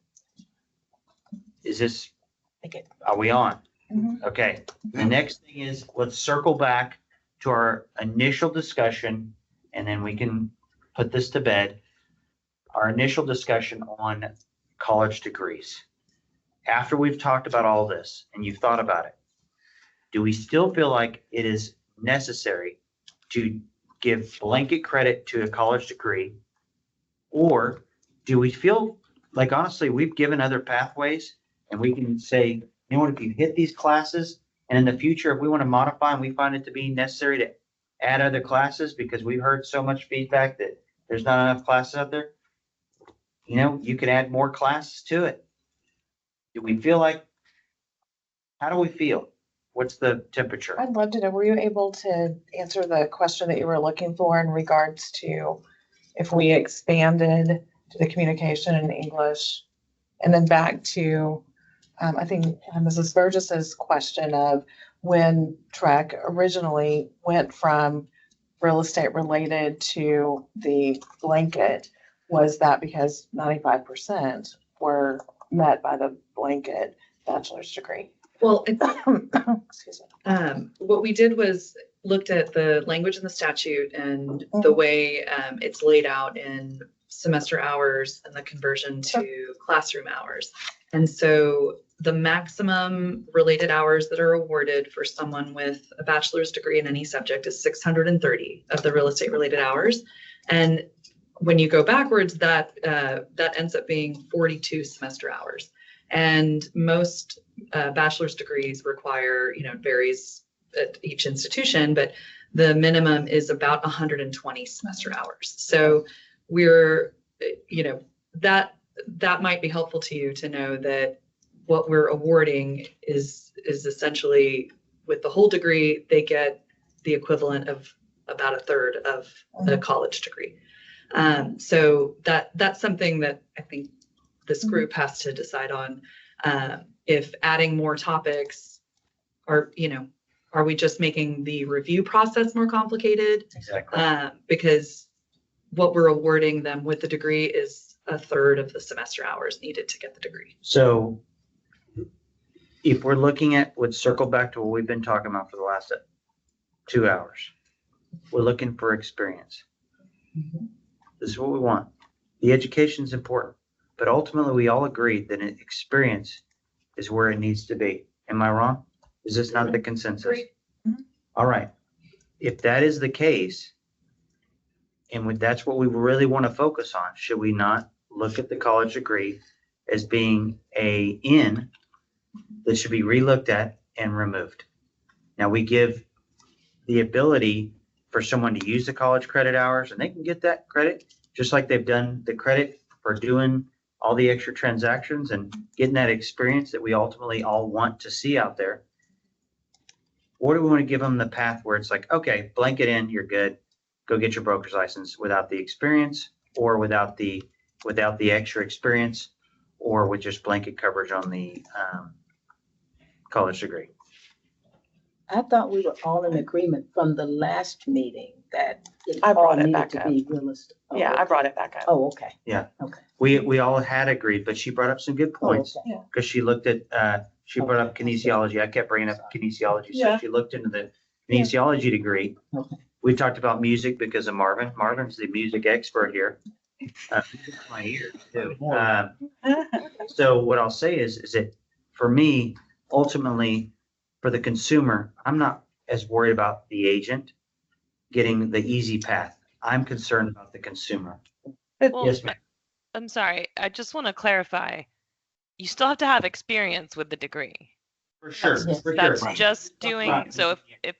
Are we on? Mhm. Okay. The next thing is, let's circle back to our initial discussion, and then we can put this to bed. Our initial discussion on college degrees. After we've talked about all this and you've thought about it, do we still feel like it is necessary to give blanket credit to a college degree? Or do we feel like, honestly, we've given other pathways and we can say, you know what, if you hit these classes and in the future, if we want to modify and we find it to be necessary to add other classes because we've heard so much feedback that there's not enough classes out there, you know, you can add more classes to it. Do we feel like, how do we feel? What's the temperature? I'd love to know, were you able to answer the question that you were looking for in regards to if we expanded to the communication in English? And then back to, I think Mrs. Burgess's question of when TREC originally went from real estate related to the blanket, was that because 95% were met by the blanket bachelor's degree? Well, Excuse me. what we did was looked at the language in the statute and the way it's laid out in semester hours and the conversion to classroom hours. And so the maximum related hours that are awarded for someone with a bachelor's degree in any subject is 630 of the real estate related hours. And when you go backwards, that ends up being 42 semester hours. And most bachelor's degrees require, you know, it varies at each institution, but the minimum is about 120 semester hours. So we're, you know, that might be helpful to you to know that what we're awarding is essentially, with the whole degree, they get the equivalent of about a third of a college degree. So that's something that I think this group has to decide on. If adding more topics are, you know, are we just making the review process more complicated? Exactly. Because what we're awarding them with the degree is a third of the semester hours needed to get the degree. So if we're looking at, let's circle back to what we've been talking about for the last 2 hours. We're looking for experience. This is what we want. The education is important, but ultimately we all agree that an experience is where it needs to be. Am I wrong? Is this not the consensus? All right. If that is the case, and that's what we really want to focus on, should we not look at the college degree as being a in that should be relooked at and removed? Now, we give the ability for someone to use the college credit hours, and they can get that credit just like they've done the credit for doing all the extra transactions and getting that experience that we ultimately all want to see out there. Or do we want to give them the path where it's like, okay, blanket in, you're good. Go get your broker's license without the experience, or without the extra experience, or with just blanket coverage on the college degree. I thought we were all in agreement from the last meeting that it I brought all it back needed to up. be realistic. Oh, Yeah, I okay. brought it back up. Oh, okay. Yeah. Okay. We all had agreed, but she brought up some good Oh, points okay. because she looked at, she brought up kinesiology. I kept bringing up kinesiology. So Yeah. she looked into the kinesiology degree. Okay. We talked about music because of Marvin. Marvin's the music expert here. My ears too. So what I'll say is that for me, ultimately, for the consumer, I'm not as worried about the agent getting the easy path. I'm concerned about the consumer. Well, Yes, ma'am. I'm sorry. I just want to clarify. You still have to have experience with the degree. For sure. Yes. For That's sure. just doing, Right. so if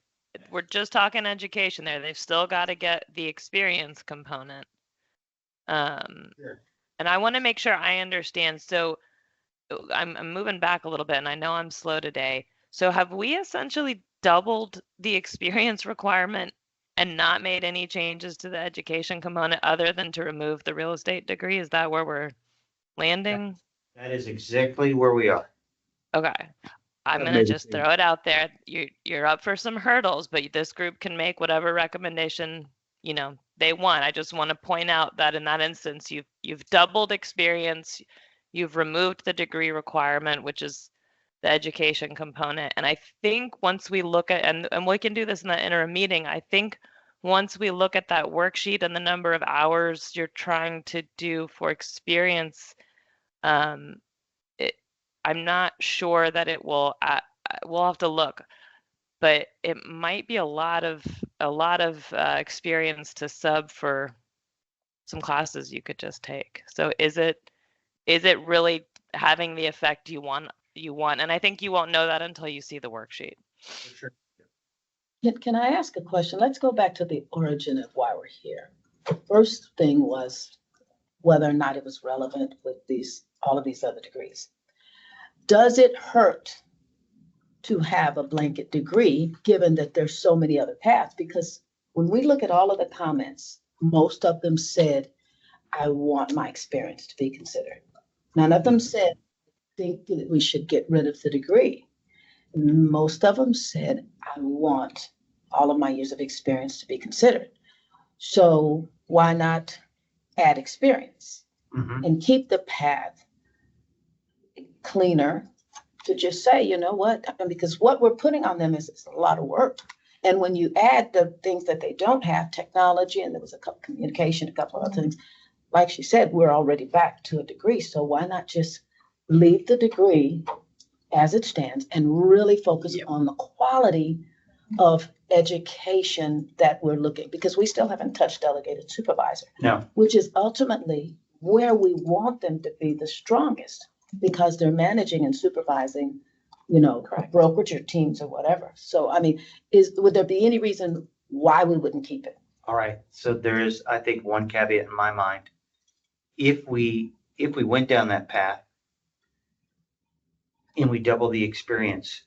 we're just talking education there, they've still got to get the experience component. Sure. And I want to make sure I understand. So I'm moving back a little bit, and I know I'm slow today. So have we essentially doubled the experience requirement and not made any changes to the education component other than to remove the real estate degree? Is that where we're landing? That is exactly where we are. Okay. I'm That gonna made a just throw it out there. You're up for some hurdles, but this group can make whatever recommendation, you know, they want. I just want to point out that in that instance, you've doubled experience, you've removed the degree requirement, which is the education component. And I think once we look at, and we can do this in the interim meeting, I think once we look at that worksheet and the number of hours you're trying to do for experience, I'm not sure that it will, we'll have to look, but it might be a lot of a lot of experience to sub for some classes you could just take. So is it really having the effect you want? And I think you won't know that until you see the worksheet. For sure. Can I ask a question? Let's go back to the origin of why we're here. The first thing was whether or not it was relevant with all of these other degrees. Does it hurt to have a blanket degree, given that there's so many other paths? Because when we look at all of the comments, most of them said, I want my experience to be considered. None of them said, think that we should get rid of the degree. Most of them said, I want all of my years of experience to be considered. So why not add experience and keep the path cleaner to just say, you know what, because what we're putting on them is a lot of work. And when you add the things that they don't have, technology, and there was a couple communication, a couple of other things, like she said, we're already back to a degree. So why not just leave the degree as it stands and really focus on the quality of education that we're looking, because we still haven't touched delegated supervisor. No. Which is ultimately where we want them to be the strongest, because they're managing and supervising, brokerage or teams or whatever. So, I mean, would there be any reason why we wouldn't keep it? All right. So there is, I think, one caveat in my mind. If we went down that path and we double the experience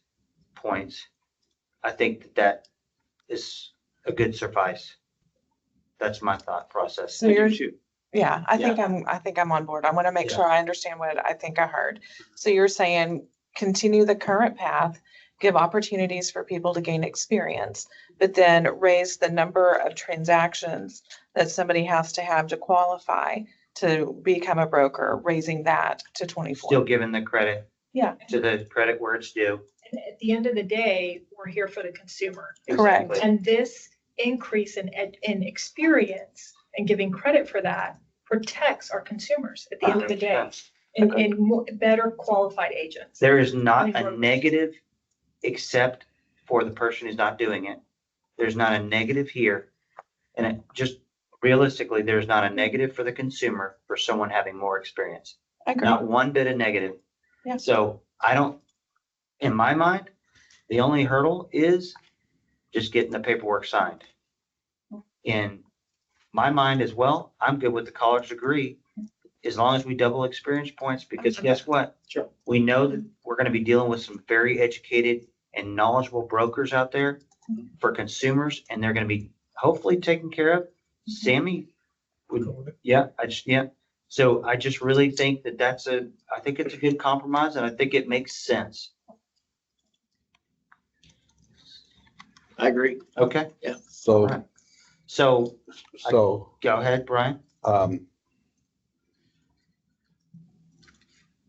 points, I think that is a good suffice. That's my thought process. So I think I'm on board. I want to make sure I understand what I think I heard. So you're saying continue the current path, give opportunities for people to gain experience, but then raise the number of transactions that somebody has to have to qualify to become a broker, raising that to 24. Still giving the credit. Yeah. To the credit where it's due. And at the end of the day, we're here for the consumer. Correct. Exactly. And this increase in experience and giving credit for that protects our consumers at the end of the day in better qualified agents. There is not a negative except for the person who's not doing it. There's not a negative here. And it just realistically, there's not a negative for the consumer for someone having more experience. I agree. Not one bit of negative. Yeah. So in my mind, the only hurdle is just getting the paperwork signed. In my mind as well, I'm good with the college degree as long as we double experience points, because guess what? Sure. We know that we're going to be dealing with some very educated and knowledgeable brokers out there for consumers, and they're going to be hopefully taken care of. Sammy So I just really think that I think it's a good compromise, and I think it makes sense. I agree. Okay. Yeah. So, All right. So go ahead, Brian.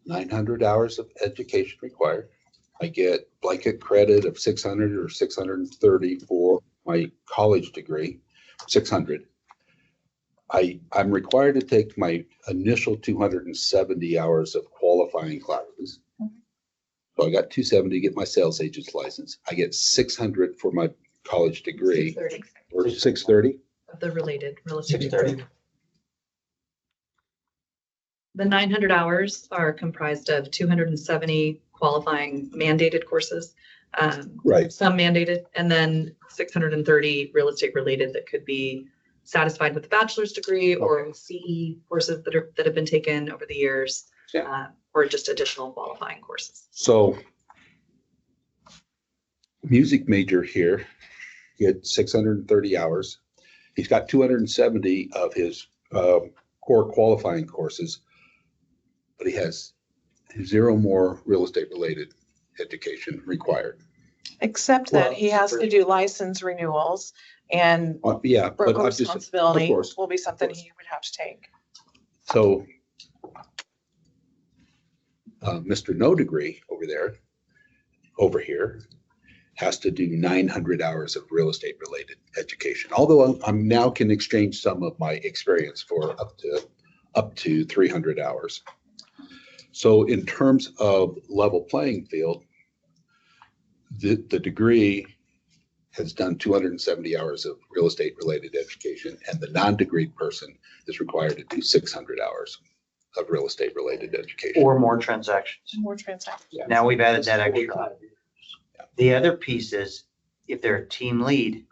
900 hours of education required. I get blanket credit of 600 or 630 for my college degree, 600. I'm required to take my initial 270 hours of qualifying classes. So I got 270 to get my sales agent's license. I get 600 for my college degree. 630. Or 630? Of the related real estate. 630. The 900 hours are comprised of 270 qualifying mandated courses. Right. Some mandated, and then 630 real estate related that could be satisfied with a bachelor's degree or CE courses that have been taken over the years, or just additional qualifying courses. So music major here, gets 630 hours. He's got 270 of his core qualifying courses, but he has 0 more real estate related education required. Except that he has to do license renewals, and broker responsibility will be something he would have to take. So Mr. No Degree over here has to do 900 hours of real estate related education. Although I'm now can exchange some of my experience for up to 300 hours. So in terms of level playing field, the degree has done 270 hours of real estate related education, and the non-degreed person is required to do 600 hours of real estate related education. Or more transactions. More transactions. Yeah. Now we've added that extra. The other piece is if they're a team lead,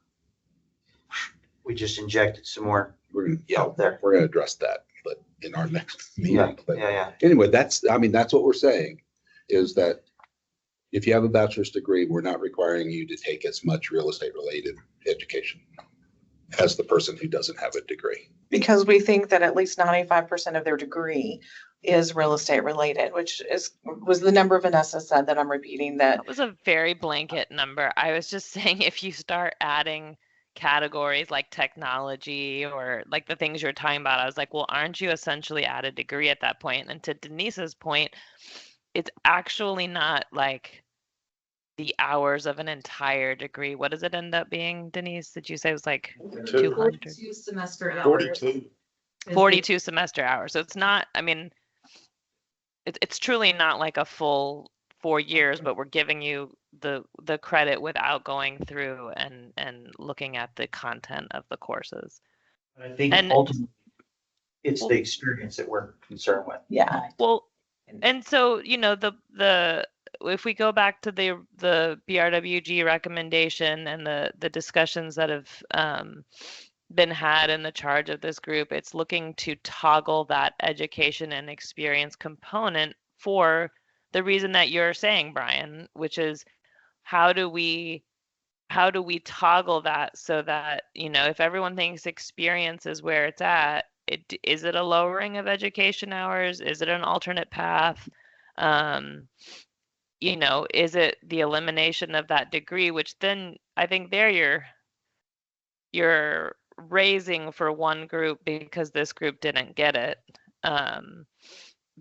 we just injected some more We're gonna, help there. we're gonna address that, but in our next meeting. But Yeah. anyway, that's what we're saying, is that if you have a bachelor's degree, we're not requiring you to take as much real estate related education as the person who doesn't have a degree. Because we think that at least 95% of their degree is real estate related, was the number Vanessa said that I'm repeating that. That was a very blanket number. I was just saying if you start adding categories like technology or like the things you're talking about, I was like, well, aren't you essentially at a degree at that point? And to Denise's point, it's actually not like the hours of an entire degree. What does it end up being, Denise? Did you say it was like 200? 42 semester hours. 42 semester hours. So it's not, I mean, it's truly not like a full 4 years, but we're giving you the credit without going through and looking at the content of the courses. I think And- ultimately it's the experience that we're concerned with. Yeah. Well, and so, you know, if we go back to the BRWG recommendation and the discussions that have been had in the charge of this group, it's looking to toggle that education and experience component for the reason that you're saying, Brian, which is how do we toggle that so that, you know, if everyone thinks experience is where it's at, is it a lowering of education hours? Is it an alternate path? You know, is it the elimination of that degree, which then I think there you're raising for one group because this group didn't get it.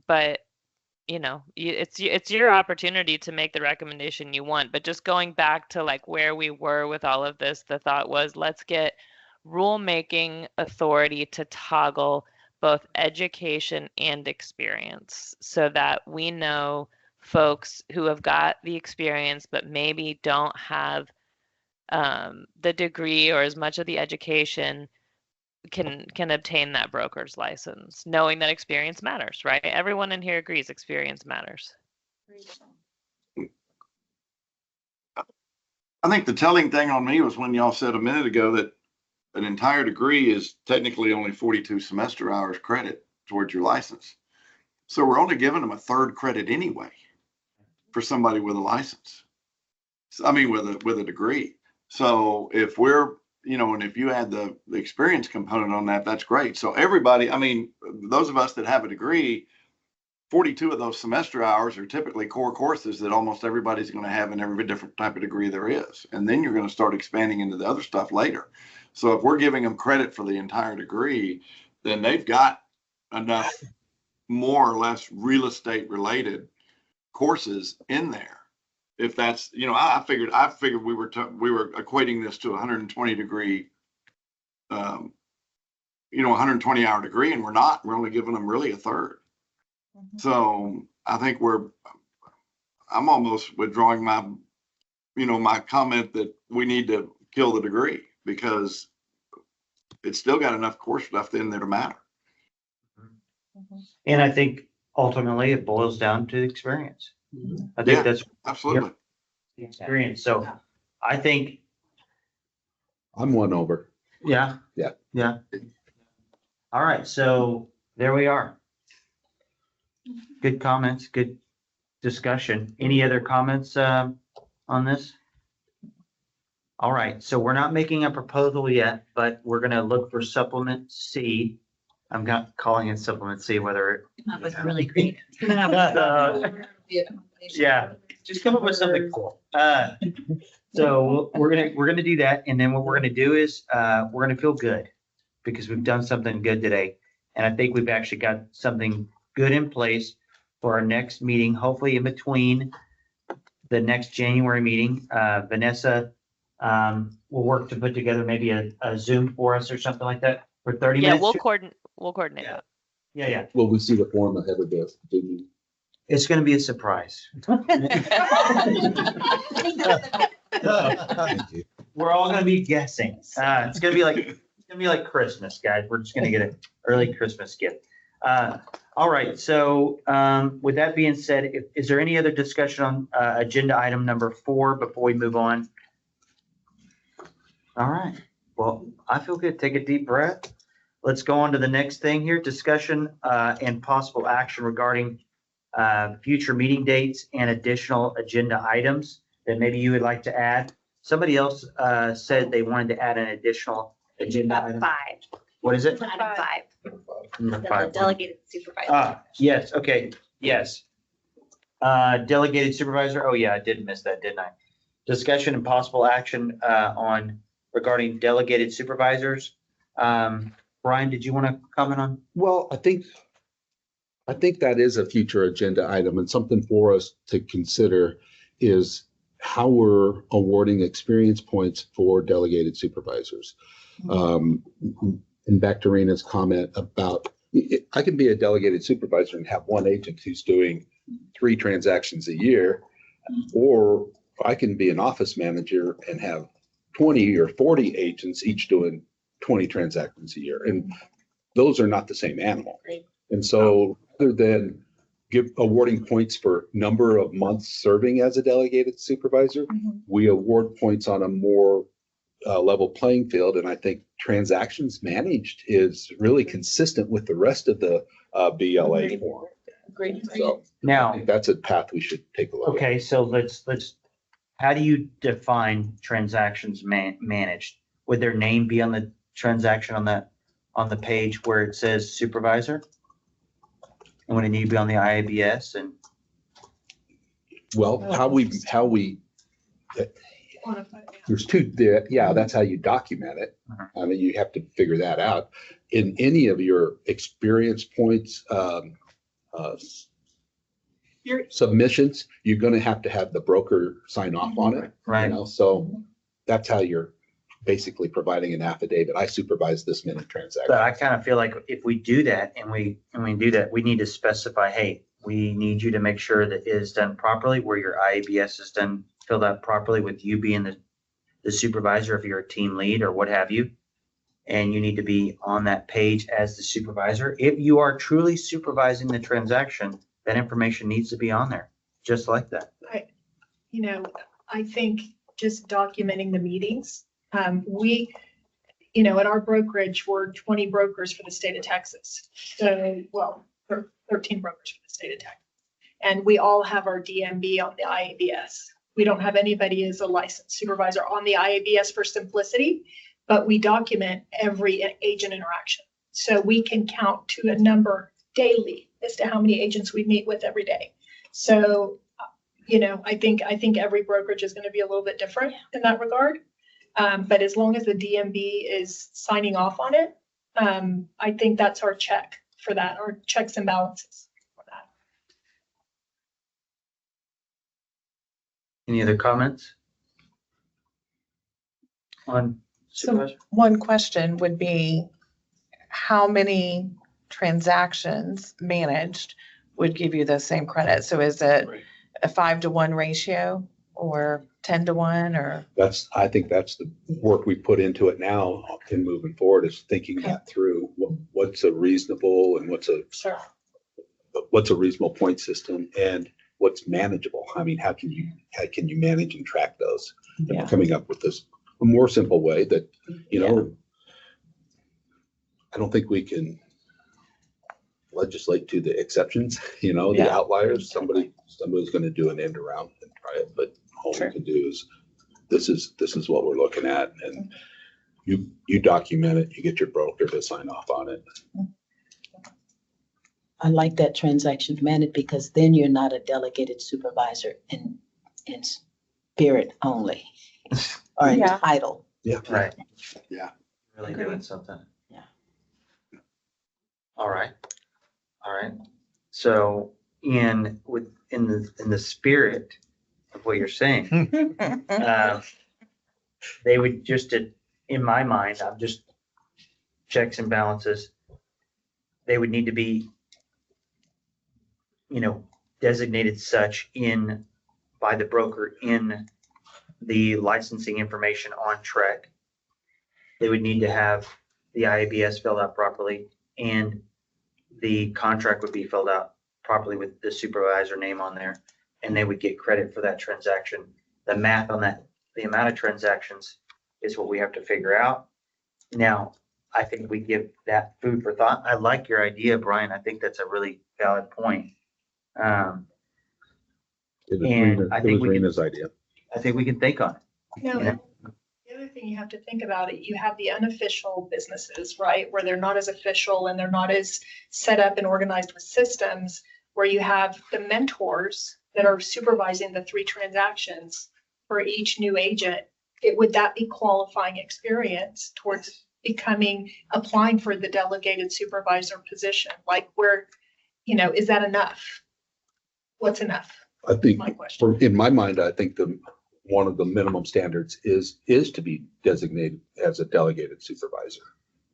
But you know, it's your opportunity to make the recommendation you want. But just going back to like where we were with all of this, the thought was let's get rulemaking authority to toggle both education and experience so that we know folks who have got the experience but maybe don't have the degree or as much of the education can obtain that broker's license, knowing that experience matters, right? Everyone in here agrees experience matters. I think the telling thing on me was when y'all said a minute ago that an entire degree is technically only 42 semester hours credit towards your license. So we're only giving them a third credit anyway for somebody with a license. I mean, with a degree. So if we're, you know, and if you add the experience component on that, that's great. So everybody, I mean, those of us that have a degree, 42 of those semester hours are typically core courses that almost everybody's going to have in every different type of degree there is. And then you're going to start expanding into the other stuff later. So if we're giving them credit for the entire degree, then they've got enough more or less real estate related courses in there. If that's, you know, I figured we were equating this to a 120 degree, you know, 120 hour degree, and we're not. We're only giving them really a third. Mm-hmm. So I think I'm almost withdrawing my, you know, my comment that we need to kill the degree because it's still got enough course stuff in there to matter. And I think ultimately it boils down to experience. I think that's absolutely the experience. So I think I'm won over. Yeah. All right. So there we are. Good comments, good discussion. Any other comments on this? All right. So we're not making a proposal yet, but we're going to look for supplement C. I'm not calling it supplement C, whether that was really great. Yeah, just come up with something cool. So we're gonna do that, and then what we're gonna do is we're gonna feel good because we've done something good today, and I think we've actually got something good in place for our next meeting. Hopefully, in between the next January meeting, Vanessa will work to put together maybe a Zoom for us or something like that for 30 minutes. Yeah, we'll coordinate that. Yeah. Will we see the form ahead of the meeting? It's going to be a surprise. Thank you. we're all gonna be guessing. It's gonna be like Christmas, guys. We're just gonna get an early Christmas gift. All right, so with that being said, is there any other discussion on agenda item number 4 before we move on? All right, well, I feel good. Take a deep breath. Let's go on to the next thing here. Discussion and possible action regarding future meeting dates and additional agenda items that maybe you would like to add. Somebody else said they wanted to add an additional agenda item. 5. What is it? Item 5. Number The 5. delegated supervisor. Yes, okay, yes. Delegated supervisor, oh yeah, I did miss that, didn't I? Discussion and possible action on regarding delegated supervisors. Brian, did you want to comment on? Well, I think that is a future agenda item, and something for us to consider is how we're awarding experience points for delegated supervisors. And back to Rena's comment about, I can be a delegated supervisor and have one agent who's doing 3 transactions a year, or I can be an office manager and have 20 or 40 agents each doing 20 transactions a year. And those are not the same animal. Great. And so rather than awarding points for number of months serving as a delegated supervisor, we award points on a more level playing field. And I think transactions managed is really consistent with the rest of the BLA form. Great. So Now, I think that's a path we should take a look at. okay, so let's, how do you define transactions managed? Would their name be on the transaction on the page where it says supervisor? And would it need to be on the IABS and? Well, how we, there's two there. Yeah, that's how you document it. I mean, you have to figure that out. In any of your experience points, submissions, you're going to have the broker sign off on it. Right. You know, so that's how you're basically providing an affidavit. I supervise this many transactions. But I kind of feel like if we do that and we do that, we need to specify, hey, we need you to make sure that it is done properly, where your IABS is done, filled out properly with you being the supervisor if you're a team lead or what have you. And you need to be on that page as the supervisor. If you are truly supervising the transaction, that information needs to be on there, just like that. I think just documenting the meetings. We, at our brokerage, we're 20 brokers for the state of Texas. So, 13 brokers for the state of Texas. And we all have our DMB on the IABS. We don't have anybody as a licensed supervisor on the IABS for simplicity, but we document every agent interaction. So we can count to a number daily as to how many agents we meet with every day. So, I think every brokerage is going to be a little bit different in that regard. But as long as the DMB is signing off on it, I think that's our check for that, our checks and balances for that. Any other comments on supervisor? One question would be, how many transactions managed would give you the same credit? So is it a 5-to-1 ratio or 10-to-1 or? I think that's the work we put into it now and moving forward, is thinking that through. What's a reasonable and what's a reasonable point system and what's manageable? I mean, how can you manage and track those? And coming up with this a more simple way that, I don't think we can legislate to the exceptions, the outliers. Somebody's going to do an end around and try it, but all we can do is, this is what we're looking at, and you document it, you get your broker to sign off on it. I like that transactions managed, because then you're not a delegated supervisor in spirit only or in title. Yeah. Right. Yeah. Really doing something. Yeah. All right. So in the spirit of what you're saying, they would just, in my mind, I'm just checks and balances. They would need to be, designated such by the broker in the licensing information on Trek. They would need to have the IABS filled out properly, and the contract would be filled out properly with the supervisor name on there, and they would get credit for that transaction. The math on that, the amount of transactions is what we have to figure out. Now, I think we give that food for thought. I like your idea, Brian. I think that's a really valid point. It was And I think we can- Rena's idea. I think we can think on it. No, Yeah. the other thing you have to think about it, you have the unofficial businesses, right? Where they're not as official and they're not as set up and organized with systems, where you have the mentors that are supervising the 3 transactions for each new agent. Would that be qualifying experience towards applying for the delegated supervisor position? Like where, is that enough? What's enough? I think, My question. in my mind, I think one of the minimum standards is to be designated as a delegated supervisor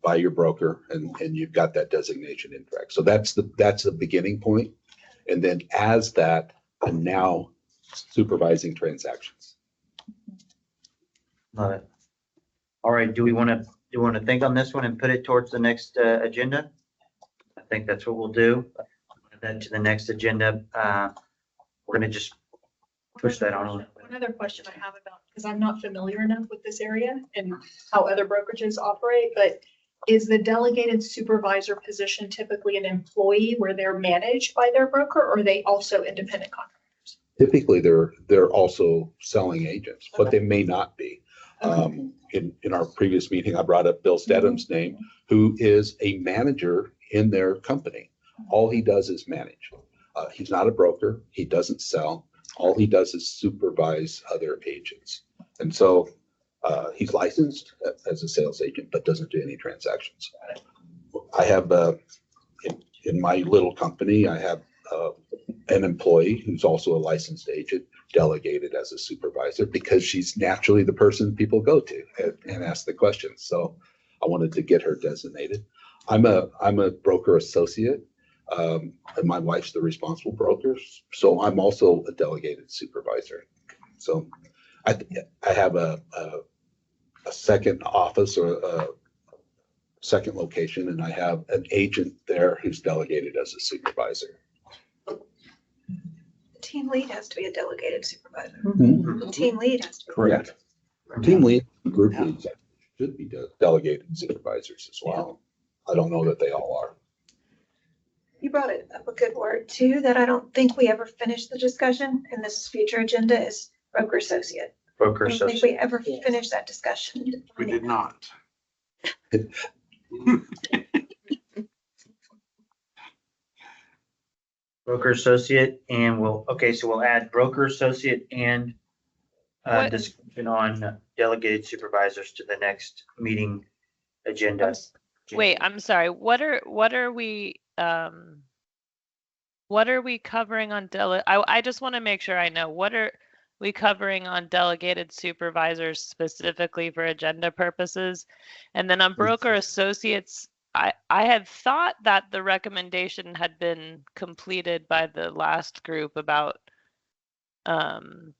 by your broker, and you've got that designation in track. So that's the beginning point. And then as that, I'm now supervising transactions. Love it. All right, do we want to think on this one and put it towards the next agenda? I think that's what we'll do. Then to the next agenda, we're gonna just push that on. One other question I have about, because I'm not familiar enough with this area and how other brokerages operate, but is the delegated supervisor position typically an employee where they're managed by their broker, or are they also independent contractors? Typically, they're also selling agents, but they may not be. In our previous meeting, I brought up Bill Stedham's name, who is a manager in their company. All he does is manage. He's not a broker. He doesn't sell. All he does is supervise other agents. And so he's licensed as a sales agent, but doesn't do any transactions. I have, in my little company, I have an employee who's also a licensed agent, delegated as a supervisor, because she's naturally the person people go to and ask the questions. So I wanted to get her designated. I'm a broker associate, and my wife's the responsible broker. So I'm also a delegated supervisor. So I have a second office or a second location, and I have an agent there who's delegated as a supervisor. The team lead has to be a delegated supervisor. Mhm. The team lead has to be. Correct. Team lead, group leads should be delegated supervisors as well. I don't know that they all are. You brought it up a good word too, that I don't think we ever finished the discussion, and this future agenda is broker associate. Broker I don't think associate. we ever finished that discussion. We did not. Broker associate, and so we'll add broker associate and What- discussion on delegated supervisors to the next meeting agenda. Wait, I'm sorry. What are we covering on I just want to make sure I know. What are we covering on delegated supervisors specifically for agenda purposes? And then on broker associates, I had thought that the recommendation had been completed by the last group about why,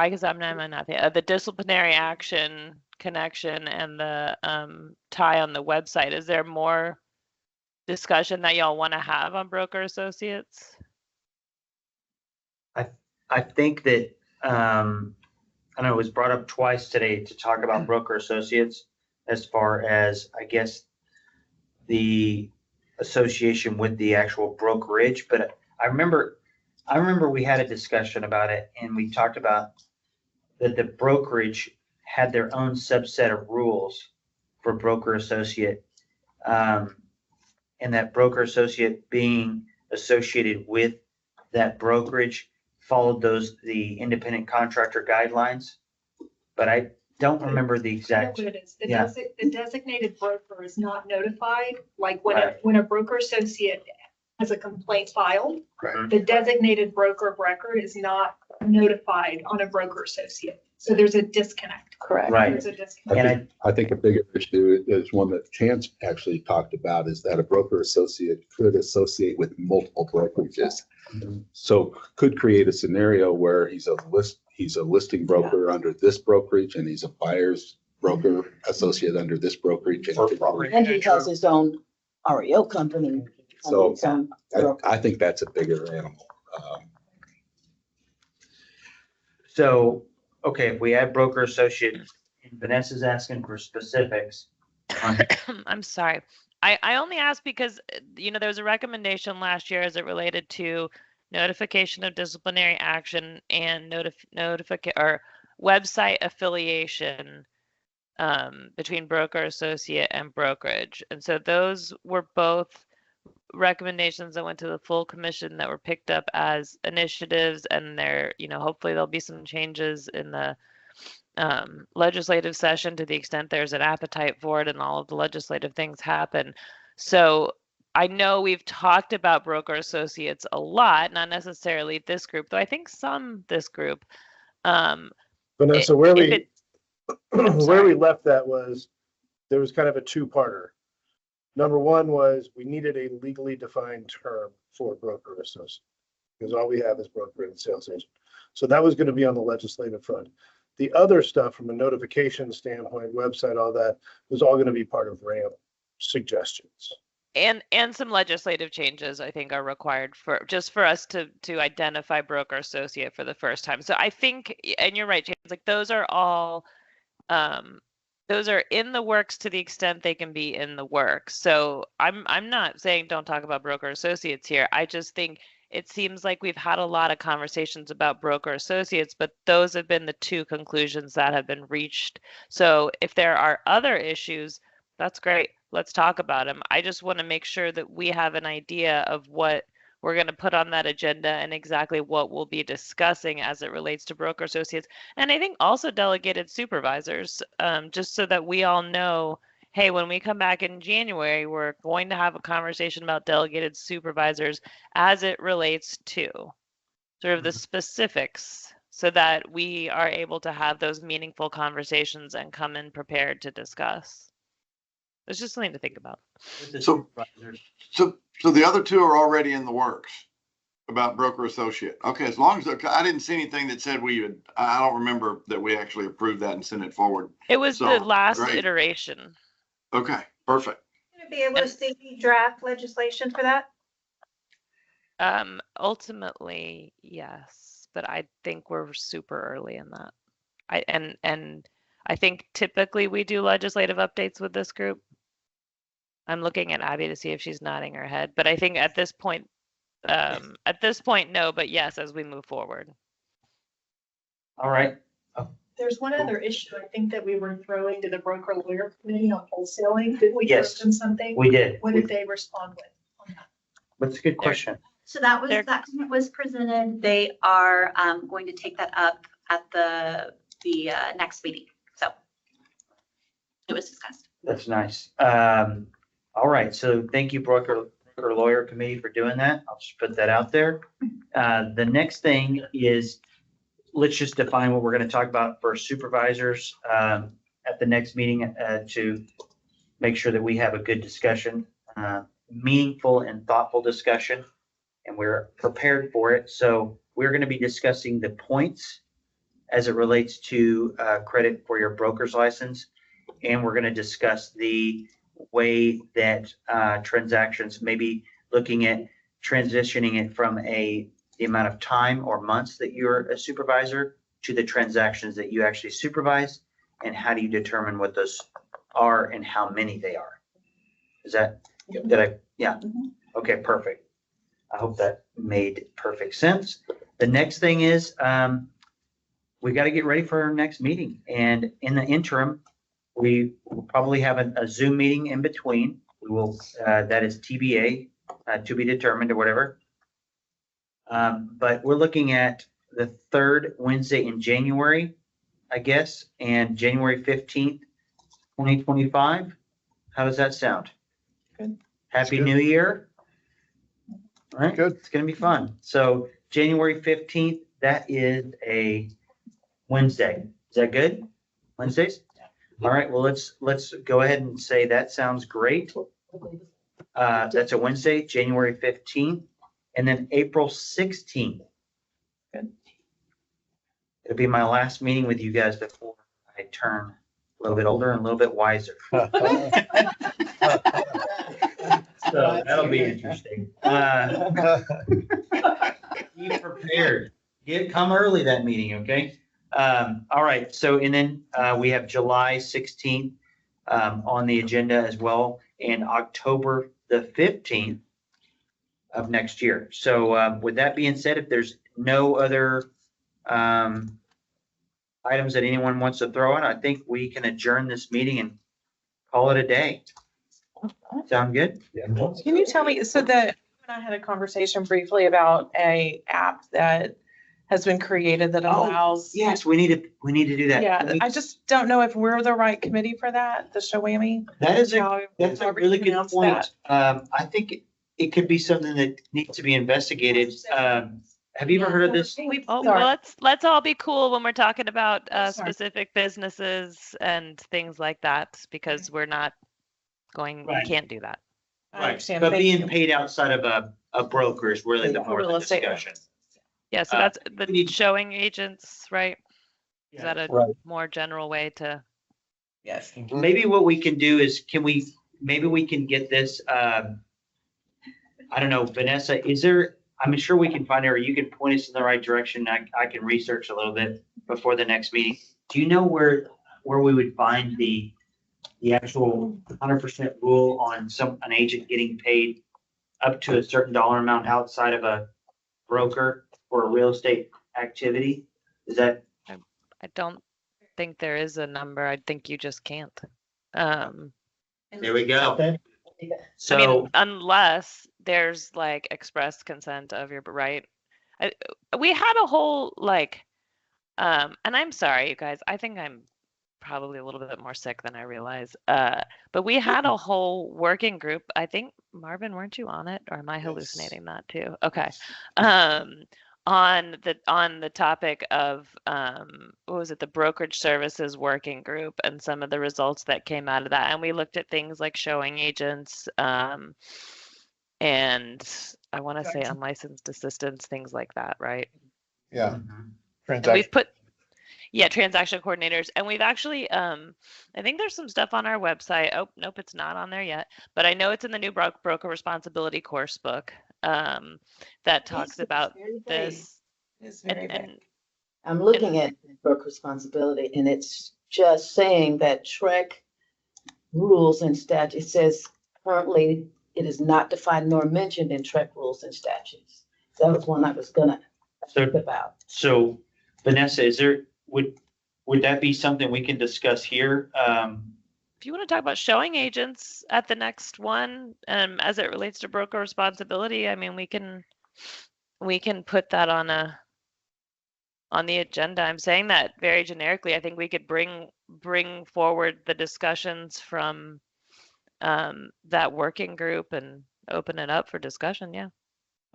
because I'm not the disciplinary action connection and the tie on the website. Is there more discussion that y'all want to have on broker associates? I think that I know it was brought up twice today to talk about broker associates, as far as, I guess, the association with the actual brokerage. But I remember we had a discussion about it, and we talked about that the brokerage had their own subset of rules for broker associate, and that broker associate being associated with that brokerage followed the independent contractor guidelines. But I don't remember the I know exact. what it is. The Yeah. the designated broker is not notified, like when Right. when a broker associate has a complaint filed, Right. the designated broker of record is not notified on a broker associate. So there's a disconnect. Correct. Right. There's a disconnect. And I think a bigger issue is one that Chance actually talked about, is that a broker associate could associate with multiple brokerages. So could create a scenario where he's a listing broker under this brokerage, and he's a buyer's broker associate under this brokerage. And he has his own REO company. So his own I, broker. I think that's a bigger animal. So, okay, if we add broker associate, and Vanessa's asking for specifics. I'm sorry. I only asked because, there was a recommendation last year as it related to notification of disciplinary action and or website affiliation between broker associate and brokerage. And so those were both recommendations that went to the full commission that were picked up as initiatives, and there, hopefully there'll be some changes in the legislative session to the extent there's an appetite for it and all of the legislative things happen. So I know we've talked about broker associates a lot, not necessarily this group, though I think this group. Vanessa, where we left that was, there was kind of a two-parter. Number one was we needed a legally defined term for broker associate, because all we have is broker and sales agent. So that was going to be on the legislative front. The other stuff from a notification standpoint, website, all that was all going to be part of RAMP suggestions. And some legislative changes I think are required for us to identify broker associate for the first time. So I think, and you're right, James, like those are all those are in the works to the extent they can be in the works. So I'm not saying don't talk about broker associates here. I just think it seems like we've had a lot of conversations about broker associates, but those have been the two conclusions that have been reached. So if there are other issues, that's great. Let's talk about them. I just want to make sure that we have an idea of what we're going to put on that agenda and exactly what we'll be discussing as it relates to broker associates. And I think also delegated supervisors, just so that we all know, hey, when we come back in January, we're going to have a conversation about delegated supervisors as it relates to sort of the specifics, so that we are able to have those meaningful conversations and come in prepared to discuss. It's just something to think about. So the other two are already in the works about broker associate. Okay, as long as, I didn't see anything that said I don't remember that we actually approved that and sent it forward. It was So, the last great. iteration. Okay, perfect. Gonna be able to see draft legislation for that? Ultimately, yes, but I think we're super early in that. I think typically we do legislative updates with this group. I'm looking at Abby to see if she's nodding her head, but I think at this point, no, but yes, as we move forward. All right. There's one other issue I think that we were throwing to the broker lawyer committee on wholesaling. Did we throw Yes, them something? we did. What did they respond with on that? That's a good question. So that comment was presented. They are going to take that up at the next meeting. So it was discussed. That's nice. All right, so thank you, broker lawyer committee, for doing that. I'll just put that out there. The next thing is, let's just define what we're going to talk about for supervisors at the next meeting to make sure that we have a good discussion, meaningful and thoughtful discussion, and we're prepared for it. So we're going to be discussing the points as it relates to credit for your broker's license, and we're going to discuss the way that transactions, maybe looking at transitioning it from the amount of time or months that you're a supervisor to the transactions that you actually supervise, and how do you determine what those are and how many they are. Is that, yeah. Okay, perfect. I hope that made perfect sense. The next thing is, we got to get ready for our next meeting. And in the interim, we will probably have a Zoom meeting in between. We will, that is TBA, to be determined or whatever. But we're looking at the third Wednesday in January, I guess, and January 15th, 2025. How does that sound? Good. Happy New Year. All right, Good. it's going to be fun. So January 15th, that is a Wednesday. Is that good? Wednesdays? All right, well, let's go ahead and say that sounds great. That's a Wednesday, January 15th, and then April 16th. Good. It'll be my last meeting with you guys before I turn a little bit older and a little bit wiser. So that'll be interesting. Be prepared. Come early that meeting, okay? All right, so and then we have July 16th on the agenda as well, and October the 15th of next year. So with that being said, if there's no other items that anyone wants to throw in, I think we can adjourn this meeting and call it a day. Sound good? Can you tell me, so that I had a conversation briefly about a app that has been created that allows. Yes, we need to do that. Yeah, I just don't know if we're the right committee for that, the Shawami. That's How a we really good pronounce point. I think it could be something that needs to be investigated. Have you ever heard of this? Let's all be cool when we're talking about Sorry. specific businesses and things like that, because we're not we can't do that. I understand. But Thank being you. paid outside of a broker is really the more Real the estate. discussion. Yeah, so that's the showing agents, right? Is that a Right. more general way to? Yes. Maybe what we can do is maybe we can get this, I don't know, Vanessa, I'm sure we can find it, or you can point us in the right direction. I can research a little bit before the next meeting. Do you know where we would find the actual 100% rule on an agent getting paid up to a certain dollar amount outside of a broker for a real estate activity? Is that? I don't think there is a number. I think you just can't. There we go. So, I mean, unless there's like express consent of your right. We had a whole and I'm sorry, you guys. I think I'm probably a little bit more sick than I realize. But we had a whole working group. I think Marvin, weren't you on it, or am I hallucinating that too? Okay. On the topic of what was it, the brokerage services working group, and some of the results that came out of that, and we looked at things like showing agents, and I want to say unlicensed assistants, things like that, right? Yeah. And we've put transaction coordinators, and we've actually I think there's some stuff on our website. Oh nope, it's not on there yet, but I know it's in the new broker responsibility course book that talks about this. And I'm looking at broker responsibility, and it's just saying that TREC rules and statute, it says currently it is not defined nor mentioned in TREC rules and statutes. That was one I was gonna think about. So Vanessa, would that be something we can discuss here? if you want to talk about showing agents at the next one, as it relates to broker responsibility, I mean, we can put that on the agenda. I'm saying that very generically. I think we could bring forward the discussions from that working group and open it up for discussion. Yeah.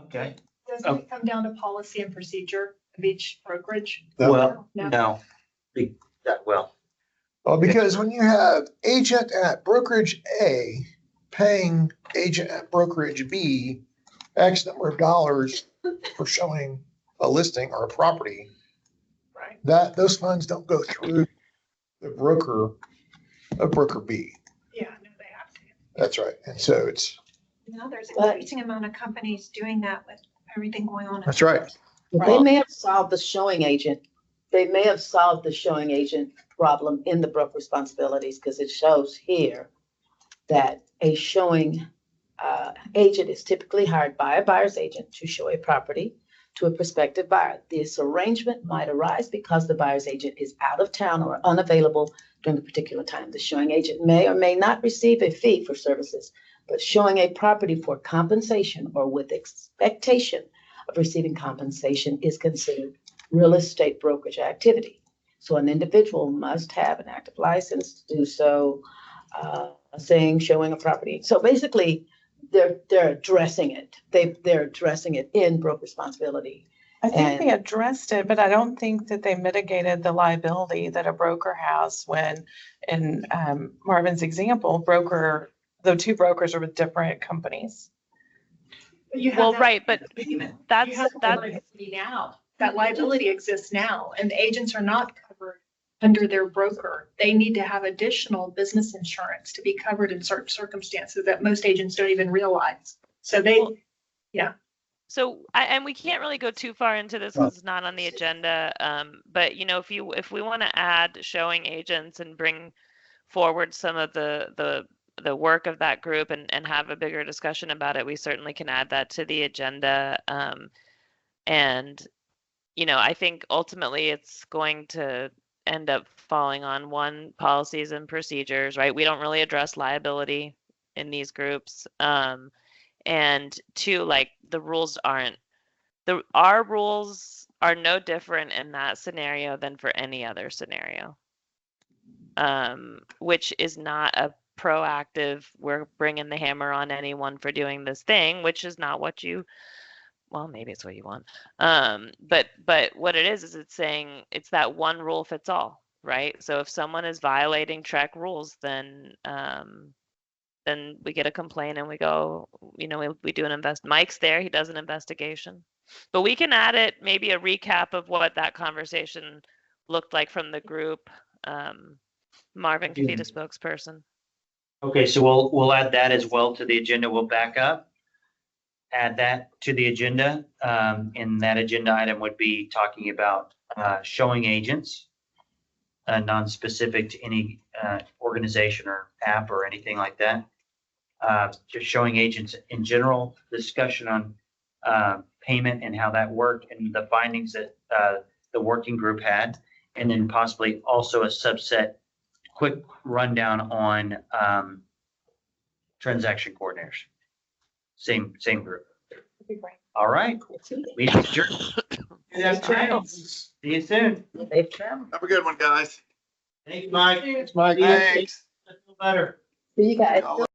Okay. Doesn't it come down to policy and procedure of each brokerage? Well, No. Well, because when you have agent at brokerage A paying agent at brokerage B X number of dollars for showing a listing or a property, Right. that those funds don't go through the broker of broker B. Yeah, no, they have to. That's right. And so it's, Now there's an increasing amount of companies doing that with everything going on. that's right. They may have solved the showing agent. They may have solved the showing agent problem in the broker responsibilities, because it shows here that a showing agent is typically hired by a buyer's agent to show a property to a prospective buyer. This arrangement might arise because the buyer's agent is out of town or unavailable during a particular time. The showing agent may or may not receive a fee for services, but showing a property for compensation or with expectation of receiving compensation is considered real estate brokerage activity. So an individual must have an active license to do so, showing a property. So basically, they're addressing it. They're addressing it in broker responsibility. I think they addressed it, but I don't think that they mitigated the liability that a broker has when, in Marvin's example, the two brokers are with different companies. But you have Well, that- right, but You that's have that now. That liability exists now, and the agents are not covered under their broker. They need to have additional business insurance to be covered in certain circumstances that most agents don't even realize. So So and we can't really go too far into this because it's not on the agenda. But you know, if we want to add showing agents and bring forward some of the work of that group and have a bigger discussion about it, we certainly can add that to the agenda. And you know, I think ultimately it's going to end up falling on one, policies and procedures, right? We don't really address liability in these groups. And two, like the rules aren't our rules are no different in that scenario than for any other scenario. Which is not a proactive, we're bringing the hammer on anyone for doing this thing, which is not what you, well, maybe it's what you want. But what it is it's saying it's that one rule fits all, right? So if someone is violating TREC rules, then we get a complaint and we go, you know, we do an Mike's there, he does an investigation. But we can add it, maybe a recap of what that conversation looked like from the group. Marvin can be the spokesperson. Okay, so we'll add that as well to the agenda. We'll back up, add that to the agenda. And that agenda item would be talking about showing agents, non-specific to any organization or app or anything like that. Just showing agents in general, discussion on payment and how that worked and the findings that the working group had, and then possibly also a subset, quick rundown on transaction coordinators. Same group. All right. Meeting adjourned. See you soon. Safe travel. Have a good one, guys. Thanks, Mike. Thanks, Mike. Thanks. Feel better. See you guys.